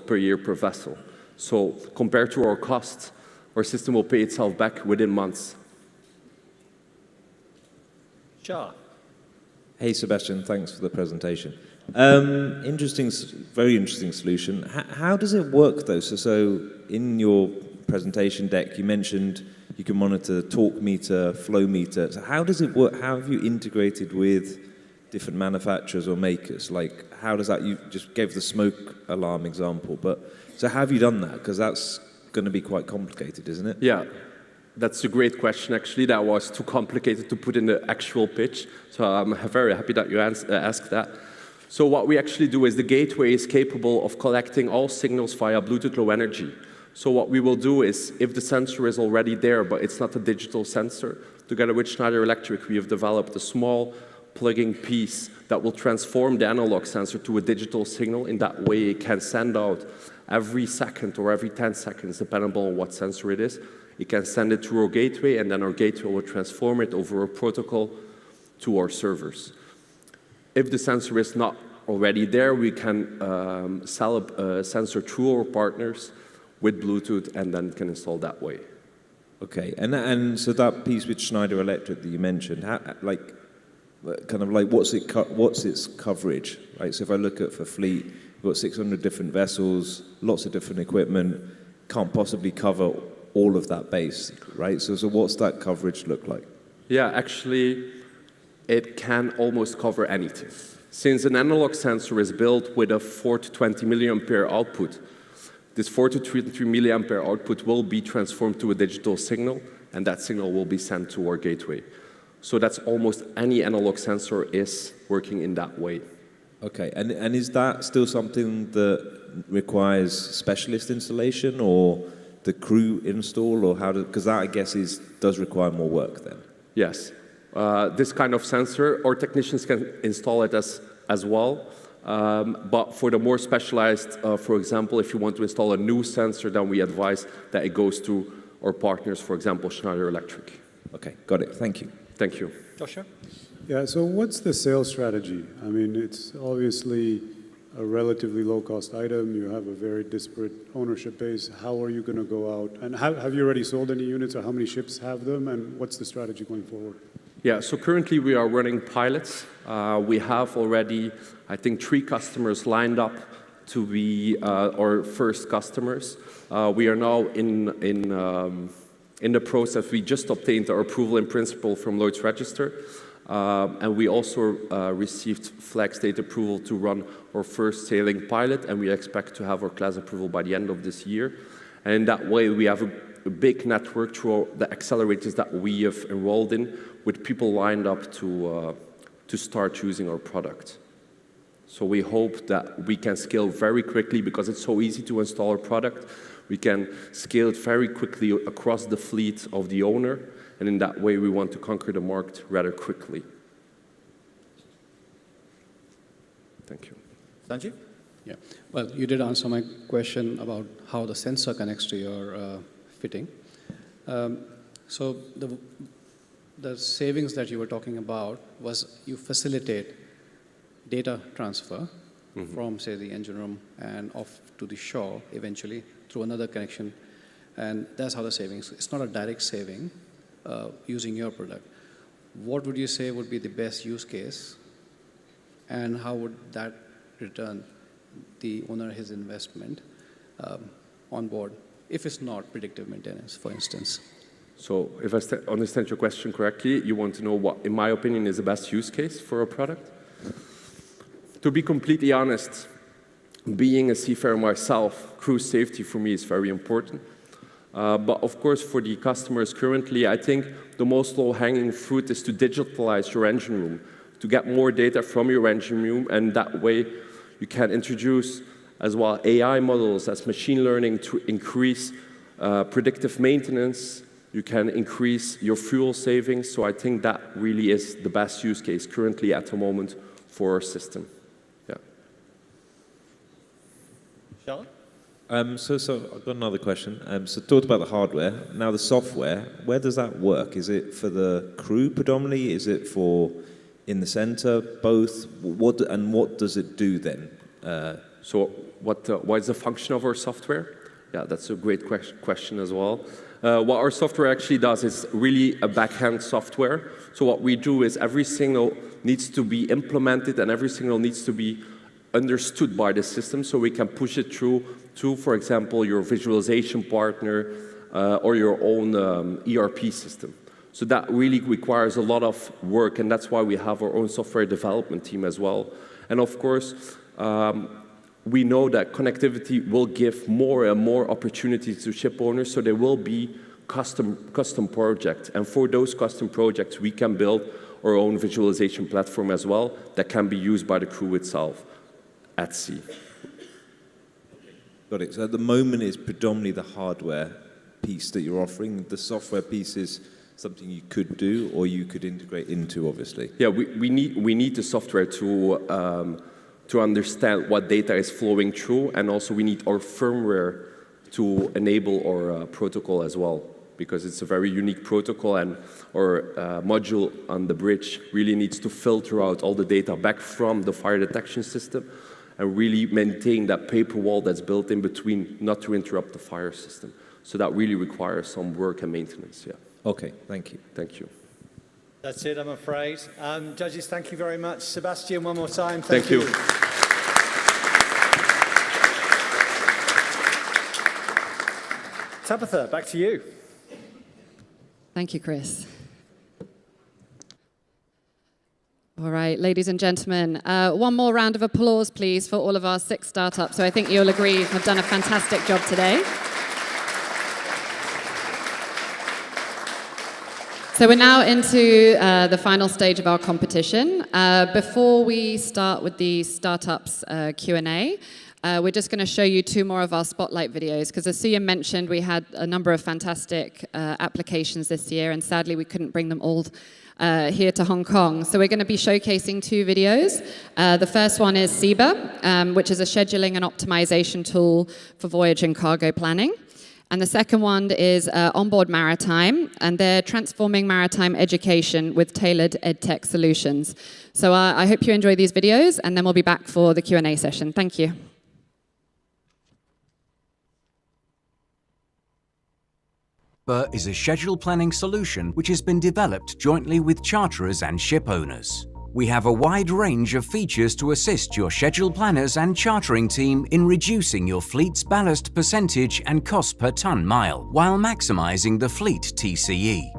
per year per vessel. So compared to our costs, our system will pay itself back within months. Shah. Hey, Sebastian, thanks for the presentation. Very interesting solution. How does it work, though? So in your presentation deck, you mentioned you can monitor torque meter, flow meter. So how does it work? How have you integrated with different manufacturers or makers? Like, how does that, you just gave the smoke alarm example, but so how have you done that? Because that's going to be quite complicated, isn't it? Yeah, that's a great question, actually. That was too complicated to put in the actual pitch, so I'm very happy that you asked that. So what we actually do is the gateway is capable of collecting all signals via Bluetooth Low Energy. So what we will do is, if the sensor is already there, but it's not a digital sensor, together with Schneider Electric, we have developed a small plugging piece that will transform the analog sensor to a digital signal. In that way, it can send out every second or every 10 seconds, depending on what sensor it is. It can send it through our gateway, and then our gateway will transform it over a protocol to our servers. If the sensor is not already there, we can sell a sensor through our partners with Bluetooth, and then can install that way. Okay, and so that piece with Schneider Electric that you mentioned, what's its coverage, right? So if I look at for fleet, we've got 600 different vessels, lots of different equipment, can't possibly cover all of that base, right? So what's that coverage look like? Yeah, actually, it can almost cover anything. Since an analog sensor is built with a 4 to 20 milliampere output, this 4 to 3 milliampere output will be transformed to a digital signal, and that signal will be sent to our gateway. So that's almost any analog sensor is working in that way. Okay, and is that still something that requires specialist installation or the crew install, or how? Because that, I guess, does require more work then. Yes, this kind of sensor, our technicians can install it as well. But for the more specialized, for example, if you want to install a new sensor, then we advise that it goes to our partners, for example, Schneider Electric. Okay, got it. Thank you. Thank you. Joshua? Yeah, so what's the sales strategy? I mean, it's obviously a relatively low-cost item. You have a very disparate ownership base. How are you going to go out? And have you already sold any units, or how many ships have them? And what's the strategy going forward? Yeah, so currently we are running pilots. We have already, I think, 3 customers lined up to be our first customers. We are now in the process. We just obtained our approval in principle from Lloyd's Register. And we also received flag state approval to run our first sailing pilot, and we expect to have our class approval by the end of this year. And in that way, we have a big network through the accelerators that we have enrolled in, with people lined up to start using our product. So we hope that we can scale very quickly because it's so easy to install a product. We can scale it very quickly across the fleet of the owner, and in that way we want to conquer the market rather quickly. Thank you. Sanjeev? Yeah. Well, you did answer my question about how the sensor connects to your fitting. So the savings that you were talking about was you facilitate data transfer from, say, the engine room and off to the shore eventually through another connection. And that's how the savings, it's not a direct saving using your product. What would you say would be the best use case, and how would that return the owner his investment on board if it's not predictive maintenance, for instance? So if I understand your question correctly, you want to know what, in my opinion, is the best use case for a product? To be completely honest, being a seafarer myself, crew safety for me is very important. But of course, for the customers currently, I think the most low-hanging fruit is to digitalize your engine room, to get more data from your engine room, and that way you can introduce as well AI models as machine learning to increase predictive maintenance. You can increase your fuel savings. So I think that really is the best use case currently at the moment for our system. Yeah. Charlotte? So I've got another question. So talked about the hardware. Now the software, where does that work? Is it for the crew predominantly? Is it for in the center? Both? What does it do then? So what is the function of our software? Yeah, that's a great question as well. What our software actually does is really a back-end software. So what we do is every signal needs to be implemented and every signal needs to be understood by the system so we can push it through to, for example, your visualization partner or your own ERP system. So that really requires a lot of work, and that's why we have our own software development team as well. And of course, we know that connectivity will give more and more opportunities to ship owners, so there will be custom projects. And for those custom projects, we can build our own visualization platform as well that can be used by the crew itself at sea. Got it. So at the moment, it's predominantly the hardware piece that you're offering. The software piece is something you could do or you could integrate into, obviously. Yeah, we need the software to understand what data is flowing through, and also we need our firmware to enable our protocol as well, because it's a very unique protocol, and our module on the bridge really needs to filter out all the data back from the fire detection system and really maintain that paper wall that's built in between, not to interrupt the fire system. So that really requires some work and maintenance, yeah. Okay, thank you. Thank you. That's it, I'm afraid. Judges, thank you very much. Sebastian, one more time. Thank you. Tabitha, back to you. Thank you, Chris. All right, ladies and gentlemen, one more round of applause, please, for all of our 6 startups. So I think you'll agree have done a fantastic job today. So we're now into the final stage of our competition. Before we start with the startups Q&A, we're just going to show you 2 more of our spotlight videos, because as Suya mentioned, we had a number of fantastic applications this year, and sadly we couldn't bring them all here to Hong Kong. So we're going to be showcasing 2 videos. The first one is SEBA, which is a scheduling and optimization tool for voyage and cargo planning. And the second one is Onboard Maritime, and they're transforming maritime education with tailored EdTech solutions. So I hope you enjoy these videos, and then we'll be back for the Q&A session. Thank you. SEBA is a schedule planning solution which has been developed jointly with charterers and ship owners. We have a wide range of features to assist your schedule planners and chartering team in reducing your fleet's ballast percentage and cost per ton mile, while maximizing the fleet TCE.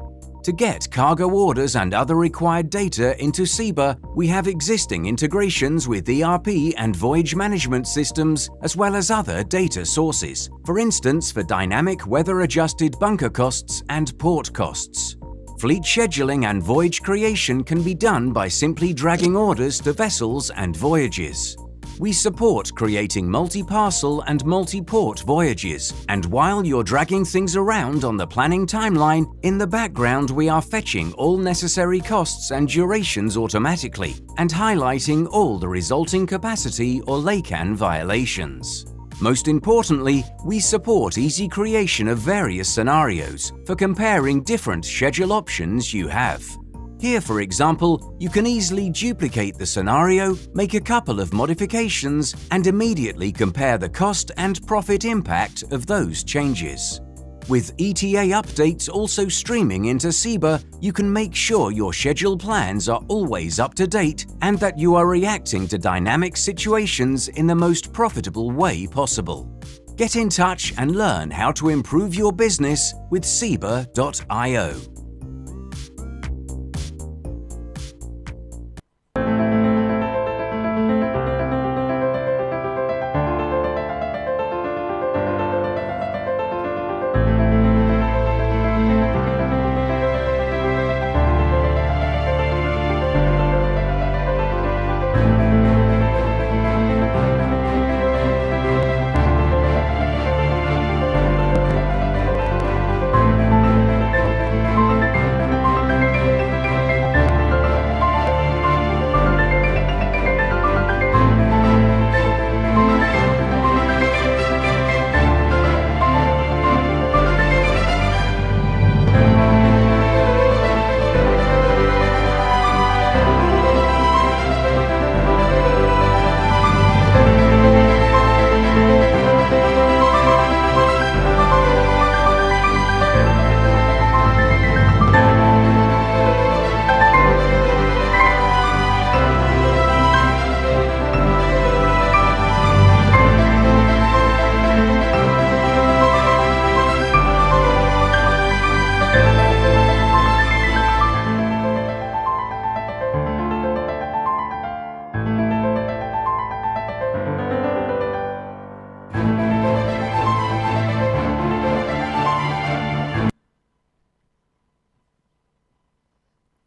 To get cargo orders and other required data into SEBA, we have existing integrations with ERP and voyage management systems, as well as other data sources, for instance for dynamic weather-adjusted bunker costs and port costs. Fleet scheduling and voyage creation can be done by simply dragging orders to vessels and voyages. We support creating multi-parcel and multi-port voyages. And while you're dragging things around on the planning timeline, in the background we are fetching all necessary costs and durations automatically and highlighting all the resulting capacity or LACAN violations. Most importantly, we support easy creation of various scenarios for comparing different schedule options you have. Here, for example, you can easily duplicate the scenario, make a couple of modifications, and immediately compare the cost and profit impact of those changes. With ETA updates also streaming into SIBA, you can make sure your schedule plans are always up to date and that you are reacting to dynamic situations in the most profitable way possible. Get in touch and learn how to improve your business with SIBA.io.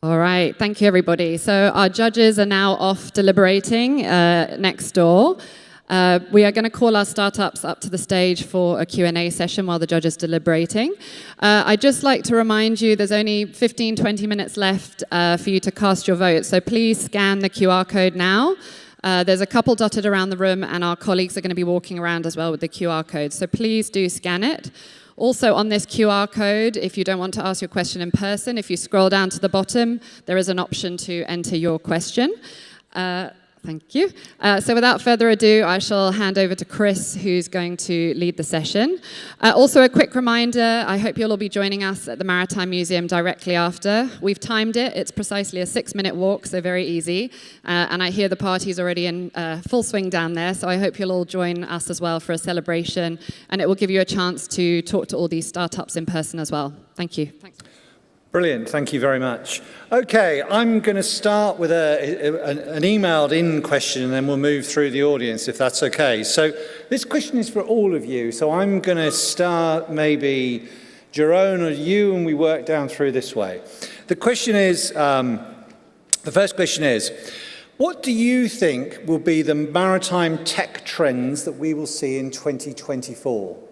All right, thank you, everybody. So our judges are now off deliberating next door. We are going to call our startups up to the stage for a Q&A session while the judges are deliberating. I'd just like to remind you there's only 15, 20 minutes left for you to cast your vote. So please scan the QR code now. There's a couple dotted around the room, and our colleagues are going to be walking around as well with the QR code. So please do scan it. Also on this QR code, if you don't want to ask your question in person, if you scroll down to the bottom, there is an option to enter your question. Thank you. So without further ado, I shall hand over to Chris, who's going to lead the session. Also, a quick reminder, I hope you'll all be joining us at the Maritime Museum directly after. We've timed it. It's precisely a 6-minute walk, so very easy. And I hear the party's already in full swing down there, so I hope you'll all join us as well for a celebration. And it will give you a chance to talk to all these startups in person as well. Thank you. Thanks. Brilliant, thank you very much. Okay, I'm going to start with an emailed in question and then we'll move through the audience if that's okay. So this question is for all of you, so I'm going to start maybe Jerome or you and we work down through this way. The question is, the first question is, what do you think will be the maritime tech trends that we will see in 2024?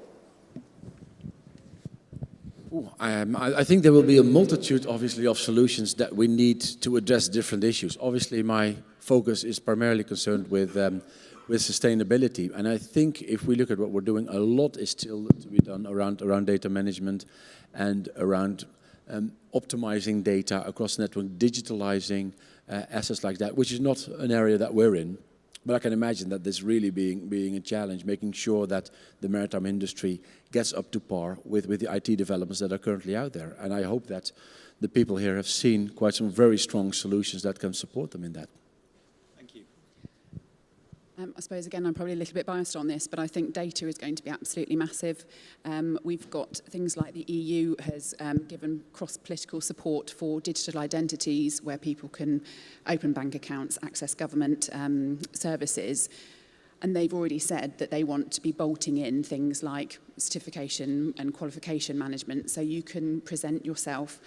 I think there will be a multitude, obviously, of solutions that we need to address different issues. Obviously, my focus is primarily concerned with sustainability. And I think if we look at what we're doing, a lot is still to be done around data management and around optimizing data across the network, digitalizing assets like that, which is not an area that we're in. But I can imagine that this really being a challenge, making sure that the maritime industry gets up to par with the IT developments that are currently out there. And I hope that the people here have seen quite some very strong solutions that can support them in that. I suppose, again, I'm probably a little bit biased on this, but I think data is going to be absolutely massive. We've got things like the EU has given cross-political support for digital identities where people can open bank accounts, access government services. And they've already said that they want to be bolting in things like certification and qualification management so you can present yourself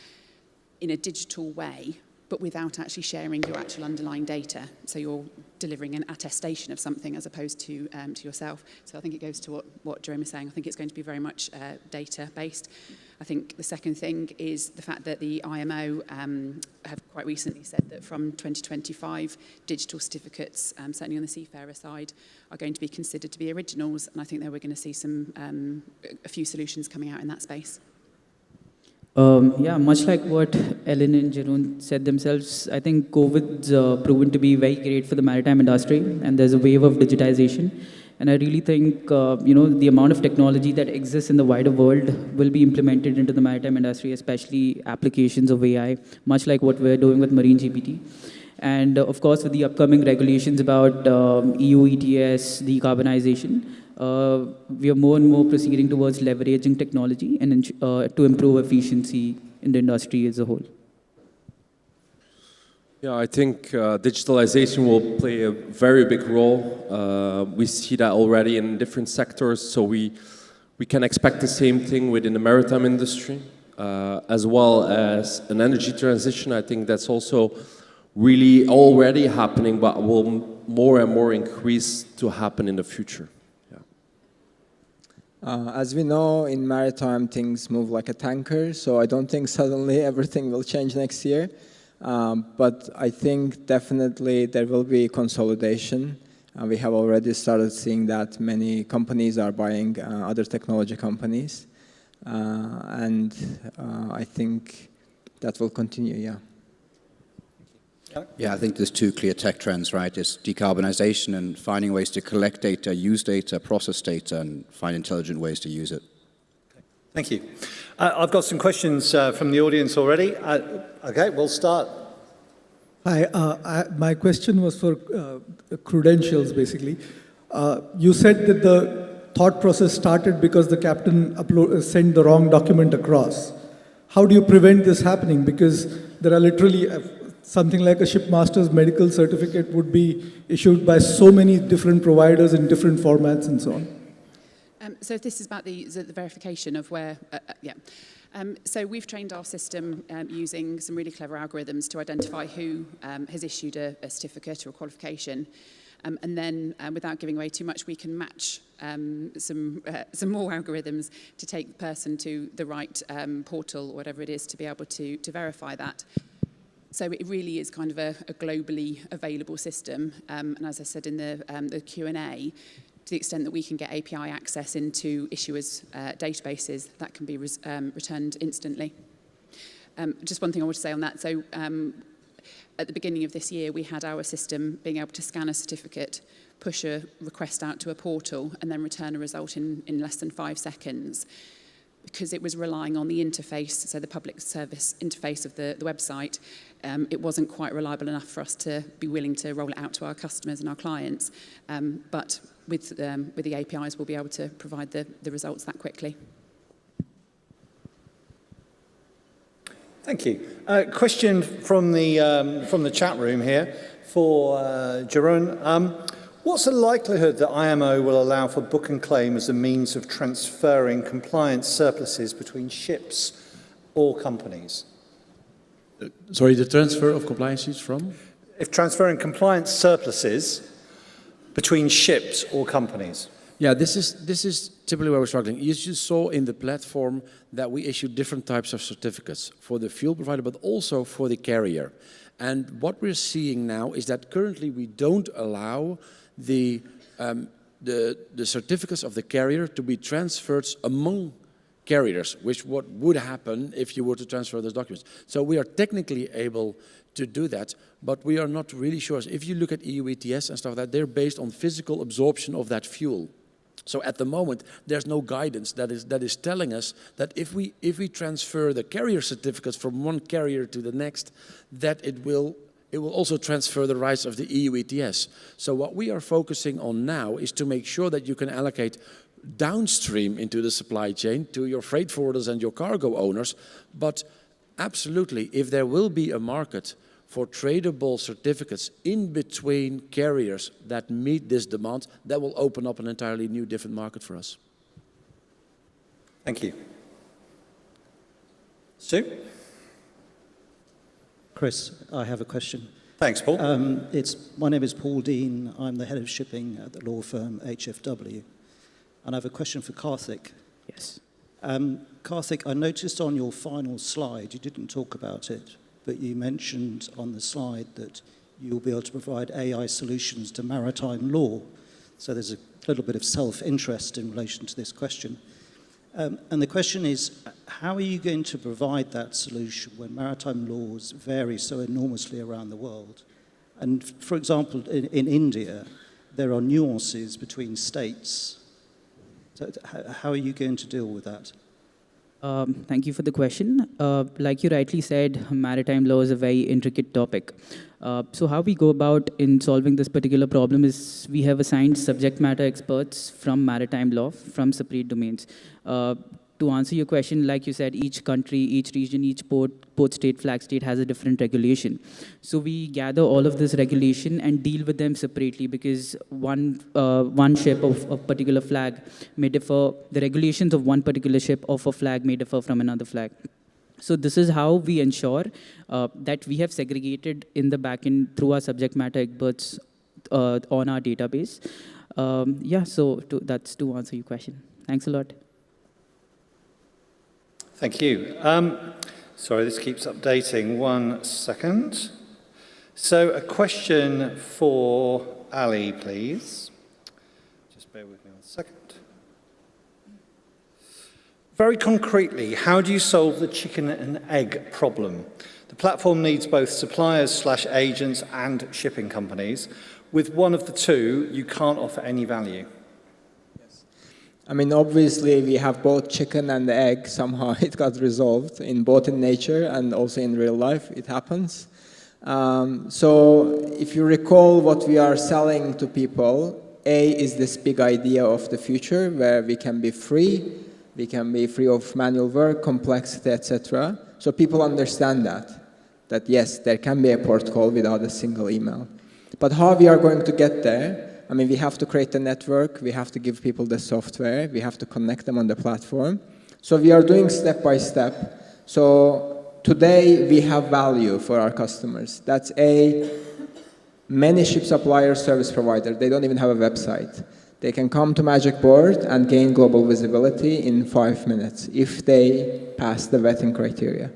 in a digital way but without actually sharing your actual underlying data. So you're delivering an attestation of something as opposed to yourself. So I think it goes to what Jerome is saying. I think it's going to be very much data-based. I think the second thing is the fact that the IMO have quite recently said that from 2025, digital certificates, certainly on the seafarer side, are going to be considered to be originals. And I think that we're going to see a few solutions coming out in that space. Yeah, much like what Ellen and Jeroen said themselves, I think COVID's proven to be very great for the maritime industry, and there's a wave of digitization. And I really think, the amount of technology that exists in the wider world will be implemented into the maritime industry, especially applications of AI, much like what we're doing with Marine GPT. And of course, with the upcoming regulations about EU ETS, decarbonization, we are more and more proceeding towards leveraging technology and to improve efficiency in the industry as a whole. Yeah, I think digitalization will play a very big role. We see that already in different sectors, so we can expect the same thing within the maritime industry, as well as an energy transition. I think that's also really already happening, but will more and more increase to happen in the future. As we know, in maritime, things move like a tanker, so I don't think suddenly everything will change next year. But I think definitely there will be consolidation. We have already started seeing that many companies are buying other technology companies. And I think that will continue, yeah. Yeah, I think there's two clear tech trends, right? It's decarbonization and finding ways to collect data, use data, process data, and find intelligent ways to use it. Thank you. I've got some questions from the audience already. Okay, we'll start. Hi, my question was for credentials, basically. You said that the thought process started because the captain sent the wrong document across. How do you prevent this happening? Because there are literally something like a shipmaster's medical certificate would be issued by so many different providers in different formats and so on. So if this is about the verification of where, so we've trained our system using some really clever algorithms to identify who has issued a certificate or a qualification. And then, without giving away too much, we can match some more algorithms to take the person to the right portal or whatever it is to be able to verify that. So it really is kind of a globally available system. And as I said in the Q&A, to the extent that we can get API access into issuers' databases, that can be returned instantly. Just one thing I want to say on that. So at the beginning of this year, we had our system being able to scan a certificate, push a request out to a portal, and then return a result in less than 5 seconds. Because it was relying on the interface, so the public service interface of the website, it wasn't quite reliable enough for us to be willing to roll it out to our customers and our clients. But with the APIs, we'll be able to provide the results that quickly. Thank you. Question from the chat room here for Jeroen. What's the likelihood that IMO will allow for book and claim as a means of transferring compliance surpluses between ships or companies? Sorry, the transfer of compliance sheets from? If transferring compliance surpluses between ships or companies. Yeah, this is typically where we're struggling. You just saw in the platform that we issue different types of certificates for the fuel provider, but also for the carrier. And what we're seeing now is that currently we don't allow the certificates of the carrier to be transferred among carriers, which what would happen if you were to transfer those documents. So we are technically able to do that, but we are not really sure. If you look at EU ETS and stuff like that, they're based on physical absorption of that fuel. So at the moment, there's no guidance that is telling us that if we transfer the carrier certificates from one carrier to the next, that it will also transfer the rights of the EU ETS. So what we are focusing on now is to make sure that you can allocate downstream into the supply chain to your freight forwarders and your cargo owners. But absolutely, if there will be a market for tradable certificates in between carriers that meet this demand, that will open up an entirely new, different market for us. Thank you. Sue? Chris, I have a question. Thanks, Paul. My name is Paul Dean. I'm the head of shipping at the law firm HFW. And I have a question for Karthik. Yes. Karthik, I noticed on your final slide, you didn't talk about it, but you mentioned on the slide that you'll be able to provide AI solutions to maritime law. So there's a little bit of self-interest in relation to this question. And the question is, how are you going to provide that solution when maritime laws vary so enormously around the world? And for example, in India, there are nuances between states. So how are you going to deal with that? Thank you for the question. Like you rightly said, maritime law is a very intricate topic. So how we go about in solving this particular problem is we have assigned subject matter experts from maritime law, from separate domains. To answer your question, like you said, each country, each region, each port state, flag state has a different regulation. So we gather all of this regulation and deal with them separately because one ship of a particular flag may differ, the regulations of one particular ship of a flag may differ from another flag. So this is how we ensure that we have segregated in the backend through our subject matter experts on our database. That's to answer your question. Thanks a lot. Thank you. Sorry, this keeps updating. 1 second. So a question for Ali, please. Just bear with me 1 second. Very concretely, how do you solve the chicken and egg problem? The platform needs both suppliers/agents and shipping companies. With one of the two, you can't offer any value. I mean, obviously, we have both chicken and egg. Somehow it got resolved in both in nature and also in real life. It happens. So if you recall what we are selling to people, A is this big idea of the future where we can be free of manual work, complexity, etc. So people understand that yes, there can be a port call without a single email. But how we are going to get there? I mean, we have to create a network, we have to give people the software, we have to connect them on the platform. So we are doing step by step. So today we have value for our customers. That's many ship suppliers, service providers, they don't even have a website. They can come to Magic Board and gain global visibility in 5 minutes if they pass the vetting criteria.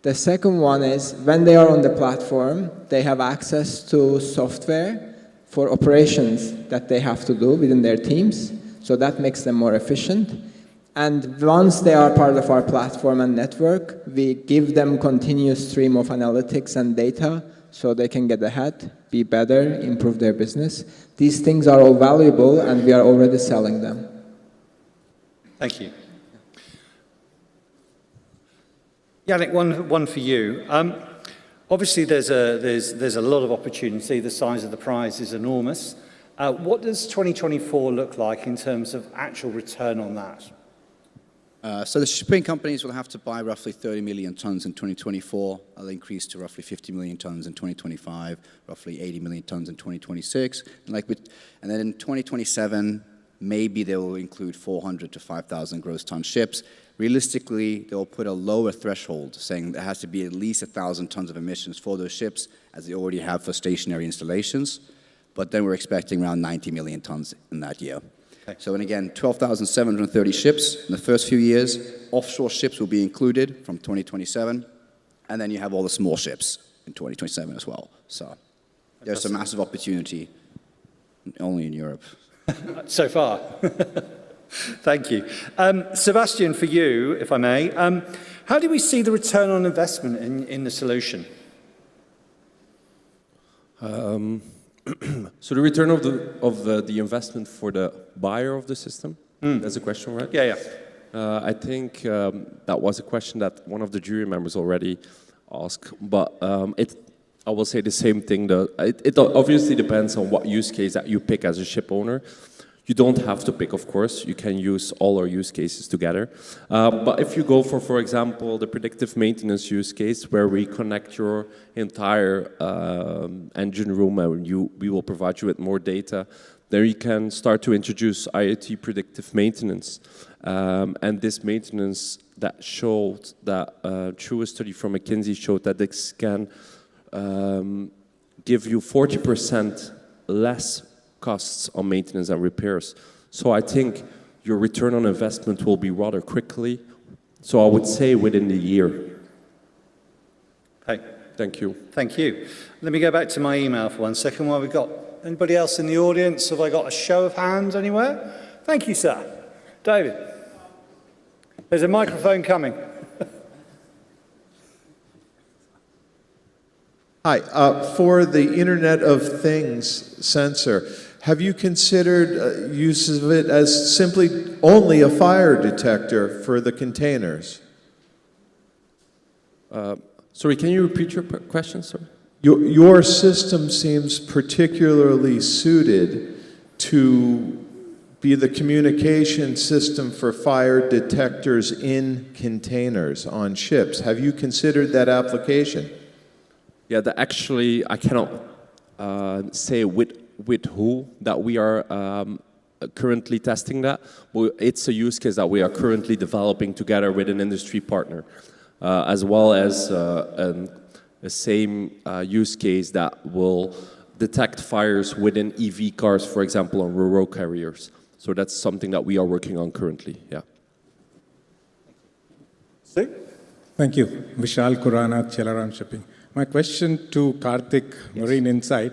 The second one is when they are on the platform, they have access to software for operations that they have to do within their teams, so that makes them more efficient. And once they are part of our platform and network, we give them continuous stream of analytics and data so they can get ahead, be better, improve their business. These things are all valuable and we are already selling them. Thank you. Yannick, one for you. Obviously, there's a lot of opportunity. The size of the prize is enormous. What does 2024 look like in terms of actual return on that? So the shipping companies will have to buy roughly 30 million tons in 2024. That'll increase to roughly 50 million tons in 2025, roughly 80 million tons in 2026. And then in 2027, maybe they will include 400 to 5,000 gross ton ships. Realistically, they'll put a lower threshold, saying there has to be at least 1,000 tons of emissions for those ships, as they already have for stationary installations. But then we're expecting around 90 million tons in that year. Okay. So, and again, 12,730 ships in the first few years. Offshore ships will be included from 2027. And then you have all the small ships in 2027 as well. So there's a massive opportunity, only in Europe. So far. Thank you. Sebastian, for you, if I may, how do we see the return on investment in the solution? So the return of the investment for the buyer of the system, that's a question, right? Yeah. I think that was a question that one of the jury members already asked, but I will say the same thing. It obviously depends on what use case that you pick as a ship owner. You don't have to pick, of course. You can use all our use cases together. But if you go for example, the predictive maintenance use case, where we connect your entire engine room and we will provide you with more data There you can start to introduce IoT predictive maintenance. And this maintenance that showed that, through a study from McKinsey, showed that this can give you 40% less costs on maintenance and repairs. So I think your return on investment will be rather quickly. So I would say within the year. Hey. Thank you. Thank you. Let me go back to my email for 1 second while we've got anybody else in the audience. Have I got a show of hands anywhere? Thank you, sir. David. There's a microphone coming. Hi. For the Internet of Things sensor, have you considered use of it as simply only a fire detector for the containers? Sorry, can you repeat your question, sir? Your system seems particularly suited to be the communication system for fire detectors in containers on ships. Have you considered that application? Yeah, actually, I cannot say with who that we are currently testing that. But it's a use case that we are currently developing together with an industry partner, as well as the same use case that will detect fires within EV cars, for example, on rural carriers. So that's something that we are working on currently, yeah. Sue? Thank you. Vishal Kurana, Chelaram Shipping. My question to Karthik, Marine Insight.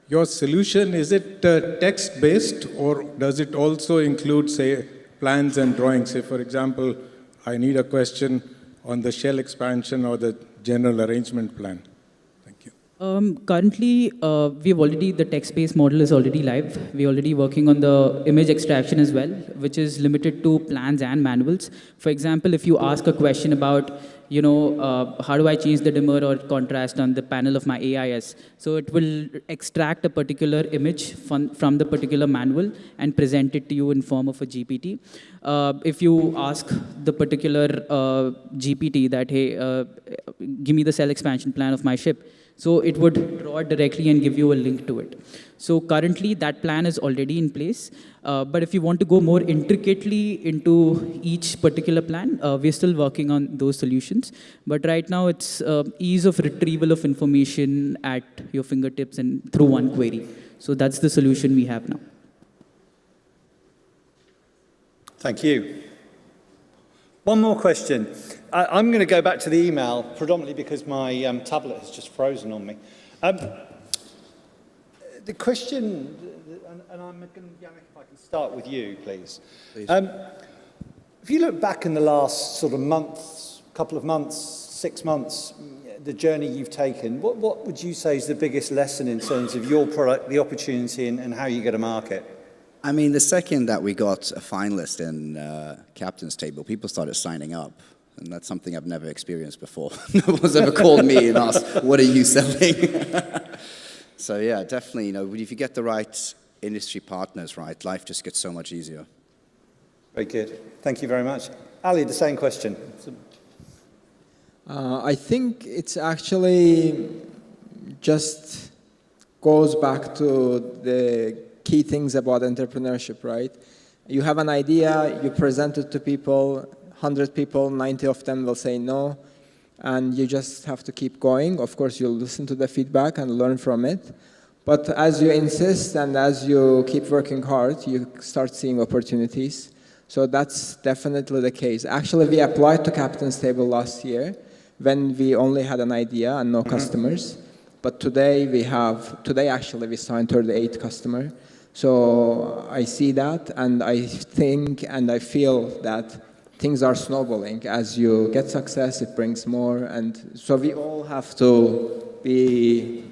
Your solution, is it text-based or does it also include, say, plans and drawings? Say, for example, I need a question on the shell expansion or the general arrangement plan. Currently, the text-based model is already live. We're already working on the image extraction as well, which is limited to plans and manuals. For example, if you ask a question about, how do I change the dimmer or contrast on the panel of my AIS? So it will extract a particular image from the particular manual and present it to you in form of a GPT. If you ask the particular GPT that, hey, give me the cell expansion plan of my ship, so it would draw it directly and give you a link to it. So currently that plan is already in place. But if you want to go more intricately into each particular plan, we're still working on those solutions. But right now it's ease of retrieval of information at your fingertips and through one query. So that's the solution we have now. Thank you. One more question. I'm going to go back to the email, predominantly because my tablet has just frozen on me. The question, and I'm going to, Yannick, if I can start with you, please. If you look back in the last sort of month, couple of months, 6 months, the journey you've taken, what would you say is the biggest lesson in terms of your product, the opportunity, and how you go to market? I mean, the second that we got a finalist in Captain's Table, people started signing up. And that's something I've never experienced before. No one's ever called me and asked, what are you selling? So yeah, definitely, if you get the right industry partners, right, life just gets so much easier. Very good. Thank you very much. Ali, the same question. I think it's actually just goes back to the key things about entrepreneurship, right? You have an idea, you present it to people, 100 people, 90 of them will say no, and you just have to keep going. Of course, you'll listen to the feedback and learn from it. But as you insist and as you keep working hard, you start seeing opportunities. So that's definitely the case. Actually, we applied to Captain's Table last year when we only had an idea and no customers. But today actually we signed 38 customers. So I see that, and I think and I feel that things are snowballing. As you get success, it brings more. And so we all have to be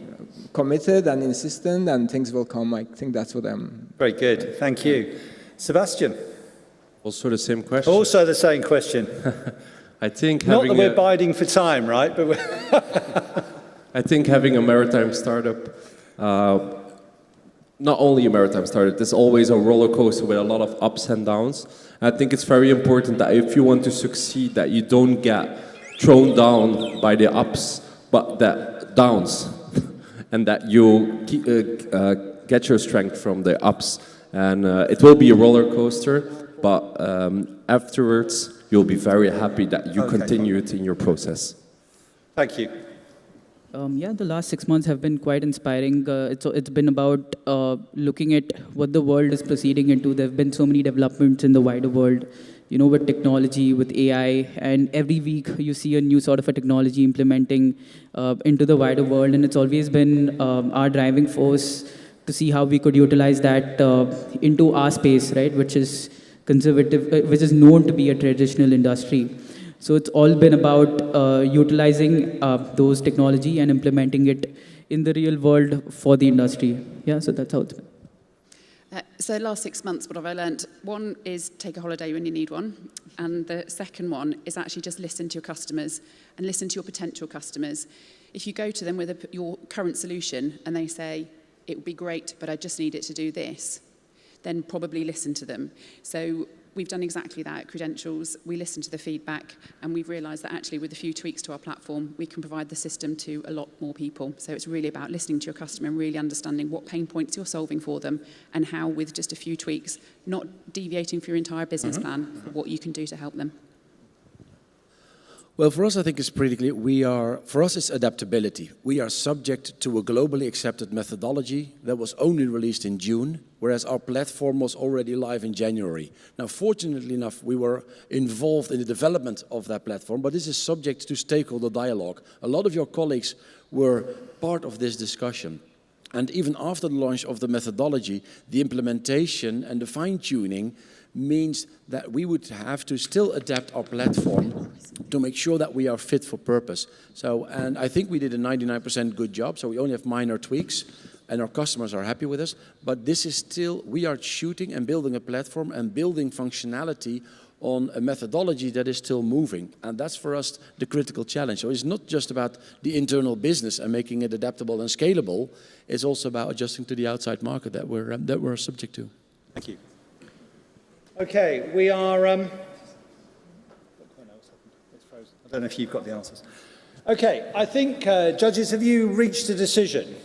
committed and insistent, and things will come. I think that's what I'm... Very good. Thank you. Sebastian? Also the same question. Also the same question. I think not that we're biding for time, right? But I think having a maritime startup, not only a maritime startup, there's always a roller coaster with a lot of ups and downs. I think it's very important that if you want to succeed, that you don't get thrown down by the ups, but the downs, and that you get your strength from the ups. And it will be a roller coaster, but afterwards, you'll be very happy that you continued in your process. Thank you. Yeah, the last 6 months have been quite inspiring. It's been about looking at what the world is proceeding into. There have been so many developments in the wider world, you know, with technology, with AI, and every week you see a new sort of a technology implementing into the wider world, and it's always been our driving force to see how we could utilize that into our space, right, which is conservative, which is known to be a traditional industry. So it's all been about utilizing those technology and implementing it in the real world for the industry. Yeah, so that's how it's been. So last 6 months, what have I learned? One is take a holiday when you need one. And the second one is actually just listen to your customers and listen to your potential customers. If you go to them with your current solution and they say, it would be great, but I just need it to do this, then probably listen to them. So we've done exactly that at Credentials. We listen to the feedback, and we've realized that actually with a few tweaks to our platform, we can provide the system to a lot more people. So it's really about listening to your customer and really understanding what pain points you're solving for them and how with just a few tweaks, not deviating from your entire business plan, what you can do to help them. Well, for us, I think it's pretty clear. For us, it's adaptability. We are subject to a globally accepted methodology that was only released in June, whereas our platform was already live in January. Now, fortunately enough, we were involved in the development of that platform, but this is subject to stakeholder dialogue. A lot of your colleagues were part of this discussion. And even after the launch of the methodology, the implementation and the fine-tuning means that we would have to still adapt our platform to make sure that we are fit for purpose. So, and I think we did a 99% good job, so we only have minor tweaks, and our customers are happy with us. But this is still, we are shooting and building a platform and building functionality on a methodology that is still moving. And that's for us the critical challenge. So it's not just about the internal business and making it adaptable and scalable, it's also about adjusting to the outside market that we're subject to. Thank you. Okay, we are... I don't know if you've got the answers. Okay, I think, judges, have you reached a decision?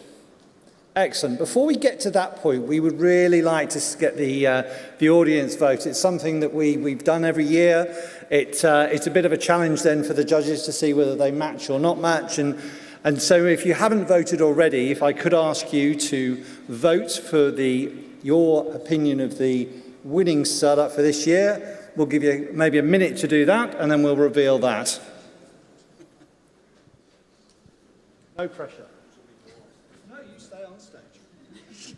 Excellent. Before we get to that point, we would really like to get the audience vote. It's something that we've done every year. It's a bit of a challenge then for the judges to see whether they match or not match. And so if you haven't voted already, if I could ask you to vote for your opinion of the winning startup for this year. We'll give you maybe a minute to do that, and then we'll reveal that. No pressure. No, you stay on stage.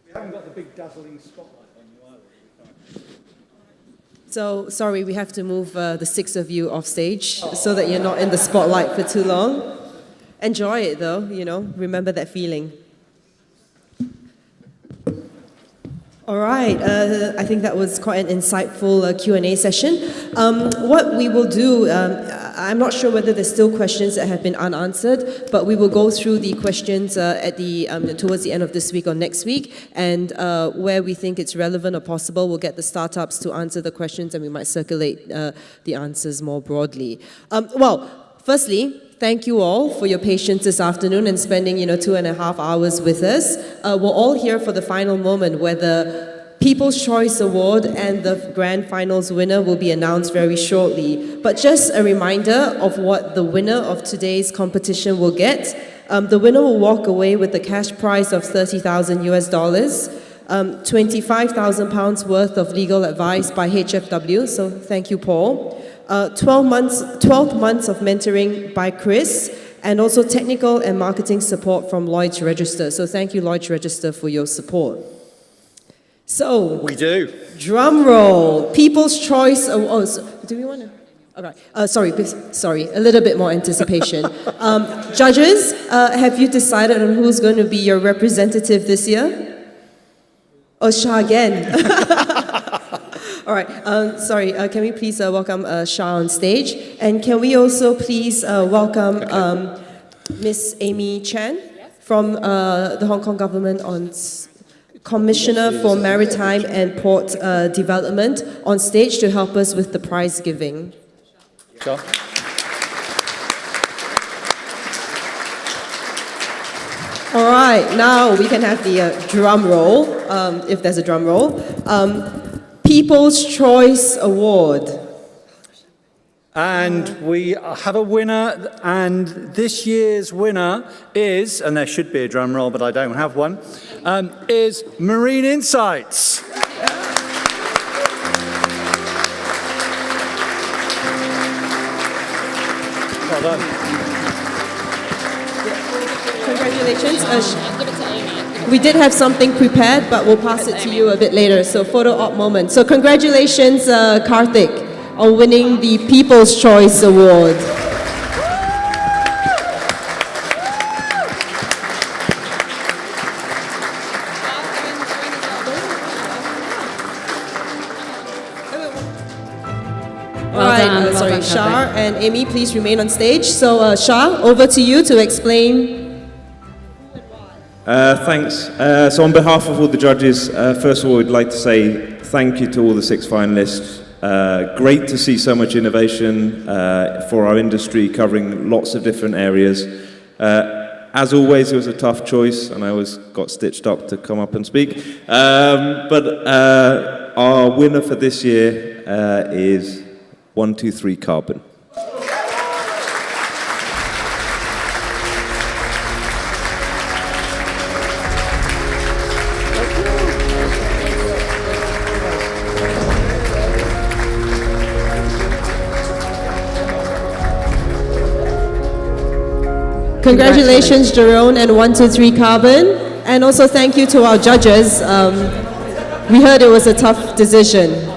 We haven't got the big dazzling spotlight on you either. So, sorry, we have to move the 6 of you off stage so that you're not in the spotlight for too long. Enjoy it though, you know, remember that feeling. All right, I think that was quite an insightful Q&A session. What we will do, I'm not sure whether there's still questions that have been unanswered, but we will go through the questions towards the end of this week or next week, and where we think it's relevant or possible, we'll get the startups to answer the questions, and we might circulate the answers more broadly. Well, firstly, thank you all for your patience this afternoon and spending, 2.5 hours with us. We're all here for the final moment where the People's Choice Award and the grand finals winner will be announced very shortly. But just a reminder of what the winner of today's competition will get. The winner will walk away with the cash prize of $30,000 US, 25,000 pounds worth of legal advice by HFW. So thank you, Paul. 12 months of mentoring by Chris, and also technical and marketing support from Lloyd's Register. So thank you, Lloyd's Register, for your support. So we do. Drum roll. People's Choice. Do we want to? All right. Sorry, a little bit more anticipation. Judges, have you decided on who's going to be your representative this year? Oh, Shah again. All right, sorry, can we please welcome Shah on stage? And can we also please welcome Miss Amy Chan from the Hong Kong government on Commissioner for Maritime and Port Development on stage to help us with the prize giving. Shah. All right, now we can have the drum roll, if there's a drum roll. People's Choice Award. And we have a winner, and this year's winner is, and there should be a drum roll, but I don't have one, is Marine Insights. Well done. Congratulations. We did have something prepared, but we'll pass it to you a bit later. So photo op moment. So congratulations, Karthik, on winning the People's Choice Award. All right, sorry, Shah and Amy, please remain on stage. So Shah, over to you to explain. Thanks. So on behalf of all the judges, first of all, I'd like to say thank you to all the 6 finalists. Great to see so much innovation for our industry, covering lots of different areas. As always, it was a tough choice, and I always got stitched up to come up and speak. But our winner for this year is 123 Carbon. Congratulations, Jerome and 123 Carbon. And also thank you to our judges. We heard it was a tough decision.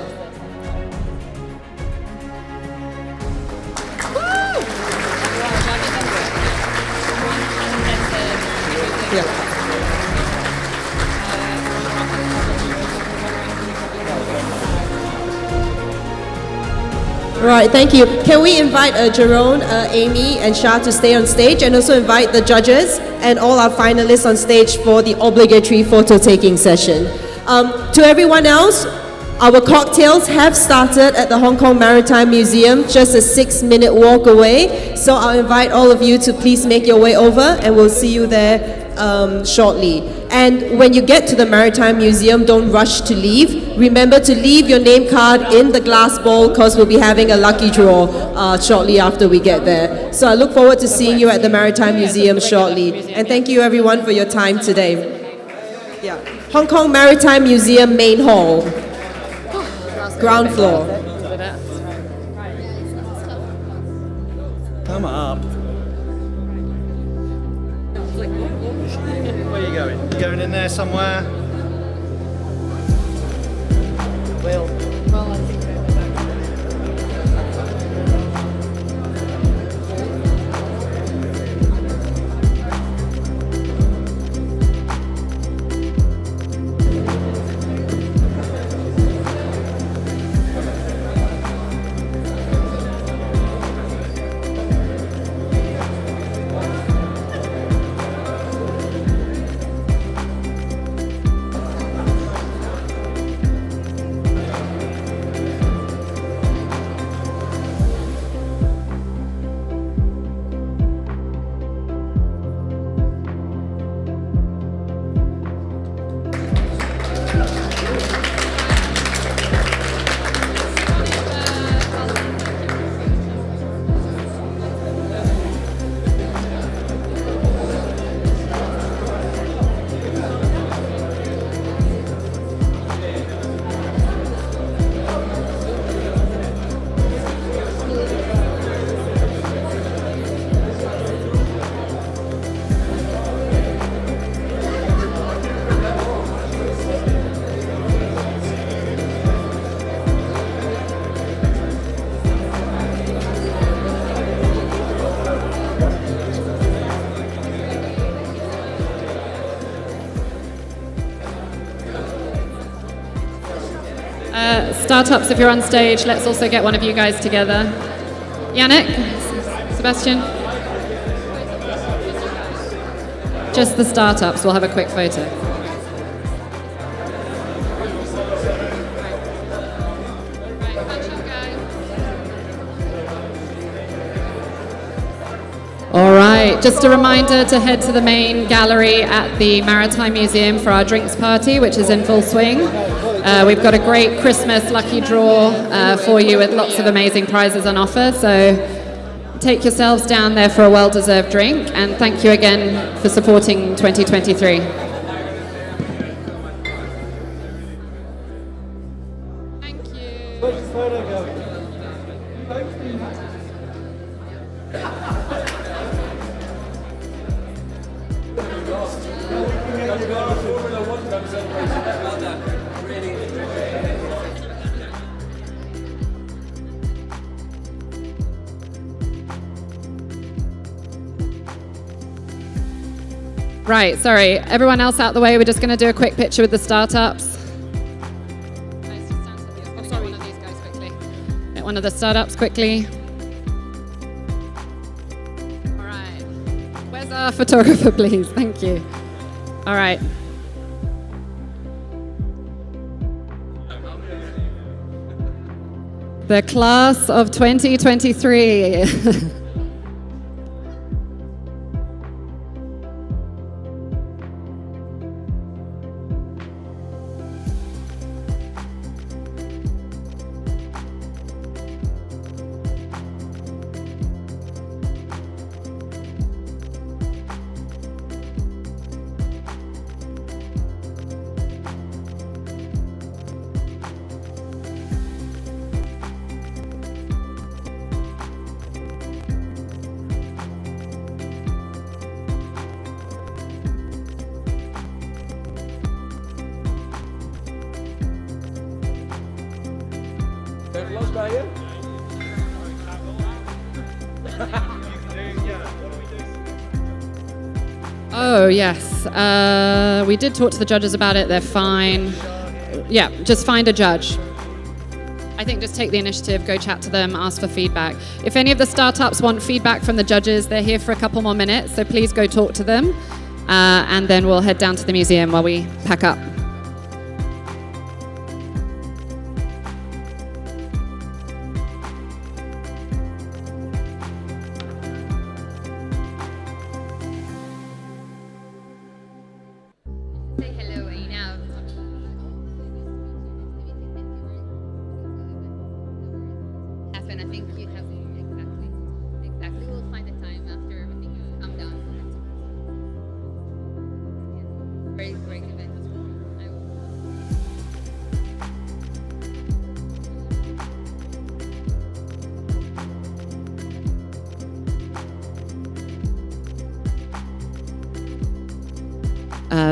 Right, thank you. Can we invite Jerome, Amy, and Shah to stay on stage, and also invite the judges and all our finalists on stage for the obligatory photo-taking session. To everyone else, our cocktails have started at the Hong Kong Maritime Museum, just a 6-minute walk away. So I'll invite all of you to please make your way over, and we'll see you there shortly. And when you get to the Maritime Museum, don't rush to leave. Remember to leave your name card in the glass bowl, because we'll be having a lucky draw shortly after we get there. So I look forward to seeing you at the Maritime Museum shortly. And thank you everyone for your time today. Yeah. Hong Kong Maritime Museum Main Hall, ground floor. Come up. Where are you going? You going in there somewhere? Will. Well, I think startups, if you're on stage, let's also get one of you guys together. Yannick, Sebastian. Just the startups, we'll have a quick photo. All right. Right, just a reminder to head to the main gallery at the Maritime Museum for our drinks party, which is in full swing. We've got a great Christmas lucky draw for you with lots of amazing prizes on offer, so take yourselves down there for a well-deserved drink, and thank you again for supporting 2023. Right, sorry. Everyone else out the way. We're just going to do a quick picture with the startups. Get one of the startups quickly. All right. Where's our photographer, please? Thank you. All right. The class of 2023. Oh, yes. We did talk to the judges about it. They're fine. Yeah, just find a judge. I think just take the initiative, go chat to them, ask for feedback. If any of the startups want feedback from the judges, they're here for a couple more minutes, so please go talk to them. And then we'll head down to the museum while we pack up.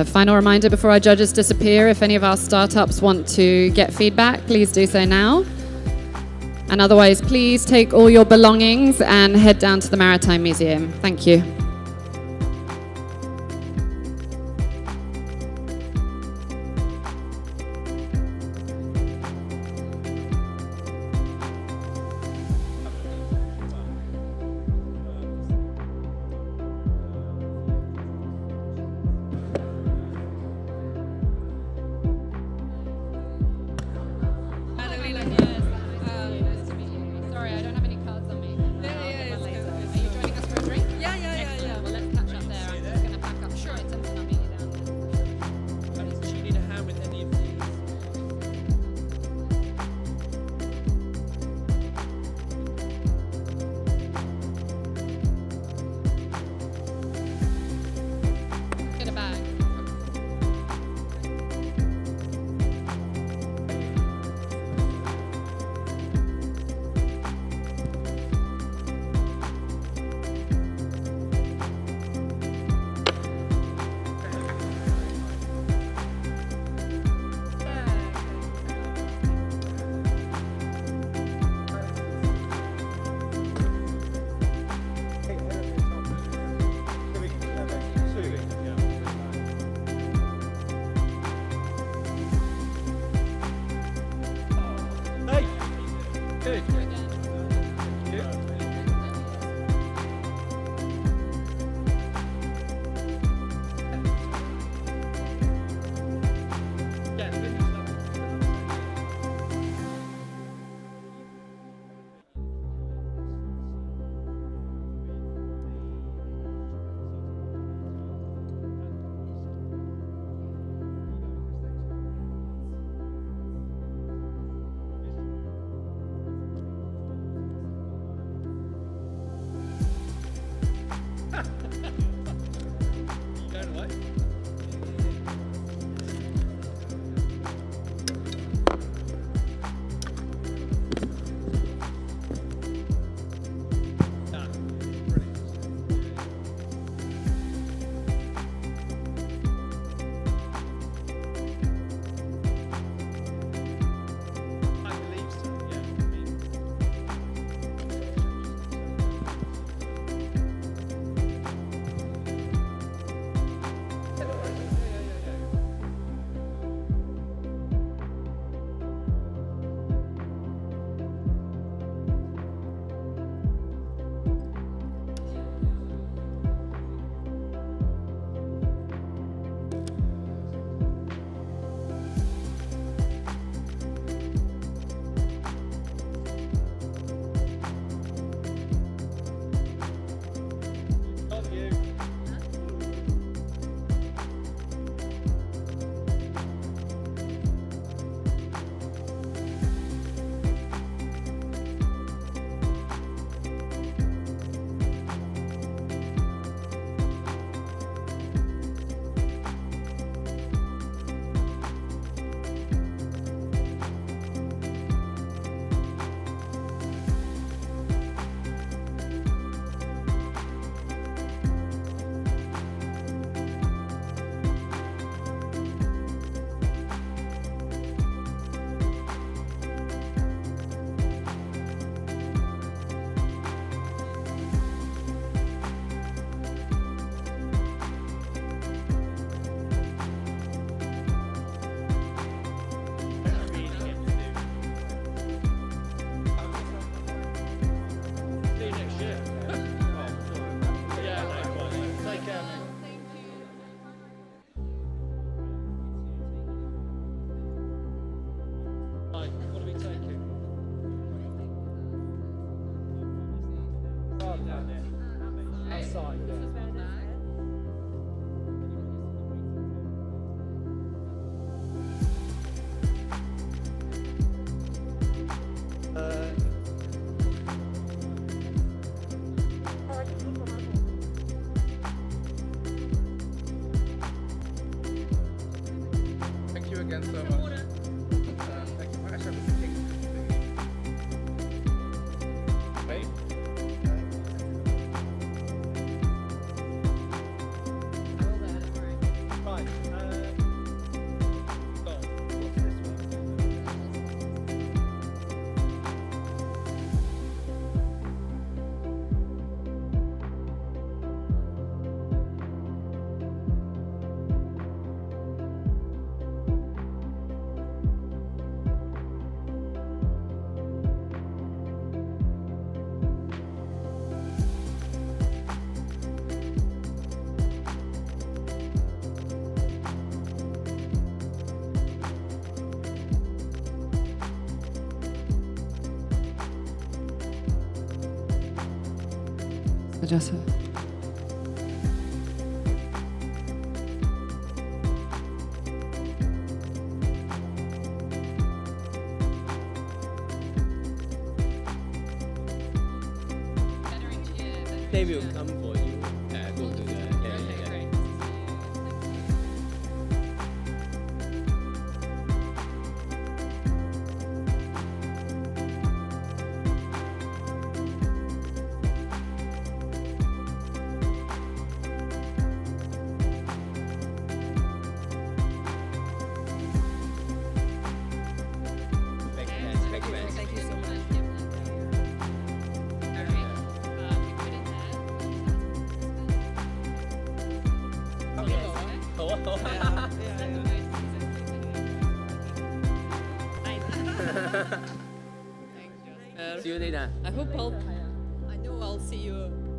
Final reminder before our judges disappear, if any of our startups want to get feedback, please do so now. And otherwise, please take all your belongings and head down to the Maritime Museum. Thank you. Thank you again so much. Thank you. Actually, right? Just They will come for you. Go to the Thank you so much. See you later. I hope I know I'll see you